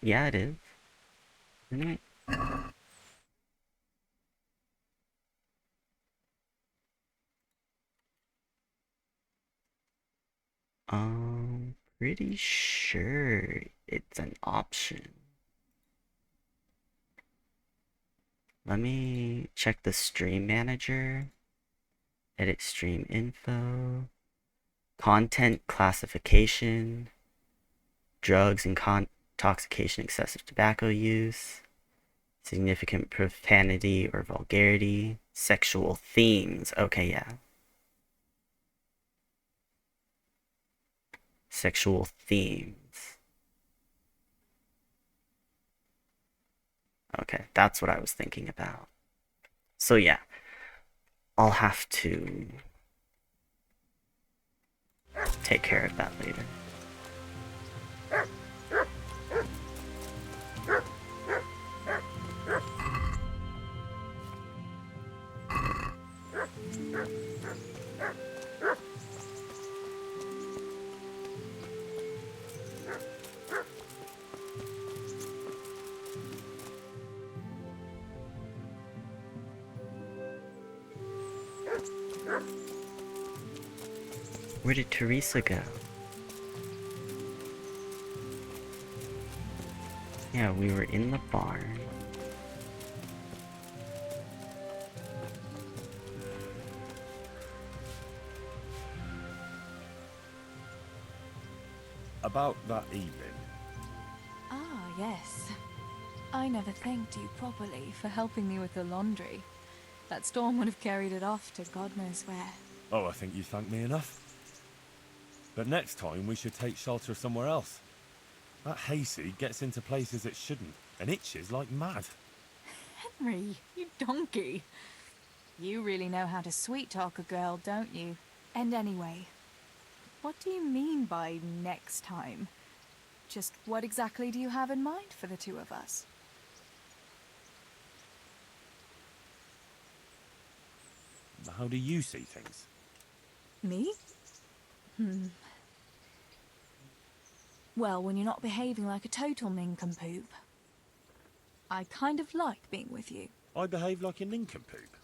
Yeah, it is. Isn't it? Pretty sure it's an option. Let me check the stream manager. Edit stream info. Content classification. Drugs and intoxication, excessive tobacco use. Significant profanity or vulgarity. Sexual themes. Okay, yeah. Sexual themes. Okay, that's what I was thinking about. So yeah, I'll have to take care of that later. Where did Teresa go? Yeah, we were in the barn. About that evening. Ah, yes. I never thanked you properly for helping me with the laundry. That storm would have carried it off to God knows where. Oh, I think you thanked me enough. But next time we should take shelter somewhere else. That hayseed gets into places it shouldn't, and itches like mad. Henry, you donkey. You really know how to sweet-talk a girl, don't you? And anyway, what do you mean by next time? Just what exactly do you have in mind for the two of us? How do you see things? Me? Well, when you're not behaving like a total nincompoop. I kind of like being with you. I behave like a nincompoop.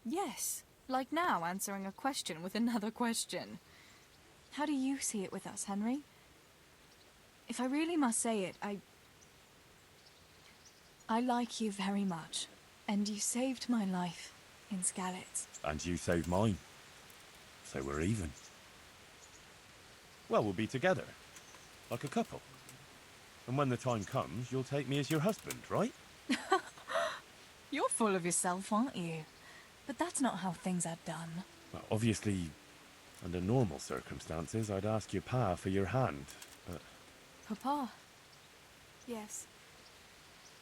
Yes, like now answering a question with another question. How do you see it with us, Henry? If I really must say it, I like you very much, and you saved my life in Skalitz. And you saved mine. So we're even. Well, we'll be together. Like a couple. And when the time comes, you'll take me as your husband, right? You're full of yourself, aren't you? But that's not how things are done. Well, obviously, under normal circumstances, I'd ask your pa for your hand, but... Papa? Yes.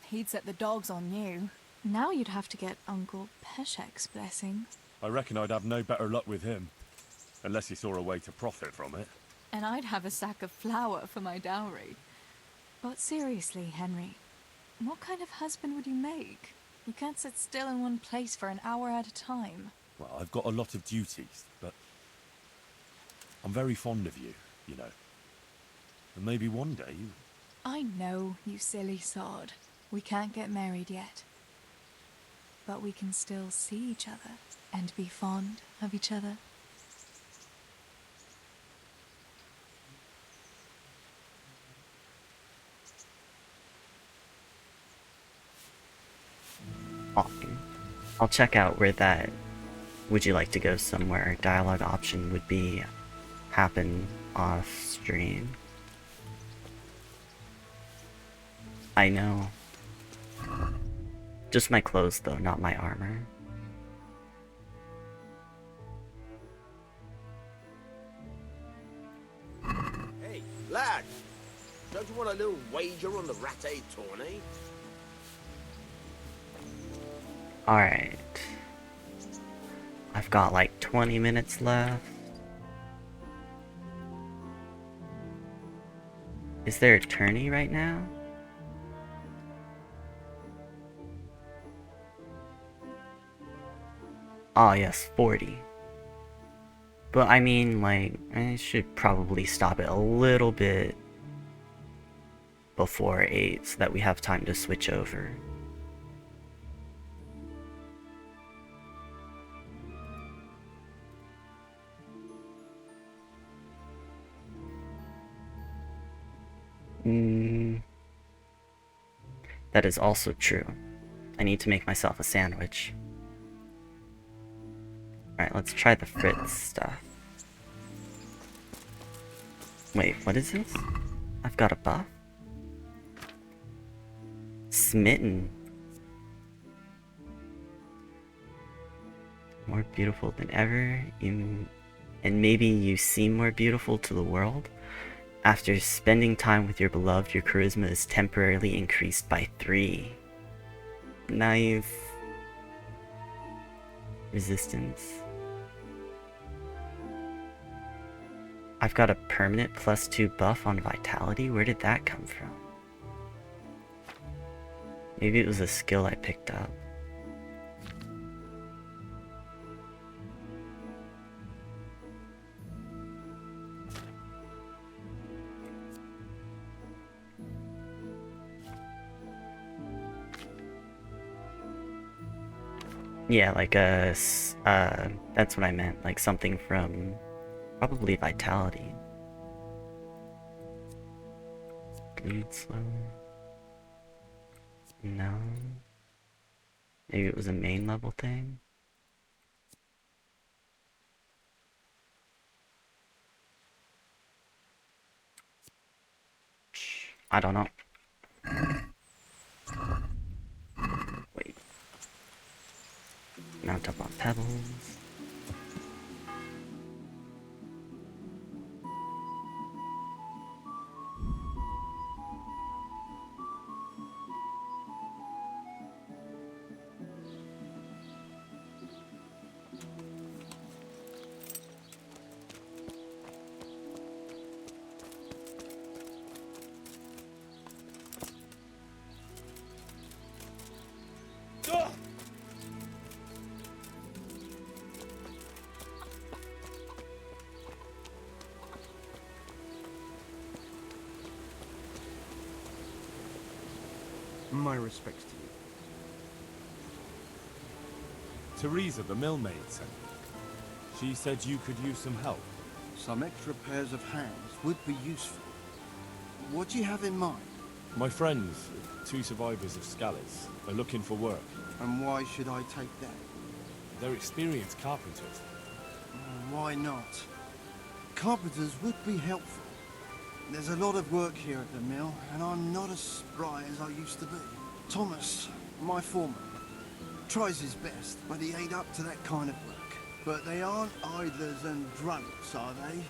He'd set the dogs on you. Now you'd have to get Uncle Peshek's blessing. I reckon I'd have no better luck with him. Unless he saw a way to profit from it. And I'd have a sack of flour for my dowry. But seriously, Henry, what kind of husband would you make? You can't sit still in one place for an hour at a time. Well, I've got a lot of duties, but... I'm very fond of you, you know. And maybe one day you... I know, you silly sod. We can't get married yet. But we can still see each other and be fond of each other. Awesome. I'll check out where that would you like to go somewhere dialogue option would be happen off stream. I know. Just my clothes though, not my armor. Hey, lad! Don't you want a little wager on the Ratte tourney? Alright. I've got like 20 minutes left. Is there a tourney right now? Ah, yes, 40. But I mean, like, I should probably stop it a little bit before 8 so that we have time to switch over. That is also true. I need to make myself a sandwich. Alright, let's try the Fritz stuff. Wait, what is this? I've got a buff? Smitten. More beautiful than ever. And maybe you seem more beautiful to the world. After spending time with your beloved, your charisma is temporarily increased by 3. Nice. Resistance. I've got a permanent +2 buff on vitality. Where did that come from? Maybe it was a skill I picked up. Yeah, like that's what I meant, like something from probably vitality. Bleed slower. No. Maybe it was a main level thing. I don't know. Wait. Mount up on pebbles. My respects to you. Teresa, the millmaid, sent me. She said you could use some help. Some extra pairs of hands would be useful. What do you have in mind? My friends, 2 survivors of Scalets, are looking for work. And why should I take that? They're experienced carpenters. Why not? Carpenters would be helpful. There's a lot of work here at the mill, and I'm not as spry as I used to be. Thomas, my foreman, tries his best, but he ain't up to that kind of work. But they aren't idlers and drunks, are they?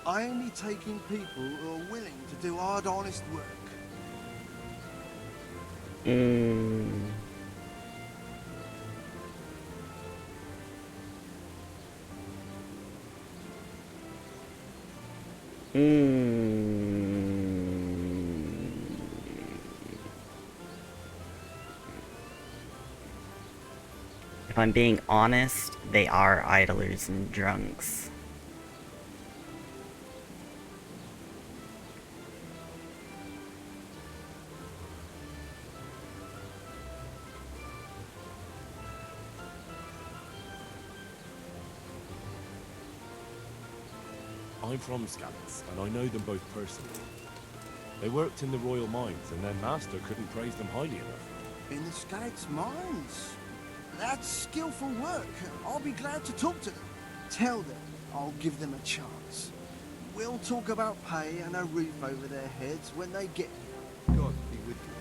I only take in people who are willing to do hard, honest work. If I'm being honest, they are idlers and drunks. I'm from Scalets, and I know them both personally. They worked in the royal mines, and their master couldn't praise them highly enough. In the Scouts' mines? That's skillful work. I'll be glad to talk to them. Tell them I'll give them a chance. We'll talk about pay and a roof over their heads when they get here. God be with you.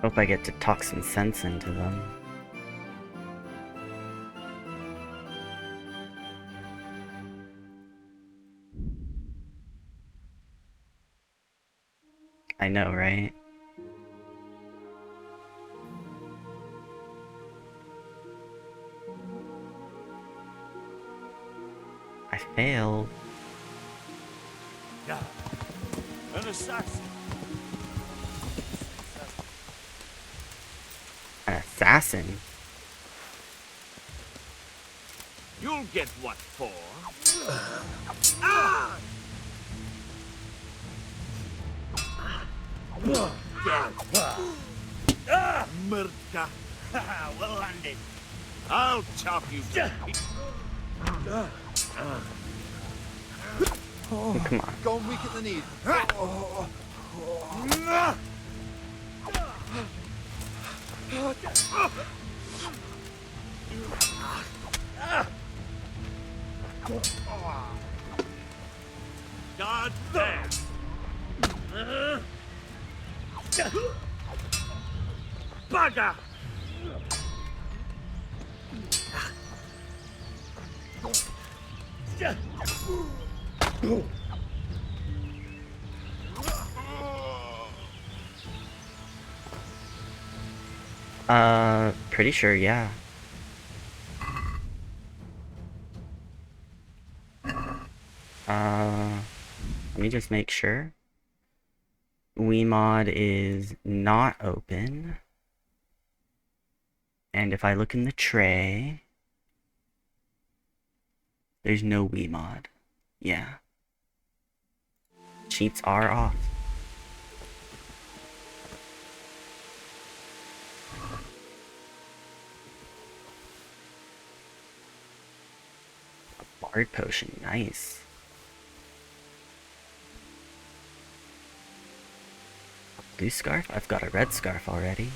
Hope I get to talk some sense into them. I know, right? I failed. Yeah. An assassin. assassin. You'll get what for. Ah! Murka. Well landed. I'll chop you. Oh, come on. Gone weak at the knees. God damn. Bugger. Pretty sure, yeah. Let me just make sure. Wiimod is not open. And if I look in the tray, there's no Wiimod. Yeah. Cheats are off. Bard potion, nice. Blue scarf? I've got a red scarf already.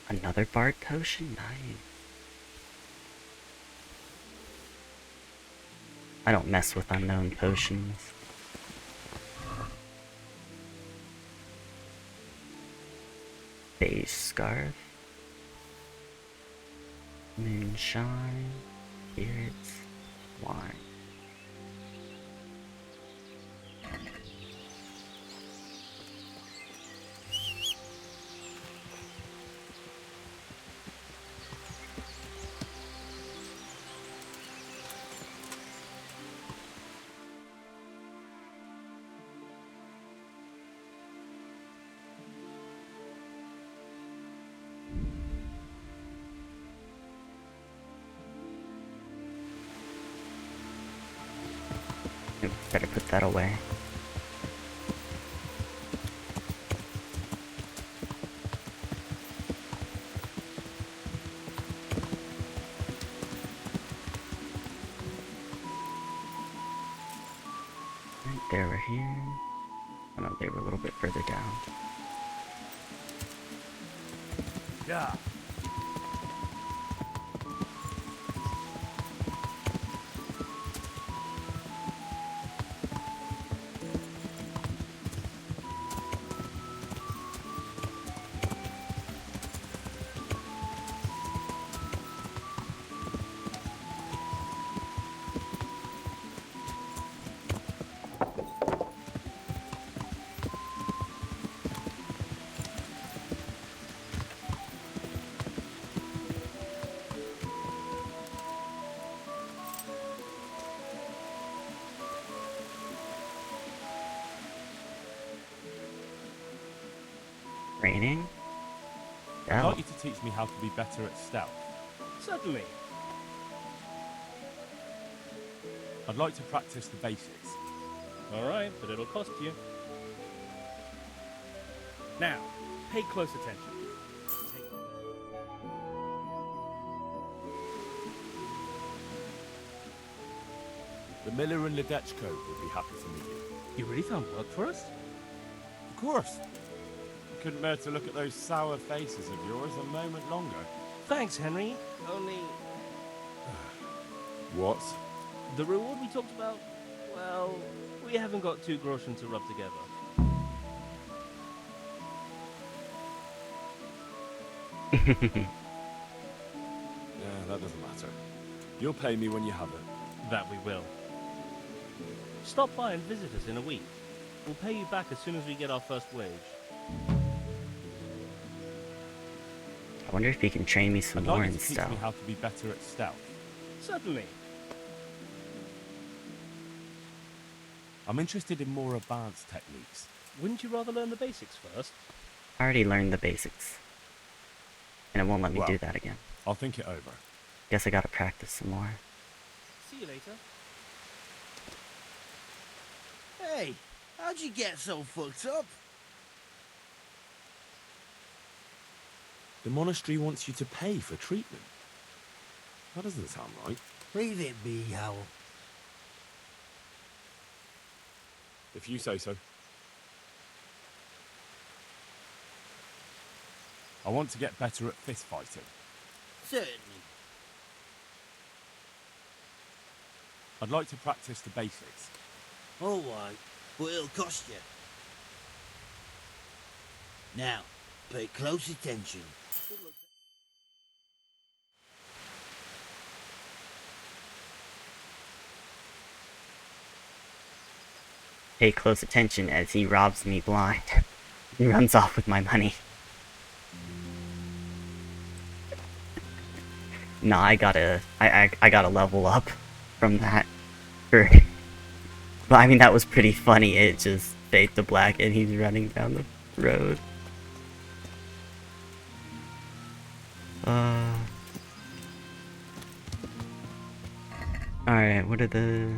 Another bard potion? Nice. I don't mess with unknown potions. Beige scarf. Moonshine. Spirits. Wine. Better put that away. Right, they were here. Oh no, they were a little bit further down. Yeah. Raining? I'd Oh. like you to teach me how to be better at stealth. Certainly. I'd like to practice the basics. Alright, but it'll cost you. Now, pay close attention. The miller and Ledechko would be happy to meet you. You really found work for us? Of course. I couldn't bear to look at those sour faces of yours a moment longer. Thanks, Henry. Only... What? The reward we talked about, well, we haven't got 2 groschen to rub together. Yeah, that doesn't matter. You'll pay me when you have it. That we will. Stop by and visit us in a week. We'll pay you back as soon as we get our first wage. I wonder if he can train me some I'd more like you in to teach stealth. me how to be better at stealth. Certainly. I'm interested in more advanced techniques. Wouldn't you rather learn the basics first? I already learned the basics. And it won't let me Well, do that again. I'll think it over. Guess I gotta practice some more. See you later. Hey, how'd you get so fucked up? The monastery wants you to pay for treatment. That doesn't sound right. Leave it be, Howell. If you say so. I want to get better at fist fighting. Certainly. I'd like to practice the basics. All right, but it'll cost you. Now, pay close attention. Pay close attention as he robs me blind. He runs off with my money. Nah, I gotta level up from that. But I mean, that was pretty funny. It just fade to black and he's running down the road. Alright, what are the...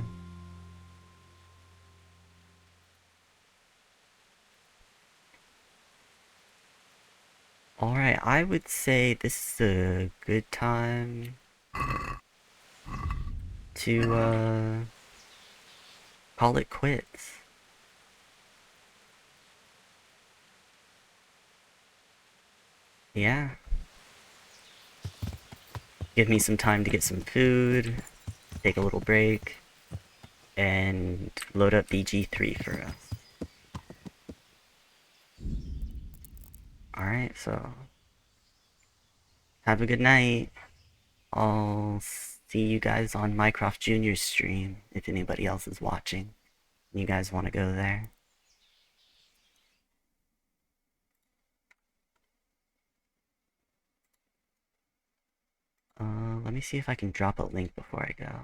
Alright, I would say this is a good time to, call it quits. Yeah. Give me some time to get some food, take a little break, and load up BG3 for us. Alright, so... have a good night. I'll see you guys on Mycroft Jr.'s stream, if anybody else is watching. You guys want to go there? Let me see if I can drop a link before I go.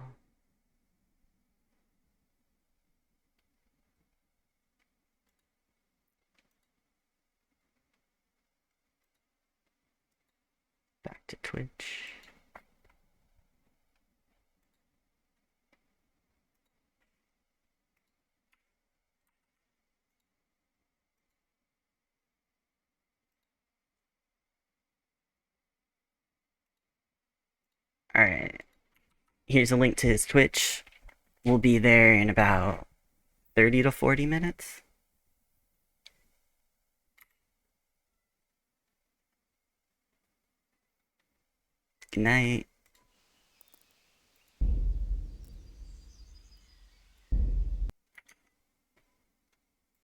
Back to Twitch. Alright. Here's a link to his Twitch. We'll be there in about 30 to 40 minutes. Good night.